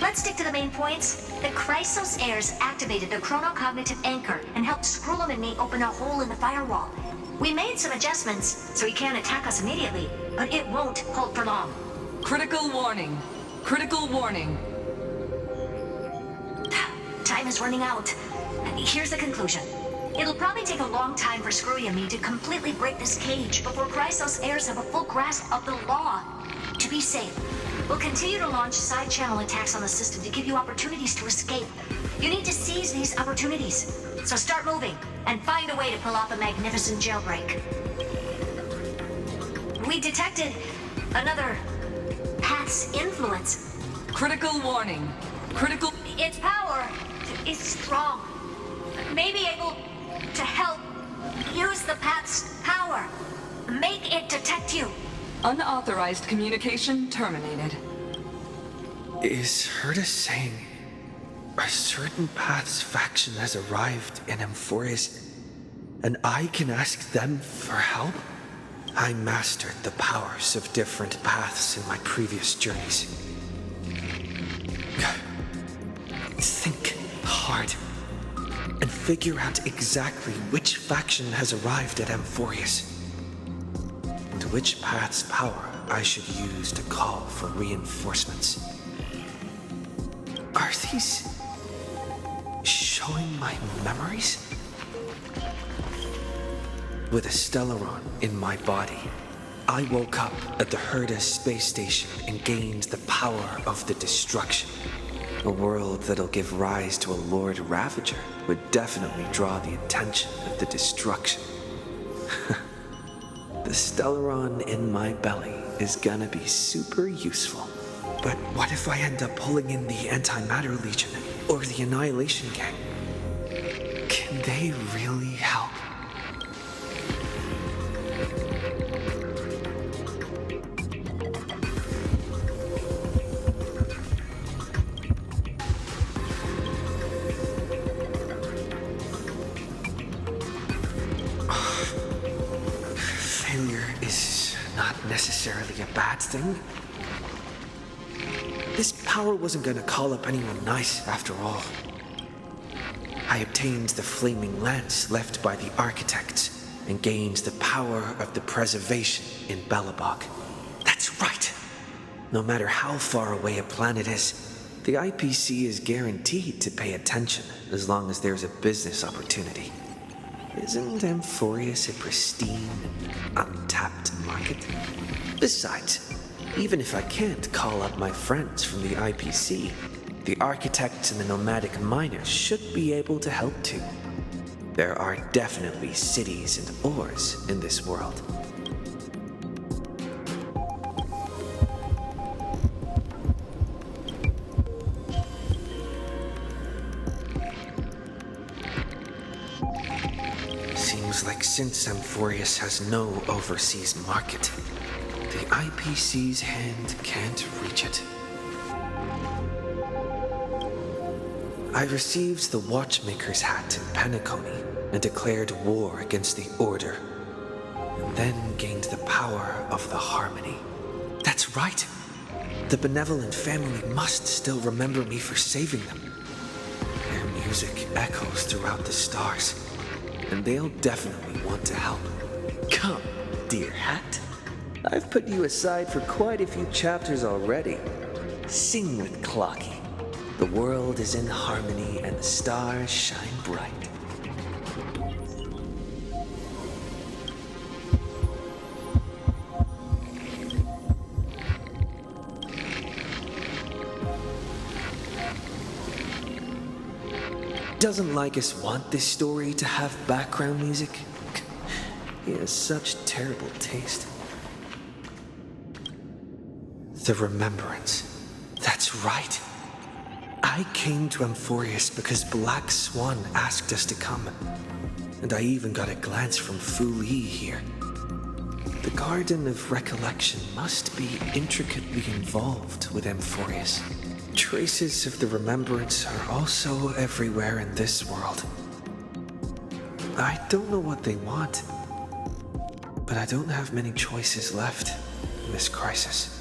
Let's stick to the main points. The Chrysos heirs activated the chronocognitive anchor and helped Skrullum and me open a hole in the firewall. We made some adjustments, so he can't attack us immediately, but it won't hold for long. Critical warning. Critical warning. Time is running out. Here's the conclusion. It'll probably take a long time for Screwy and me to completely break this cage before Chrysos heirs have a full grasp of the law. To be safe, we'll continue to launch side-channel attacks on the system to give you opportunities to escape. You need to seize these opportunities. So start moving, and find a way to pull off a magnificent jailbreak. We detected another path's influence. Critical warning. Critical... Its power is strong. May be able to help use the path's power. Make it detect you. Unauthorized communication terminated. Is Herda saying a certain path's faction has arrived in Amphorius, and I can ask them for help? I mastered the powers of different paths in my previous journeys. Think hard and figure out exactly which faction has arrived at Amphorius, and which path's power I should use to call for reinforcements. Are these showing my memories? With a Stellaron in my body, I woke up at the Herda space station and gained the power of the destruction. A world that'll give rise to a Lord Ravager would definitely draw the attention of the destruction. The Stellaron in my belly is gonna be super useful. But what if I end up pulling in the Antimatter Legion or the Annihilation Gang? Can they really help? Failure is not necessarily a bad thing. This power wasn't gonna call up anyone nice after all. I obtained the flaming lance left by the architects and gained the power of the preservation in Belobog. That's right! No matter how far away a planet is, the IPC is guaranteed to pay attention as long as there's a business opportunity. Isn't Amphorius a pristine and untapped market? Besides, even if I can't call up my friends from the IPC, the architects and the nomadic miners should be able to help too. There are definitely cities and ores in this world. Seems like since Amphorius has no overseas market, the IPC's hand can't reach it. I received the Watchmaker's hat in Penacony and declared war against the Order, and then gained the power of the Harmony. That's right! The benevolent family must still remember me for saving them. Their music echoes throughout the stars, and they'll definitely want to help. Come, dear hat. I've put you aside for quite a few chapters already. Sing with Clocky. The world is in harmony and the stars shine bright. Doesn't Lycus want this story to have background music? He has such terrible taste. The Remembrance. That's right. I came to Amphorius because Black Swan asked us to come. And I even got a glance from Fu Li here. The Garden of Recollection must be intricately involved with Amphorius. Traces of the Remembrance are also everywhere in this world. I don't know what they want, but I don't have many choices left in this crisis.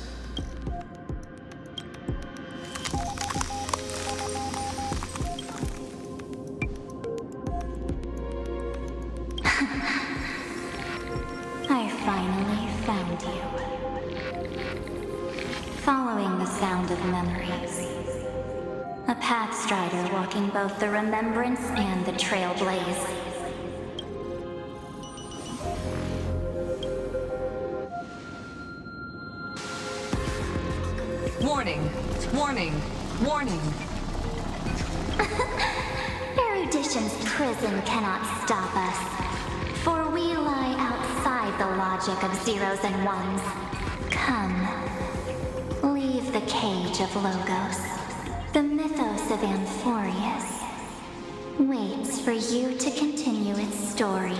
I finally found you. Following the sound of memories. A pathstrider walking both the Remembrance and the Trailblaze. Warning! Warning! Warning! Erudition's prison cannot stop us, for we lie outside the logic of zeros and ones. Come, leave the cage of Logos. The mythos of Amphorius waits for you to continue its story.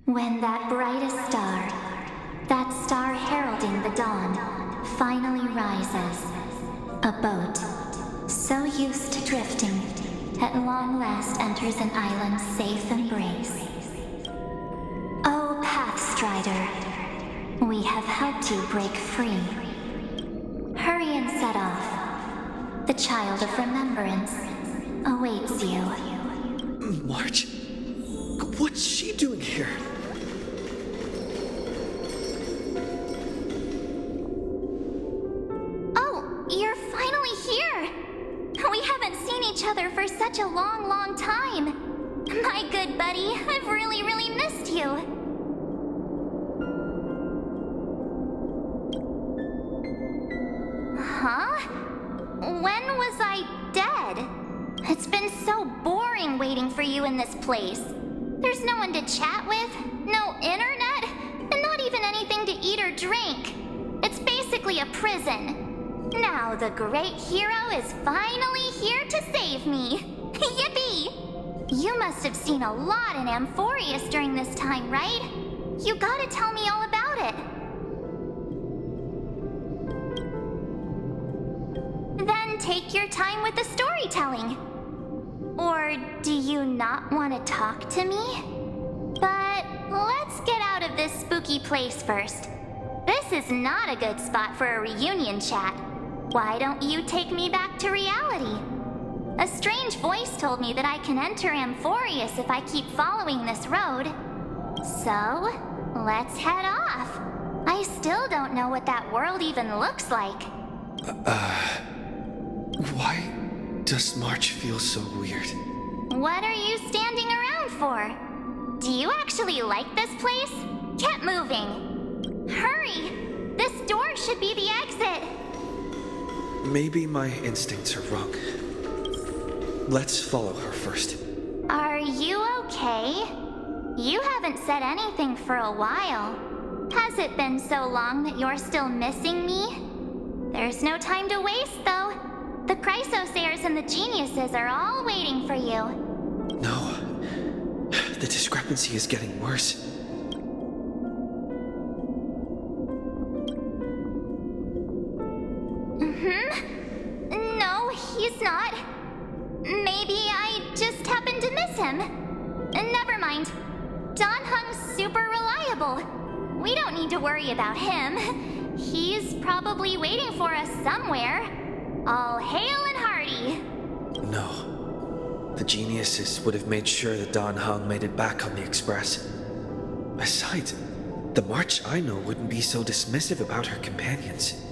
When that brightest star, that star heralding the dawn, finally rises, a boat, so used to drifting, at long last enters an island's safe embrace. Oh, Pathstrider, we have helped you break free. Hurry and set off. The Child of Remembrance awaits you. March? What's she doing here? Oh, you're finally here! We haven't seen each other for such a long, long time. My good buddy, I've really, really missed you. Huh? When was I dead? It's been so boring waiting for you in this place. There's no one to chat with, no internet, and not even anything to eat or drink. It's basically a prison. Now the great hero is finally here to save me. Yippee! You must have seen a lot in Amphorius during this time, right? You gotta tell me all about it. Then take your time with the storytelling. Or do you not want to talk to me? But let's get out of this spooky place first. This is not a good spot for a reunion chat. Why don't you take me back to reality? A strange voice told me that I can enter Amphorius if I keep following this road. So, let's head off. I still don't know what that world even looks like. Why does March feel so weird? What are you standing around for? Do you actually like this place? Get moving. Hurry! This door should be the exit. Maybe my instincts are wrong. Let's follow her first. Are you okay? You haven't said anything for a while. Has it been so long that you're still missing me? There's no time to waste, though. The Chrysosayers and the Geniuses are all waiting for you. No. The discrepancy is getting worse. No, he's not. Maybe I just happened to miss him. Never mind. Don Hung's super reliable. We don't need to worry about him. He's probably waiting for us somewhere. All hail and hearty. No. The geniuses would have made sure that Don Hung made it back on the Express. Besides, the March I know wouldn't be so dismissive about her companions.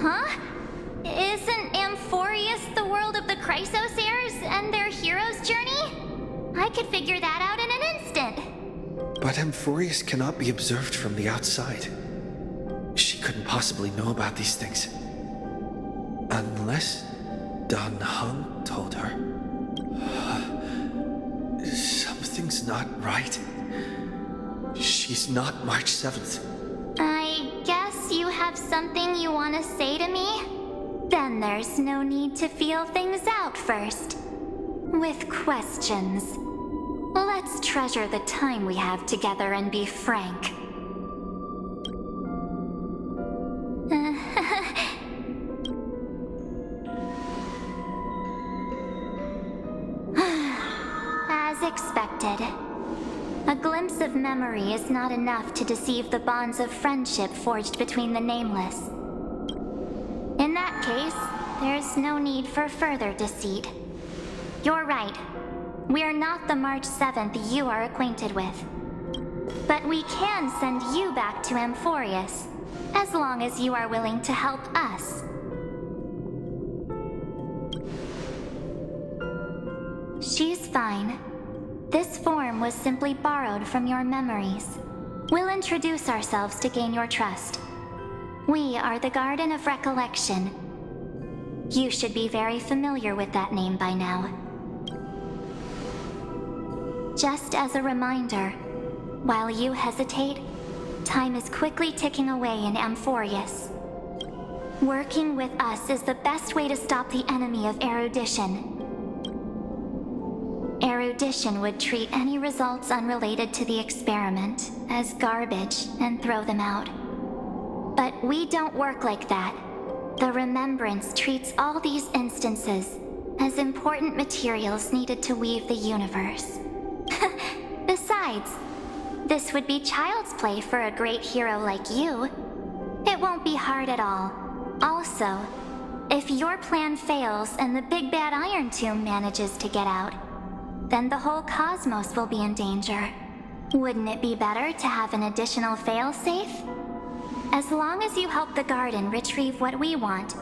Huh? Isn't Amphorius the world of the Chrysos heirs and their hero's journey? I could figure that out in an instant. But Amphorius cannot be observed from the outside. She couldn't possibly know about these things. Unless Don Hung told her. Something's not right. She's not March 7th. I guess you have something you want to say to me? Then there's no need to feel things out first. With questions. Let's treasure the time we have together and be frank. As expected. A glimpse of memory is not enough to deceive the bonds of friendship forged between the Nameless. In that case, there's no need for further deceit. You're right. We're not the March 7th you are acquainted with. But we can send you back to Amphorius, as long as you are willing to help us. She's fine. This form was simply borrowed from your memories. We'll introduce ourselves to gain your trust. We are the Garden of Recollection. You should be very familiar with that name by now. Just as a reminder, while you hesitate, time is quickly ticking away in Amphorius. Working with us is the best way to stop the enemy of erudition. Erudition would treat any results unrelated to the experiment as garbage and throw them out. But we don't work like that. The Remembrance treats all these instances as important materials needed to weave the universe. Besides, this would be child's play for a great hero like you. It won't be hard at all. Also, if your plan fails and the big bad Iron Tomb manages to get out, then the whole cosmos will be in danger. Wouldn't it be better to have an additional failsafe? As long as you help the Garden retrieve what we want,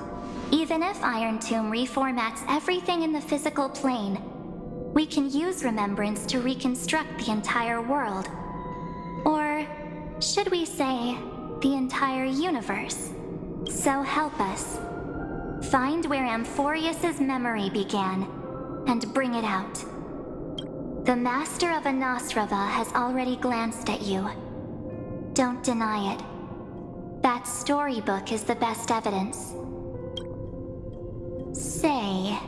even if Iron Tomb reformats everything in the physical plane, we can use Remembrance to reconstruct the entire world. Or should we say, the entire universe? So help us. Find where Amphorius's memory began, and bring it out. The Master of Anosrava has already glanced at you. Don't deny it. That storybook is the best evidence. Say,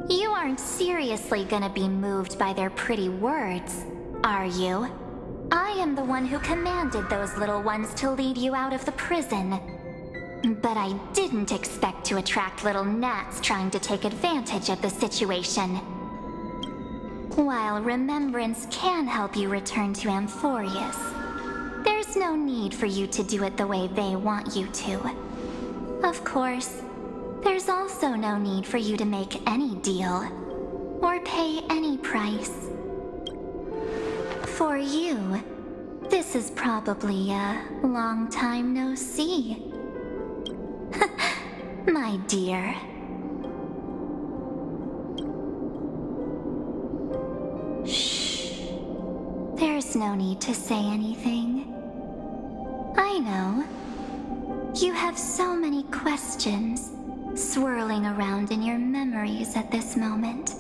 you aren't seriously gonna be moved by their pretty words, are you? I am the one who commanded those little ones to lead you out of the prison. But I didn't expect to attract little gnats trying to take advantage of the situation. While Remembrance can help you return to Amphorius, there's no need for you to do it the way they want you to. Of course, there's also no need for you to make any deal, or pay any price. For you, this is probably a long time no see. My dear. Shh. There's no need to say anything. I know. You have so many questions swirling around in your memories at this moment.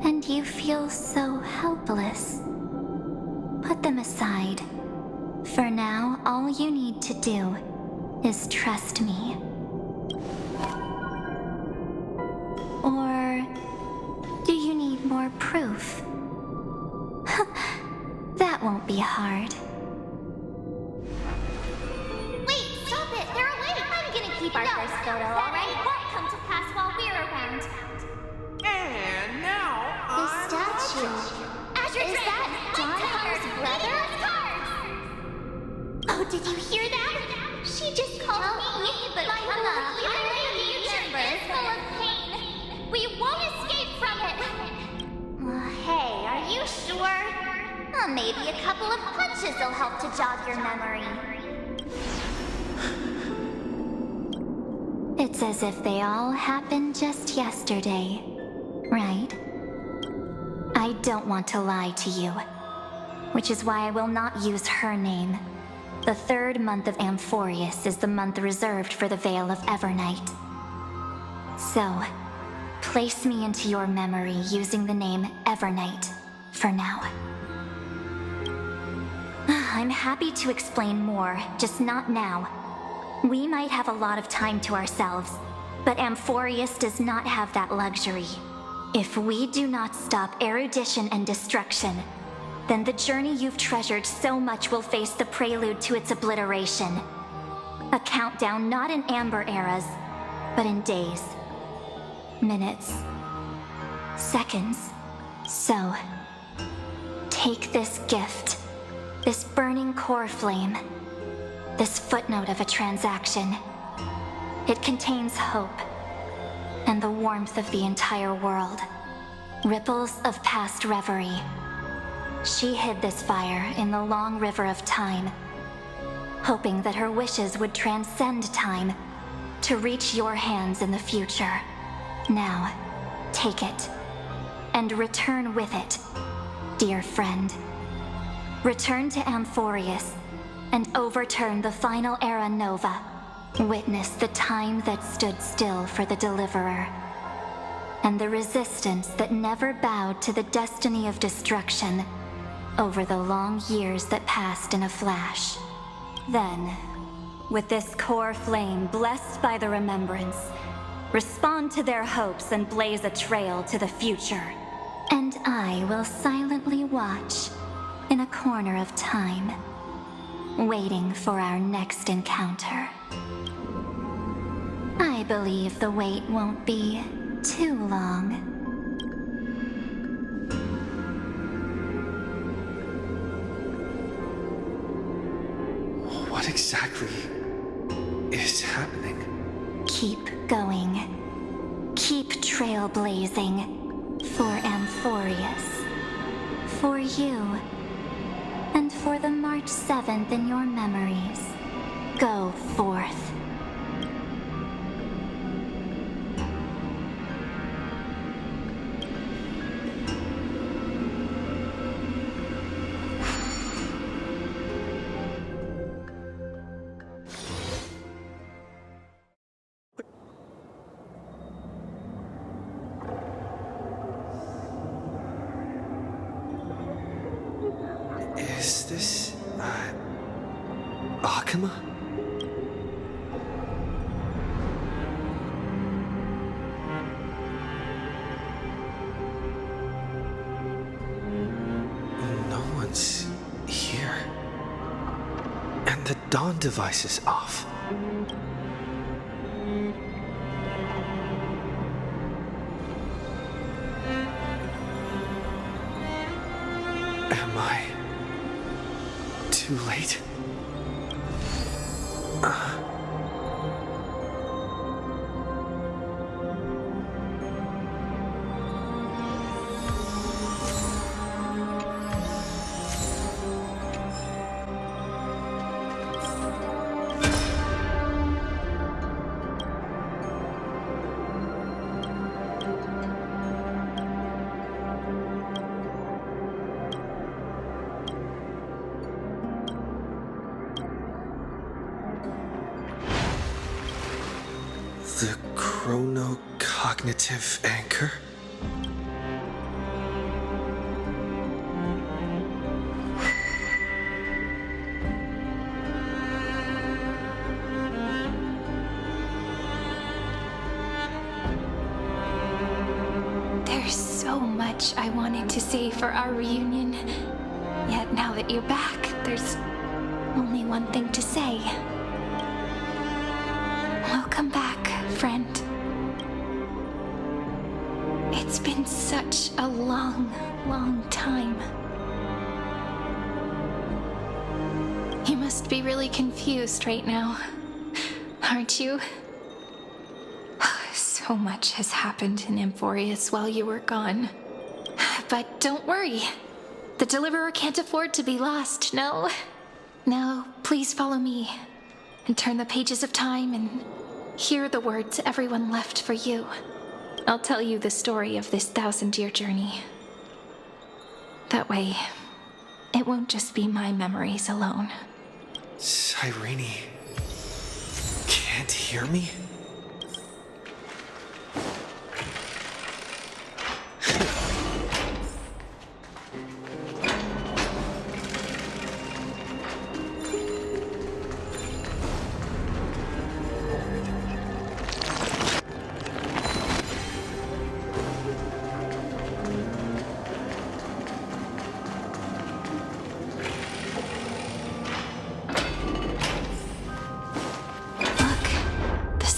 And you feel so helpless. Put them aside. For now, all you need to do is trust me. more proof. That won't be hard. Wait, stop it! They're awake! I'm gonna keep our first photo, alright? Won't come to pass while we're around. And now The statue. Is that Don Hung's brother? Oh, did you hear that? She just called me, but my future is full of pain. We won't escape from it. Hey, are you sure? Maybe a couple of punches will help to jog your memory. It's as if they all happened just yesterday, right? I don't want to lie to you, which is why I will not use her name. The 3rd month of Amphorius is the month reserved for the Veil of Evernight. So, place me into your memory using the name Evernight for now. I'm happy to explain more, just not now. We might have a lot of time to ourselves, but Amphorius does not have that luxury. If we do not stop erudition and destruction, then the journey you've treasured so much will face the prelude to its obliteration. A countdown not in amber eras, but in days, minutes, seconds. So, take this gift, this burning core flame, this footnote of a transaction. It contains hope and the warmth of the entire world. Ripples of past reverie. She hid this fire in the long river of time, hoping that her wishes would transcend time to reach your hands in the future. Now, take it, and return with it, dear friend. Return to Amphorius, and overturn the final era Nova. Witness the time that stood still for the Deliverer, and the resistance that never bowed to the destiny of destruction over the long years that passed in a flash. Then, with this core flame blessed by the remembrance, respond to their hopes and blaze a trail to the future. And I will silently watch in a corner of time, waiting for our next encounter. I believe the wait won't be too long. What exactly is happening? Keep going. Keep trailblazing. For Amphorius. For you. And for the March 7th in your memories. Go forth. Is this... Akuma? No one's here. And the dawn device is off. Am I too late? The chronocognitive anchor? They're so much I wanted to say for our reunion. Yet now that you're back, there's only one thing to say. Welcome back, friend. It's been such a long, long time. You must be really confused right now, aren't you? So much has happened in Amphorius while you were gone. But don't worry. The Deliverer can't afford to be lost, no? Now, please follow me and turn the pages of time and hear the words everyone left for you. I'll tell you the story of this 1,000-year journey. That way, it won't just be my memories alone. Cyrene, can't hear me?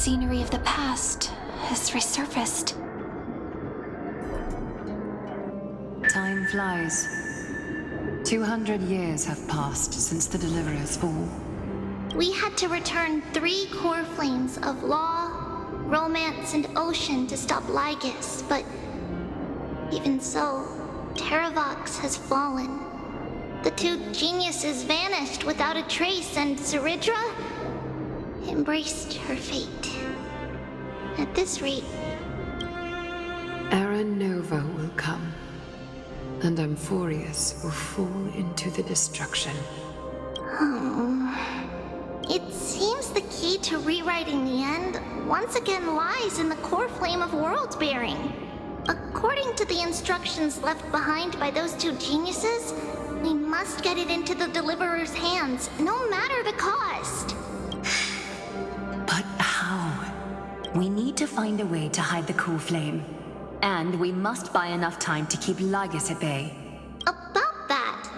Scenery of the past has resurfaced. Time flies. 200 years have passed since the Deliverer's fall. We had to return 3 core flames of law, romance, and ocean to stop Lygus, but even so, Terravox has fallen. The 2 geniuses vanished without a trace, and Zeridra embraced her fate. At this rate, Era Nova will come, and Amphorius will fall into the destruction. It seems the key to rewriting the end once again lies in the core flame of world-bearing. According to the instructions left behind by those 2 geniuses, we must get it into the Deliverer's hands, no matter the cost. But how? We need to find a way to hide the core flame. And we must buy enough time to keep Lygus at bay. About that,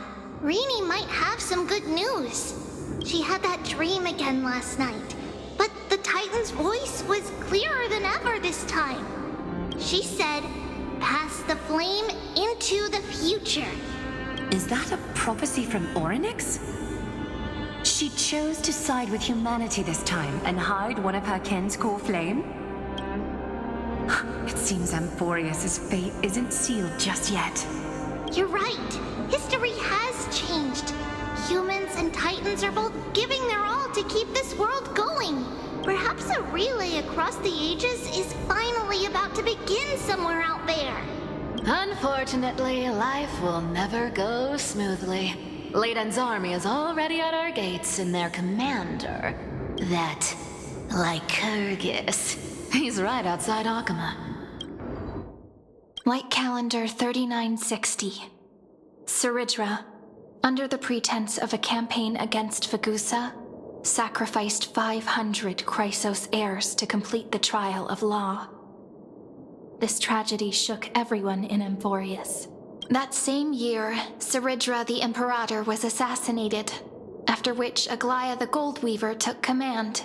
Rini might have some good news. She had that dream again last night, but the Titan's voice was clearer than ever this time. She said, "Pass the flame into the future." Is that a prophecy from Orynyx? She chose to side with humanity this time and hide one of her kin's core flame? It seems Amphorius' fate isn't sealed just yet. You're right. History has changed. Humans and Titans are both giving their all to keep this world going. Perhaps a relay across the ages is finally about to begin somewhere out there. Unfortunately, life will never go smoothly. Leiden's army is already at our gates, and their commander, that Lycurgus, he's right outside Akama. Light calendar 3960. Zeridra, under the pretense of a campaign against Fagusa, sacrificed 500 Chrysos heirs to complete the trial of law. This tragedy shook everyone in Amphorius. That same year, Zeridra the Imperator was assassinated, after which Aglaya the Goldweaver took command.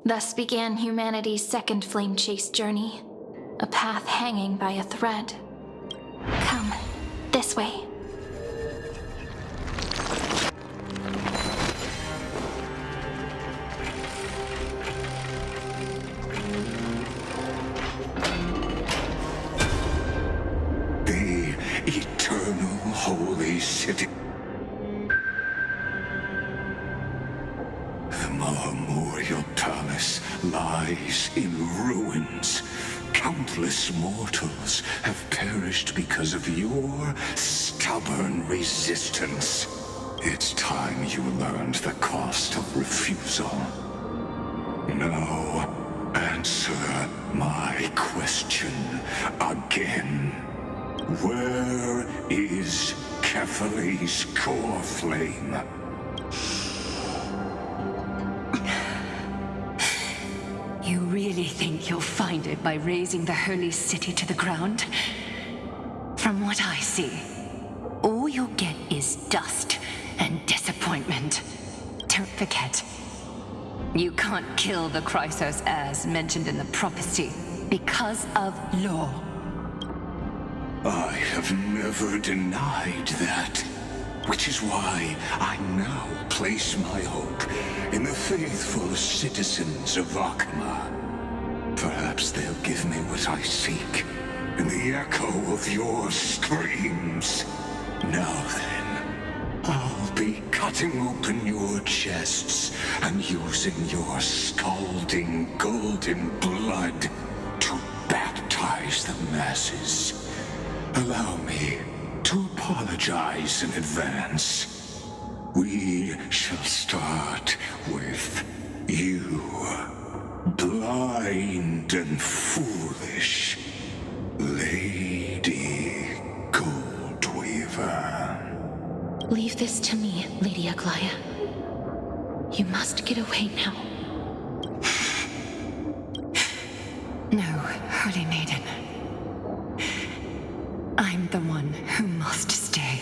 Thus began humanity's second flame chase journey, a path hanging by a thread. Come, this way. The eternal holy city. The memorial palace lies in ruins. Countless mortals have perished because of your stubborn resistance. It's time you learned the cost of refusal. Now, answer my question again. Where is Kefali's core flame? You really think you'll find it by razing the holy city to the ground? From what I see, all you'll get is dust and disappointment. Don't forget, you can't kill the Chrysos heirs mentioned in the prophecy because of law. I have never denied that, which is why I now place my hope in the faithful citizens of Akama. Perhaps they'll give me what I seek in the echo of your screams. Now then, I'll be cutting open your chests and using your scalding golden blood to baptize the masses. Allow me to apologize in advance. We shall start with you, blind and foolish Lady Goldweaver. Leave this to me, Lady Aglaya. You must get away now. No, Holy Maiden. I'm the one who must stay.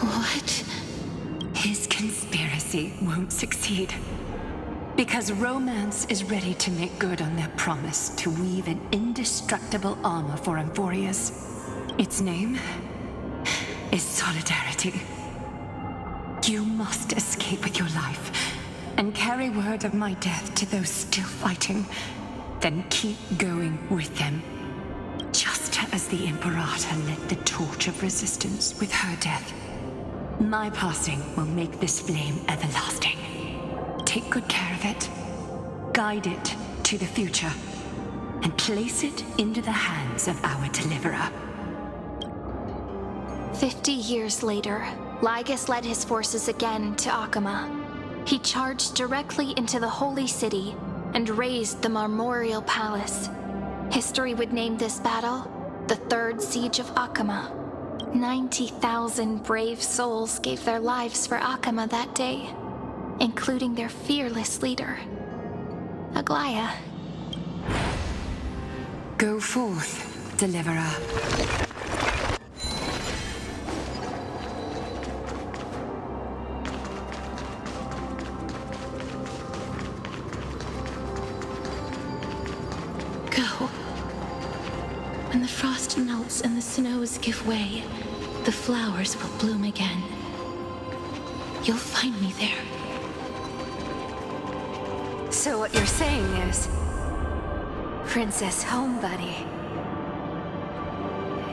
What? His conspiracy won't succeed. Because Romance is ready to make good on their promise to weave an indestructible armor for Amphorius. Its name is Solidarity. You must escape with your life and carry word of my death to those still fighting. Then keep going with them. Just as the Imperator lit the torch of resistance with her death, my passing will make this flame everlasting. Take good care of it, guide it to the future, and place it into the hands of our deliverer. 50 years later, Lygus led his forces again to Akama. He charged directly into the Holy City and razed the Marmorial Palace. History would name this battle the Third Siege of Akama. 90,000 brave souls gave their lives for Akama that day, including their fearless leader, Aglaya. Go forth, Deliverer. Go. When the frost melts and the snows give way, the flowers will bloom again. You'll find me there. So what you're saying is, Princess Homebuddy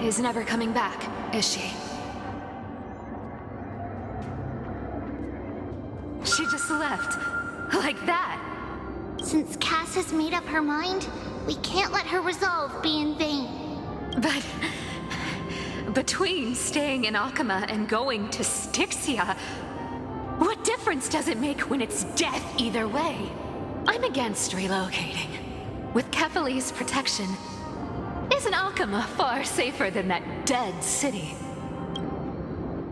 is never coming back, is she? She just left, like that. Since Cass has made up her mind, we can't let her resolve be in vain. But between staying in Akama and going to Styxia, what difference does it make when it's death either way? I'm against relocating. With Kefali's protection, isn't Akama far safer than that dead city?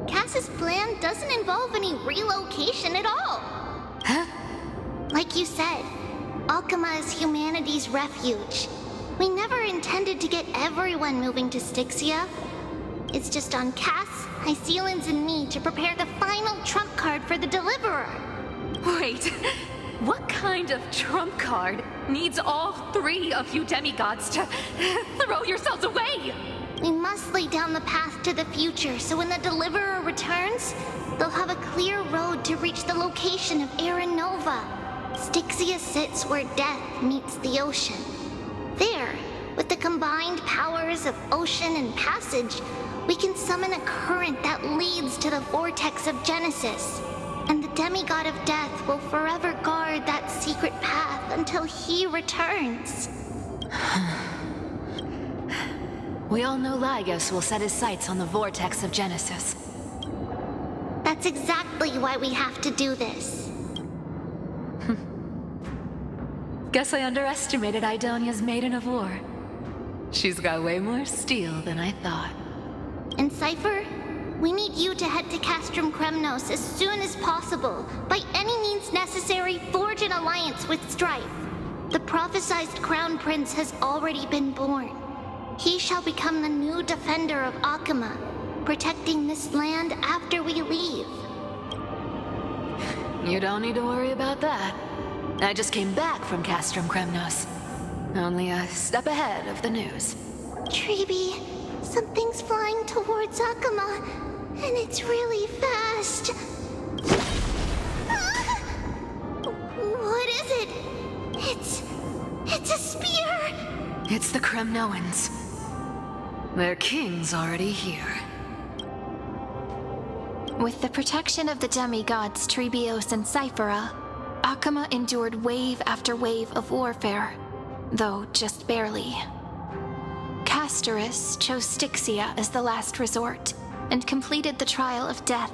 Cass's plan doesn't involve any relocation at all. Huh? Like you said, Akama is humanity's refuge. We never intended to get everyone moving to Styxia. It's just on Cass, Hycelans, and me to prepare the final trump card for the Deliverer. Wait, what kind of trump card needs all three of you demigods to throw yourselves away? We must lay down the path to the future so when the Deliverer returns, they'll have a clear road to reach the location of Era Nova. Styxia sits where death meets the ocean. There, with the combined powers of ocean and passage, we can summon a current that leads to the vortex of Genesis. And the demigod of death will forever guard that secret path until he returns. We all know Lygus will set his sights on the vortex of Genesis. That's exactly why we have to do this. Guess I underestimated Idonia's Maiden of War. She's got way more steel than I thought. And Cypher, we need you to head to Castrum Kremnos as soon as possible. By any means necessary, forge an alliance with Strife. The prophesized Crown Prince has already been born. He shall become the new defender of Akama, protecting this land after we leave. You don't need to worry about that. I just came back from Castrum Kremnos. Only a step ahead of the news. Treeby, something's flying towards Akama, and it's really fast. What is it? It's a spear! It's the Kremnoans. Their king's already here. With the protection of the demigods Trebios and Cyphera, Akama endured wave after wave of warfare, though just barely. Castorus chose Styxia as the last resort, and completed the trial of death,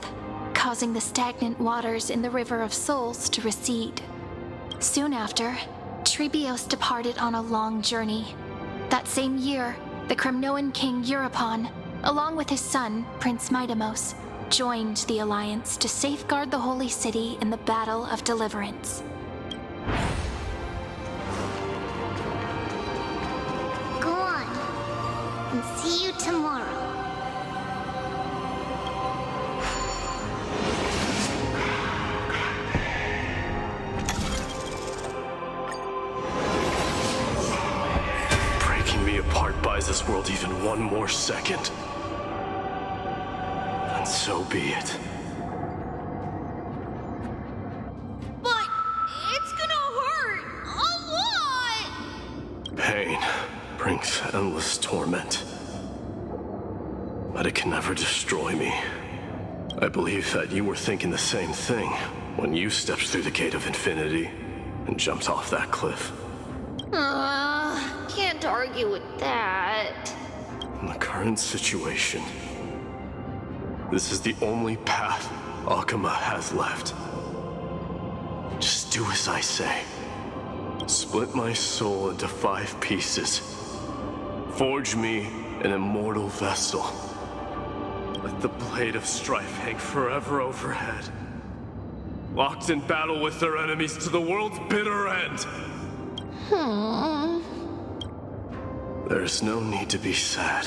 causing the stagnant waters in the River of Souls to recede. Soon after, Trebios departed on a long journey. That same year, the Kremnoan king Euripon, along with his son, Prince Midamos, joined the Alliance to safeguard the Holy City in the Battle of Deliverance. Go on, and see you tomorrow. Breaking me apart buys this world even one more second. And so be it. But it's gonna hurt a lot! Pain brings endless torment. But it can never destroy me. I believe that you were thinking the same thing when you stepped through the gate of infinity and jumped off that cliff. Can't argue with that. In the current situation, this is the only path Akama has left. Just do as I say. Split my soul into 5 pieces. Forge me an immortal vessel. Let the blade of strife hang forever overhead. Locked in battle with their enemies to the world's bitter end. There's no need to be sad,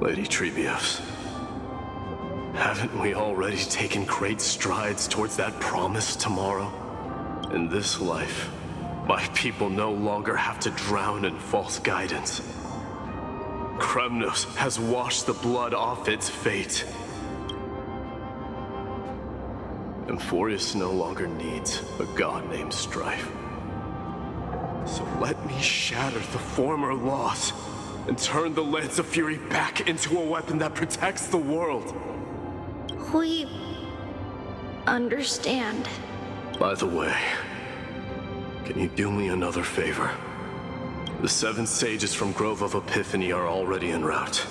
Lady Trebios. Haven't we already taken great strides towards that promise tomorrow? In this life, my people no longer have to drown in false guidance. Kremnos has washed the blood off its fate. Emphorius no longer needs a god named Strife. So let me shatter the former loss and turn the Lance of Fury back into a weapon that protects the world. We understand. By the way, can you do me another favor? The 7 sages from Grove of Epiphany are already en route.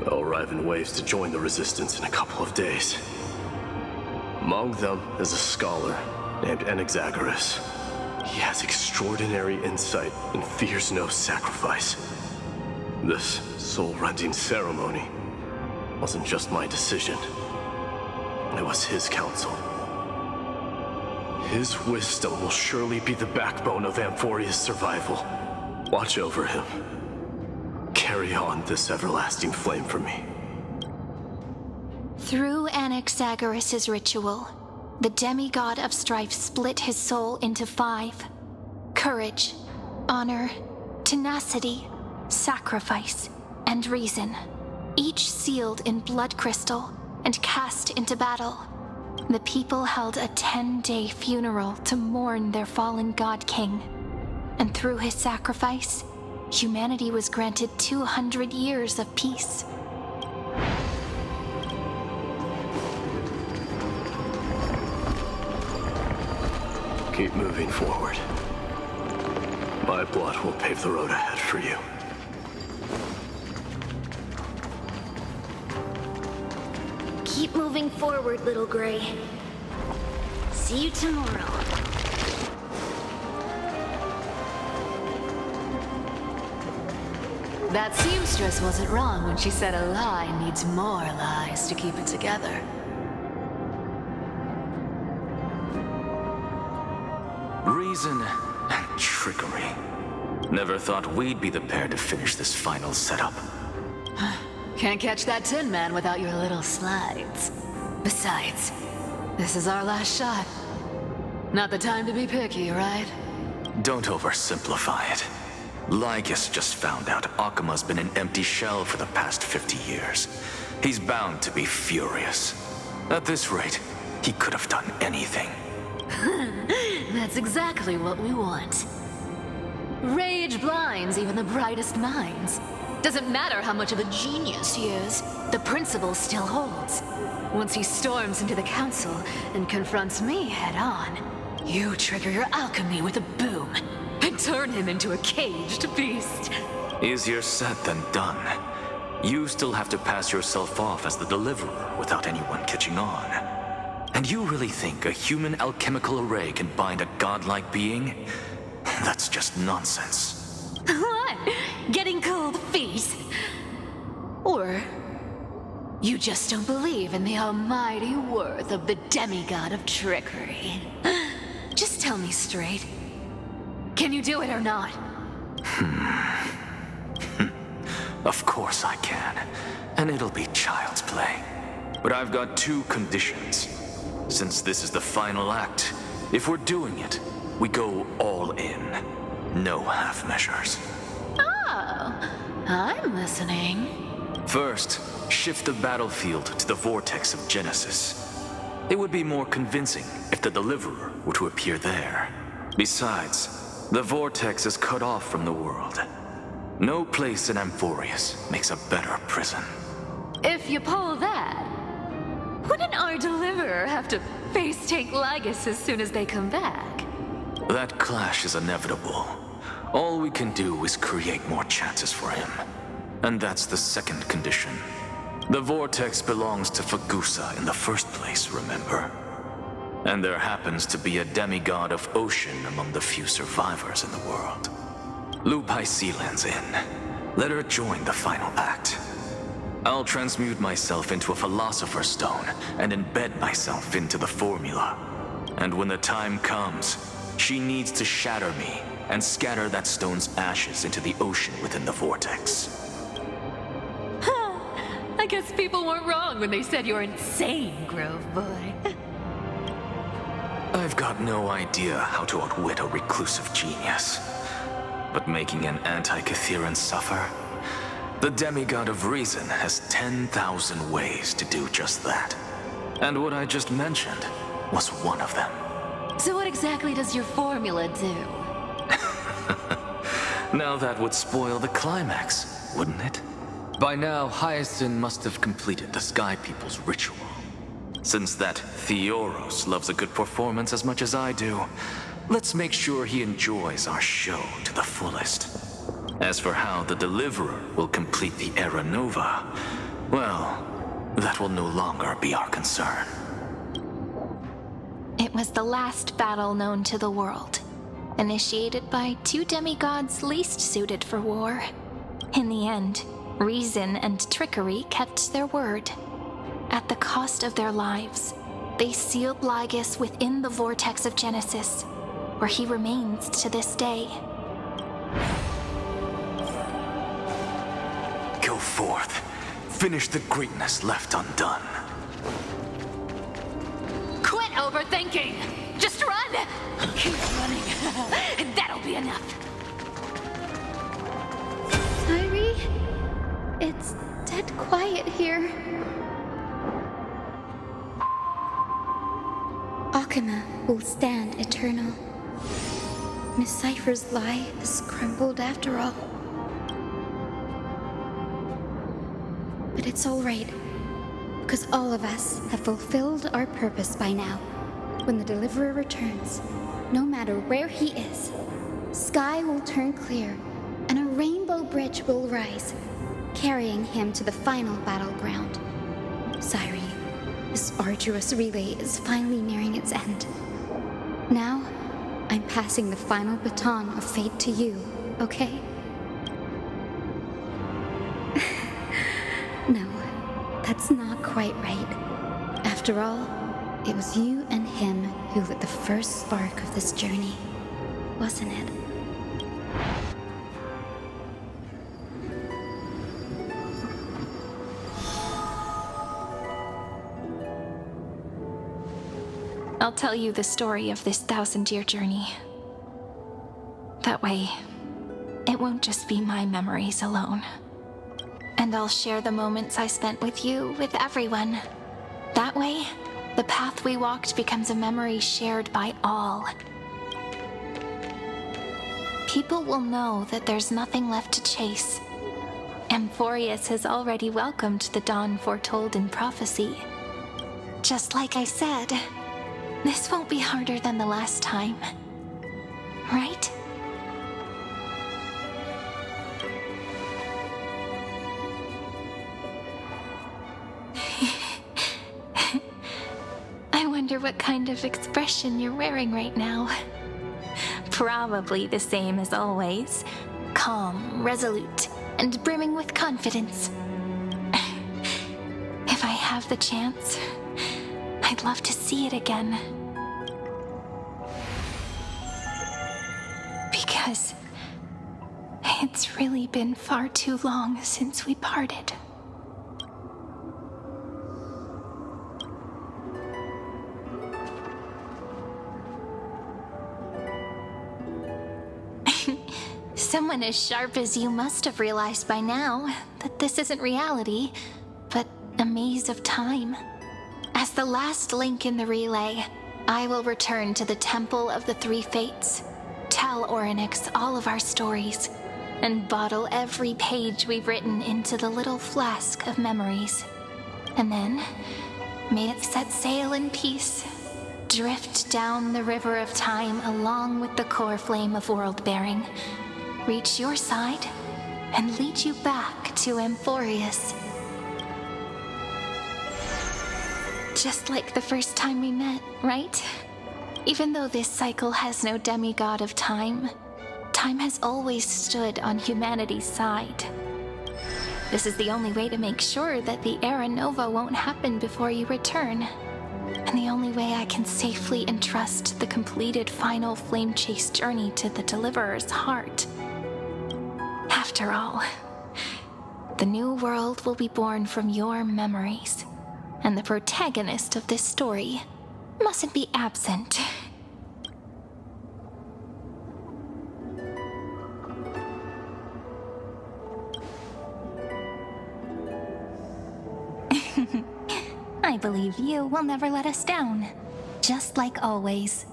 They'll arrive in waves to join the resistance in a couple of days. Among them is a scholar named Anaxagoras. He has extraordinary insight and fears no sacrifice. This soul-rending ceremony wasn't just my decision. It was his counsel. His wisdom will surely be the backbone of Amphoria's survival. Watch over him. Carry on this everlasting flame for me. Through Anaxagoras' ritual, the demigod of strife split his soul into 5. Courage, honor, tenacity, sacrifice, and reason. Each sealed in blood crystal and cast into battle. The people held a 10-day funeral to mourn their fallen god king. And through his sacrifice, humanity was granted 200 years of peace. Keep moving forward. My blood will pave the road ahead for you. Keep moving forward, little Gray. See you tomorrow. That seamstress wasn't wrong when she said a lie needs more lies to keep it together. Reason and trickery. Never thought we'd be the pair to finish this final setup. Can't catch that Tin Man without your little slides. Besides, this is our last shot. Not the time to be picky, right? Don't oversimplify it. Lycus just found out Akima's been an empty shell for the past 50 years. He's bound to be furious. At this rate, he could have done anything. That's exactly what we want. Rage blinds even the brightest minds. Doesn't matter how much of a genius he is, the principle still holds. Once he storms into the council and confronts me head-on, you trigger your alchemy with a boom and turn him into a caged beast. Easier said than done. You still have to pass yourself off as the deliverer without anyone catching on. And you really think a human alchemical array can bind a godlike being? That's just nonsense. What? Getting cold feet? Or you just don't believe in the almighty worth of the demigod of trickery? Just tell me straight. Can you do it or not? Of course I can. And it'll be child's play. But I've got two conditions. Since this is the final act, if we're doing it, we go all in. No half measures. Oh, I'm listening. First, shift the battlefield to the vortex of Genesis. It would be more convincing if the deliverer were to appear there. Besides, the vortex is cut off from the world. No place in Amphorius makes a better prison. If you pull that, wouldn't our deliverer have to face-take Lygus as soon as they come back? That clash is inevitable. All we can do is create more chances for him. And that's the second condition. The vortex belongs to Fagusa in the first place, remember? And there happens to be a demigod of ocean among the few survivors in the world. Loop Hysealand's in. Let her join the final act. I'll transmute myself into a philosopher's stone and embed myself into the formula. And when the time comes, she needs to shatter me and scatter that stone's ashes into the ocean within the vortex. I guess people weren't wrong when they said you're insane, Grove Boy. I've got no idea how to outwit a reclusive genius. But making an anti-Catheran suffer? The demigod of reason has 10,000 ways to do just that. And what I just mentioned was one of them. So what exactly does your formula do? Now that would spoil the climax, wouldn't it? By now, Hyacinth must have completed the Sky People's ritual. Since that Theoros loves a good performance as much as I do, let's make sure he enjoys our show to the fullest. As for how the Deliverer will complete the Era Nova, well, that will no longer be our concern. It was the last battle known to the world, initiated by two demigods least suited for war. In the end, reason and trickery kept their word. At the cost of their lives, they sealed Lygus within the vortex of Genesis, where he remains to this day. Go forth. Finish the greatness left undone. Quit overthinking! Just run! Keep running, and that'll be enough. Kyrie? It's dead quiet here. Akima will stand eternal. Decipher's lie is crumbled after all. But it's all right, because all of us have fulfilled our purpose by now. When the Deliverer returns, no matter where he is, sky will turn clear, and a rainbow bridge will rise, carrying him to the final battleground. Cyrene, this arduous relay is finally nearing its end. Now, I'm passing the final baton of fate to you, okay? No, that's not quite right. After all, it was you and him who lit the first spark of this journey, wasn't it? I'll tell you the story of this 1,000-year journey. That way, it won't just be my memories alone. And I'll share the moments I spent with you with everyone. That way, the path we walked becomes a memory shared by all. People will know that there's nothing left to chase. Amphorius has already welcomed the dawn foretold in prophecy. Just like I said, this won't be harder than the last time. Right? I wonder what kind of expression you're wearing right now. Probably the same as always. Calm, resolute, and brimming with confidence. If I have the chance, I'd love to see it again. Because it's really been far too long since we parted. Someone as sharp as you must have realized by now that this isn't reality, but a maze of time. As the last link in the relay, I will return to the Temple of the Three Fates, tell Orynyx all of our stories, and bottle every page we've written into the little flask of memories. And then, may it set sail in peace, drift down the river of time along with the core flame of world-bearing, reach your side, and lead you back to Amphorius. Just like the first time we met, right? Even though this cycle has no demigod of time, time has always stood on humanity's side. This is the only way to make sure that the Era Nova won't happen before you return. And the only way I can safely entrust the completed final flame chase journey to the Deliverer's heart. After all, the new world will be born from your memories, and the protagonist of this story mustn't be absent. I believe you will never let us down, just like always.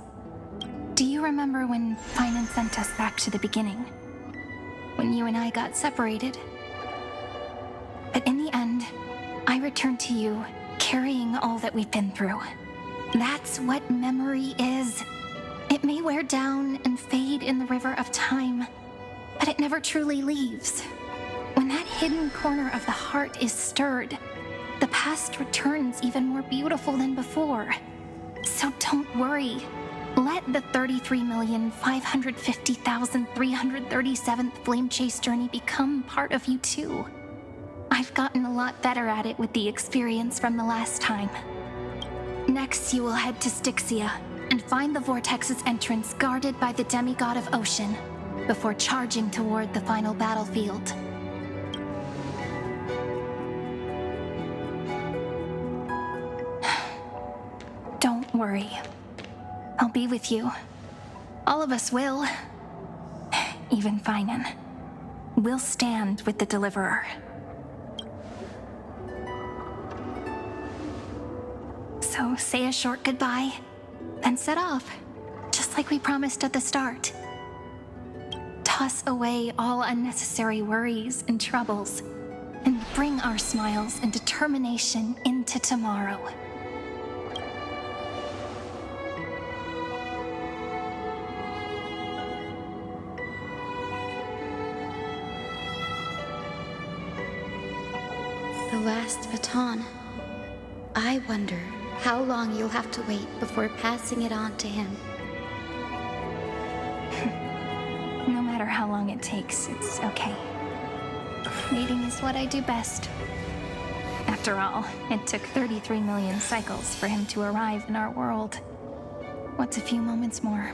Do you remember when Finan sent us back to the beginning? When you and I got separated? But in the end, I returned to you, carrying all that we've been through. That's what memory is. It may wear down and fade in the river of time, but it never truly leaves. When that hidden corner of the heart is stirred, the past returns even more beautiful than before. So don't worry. Let the 33,550,337th Flame Chase journey become part of you too. I've gotten a lot better at it with the experience from the last time. Next, you will head to Styxia and find the Vortex's entrance guarded by the demigod of Ocean before charging toward the final battlefield. Don't worry. I'll be with you. All of us will. Even Finan. We'll stand with the Deliverer. So say a short goodbye, then set off, just like we promised at the start. Toss away all unnecessary worries and troubles, and bring our smiles and determination into tomorrow. The last baton. I wonder how long you'll have to wait before passing it on to him. No matter how long it takes, it's okay. Waiting is what I do best. After all, it took 33 million cycles for him to arrive in our world. What's a few moments more?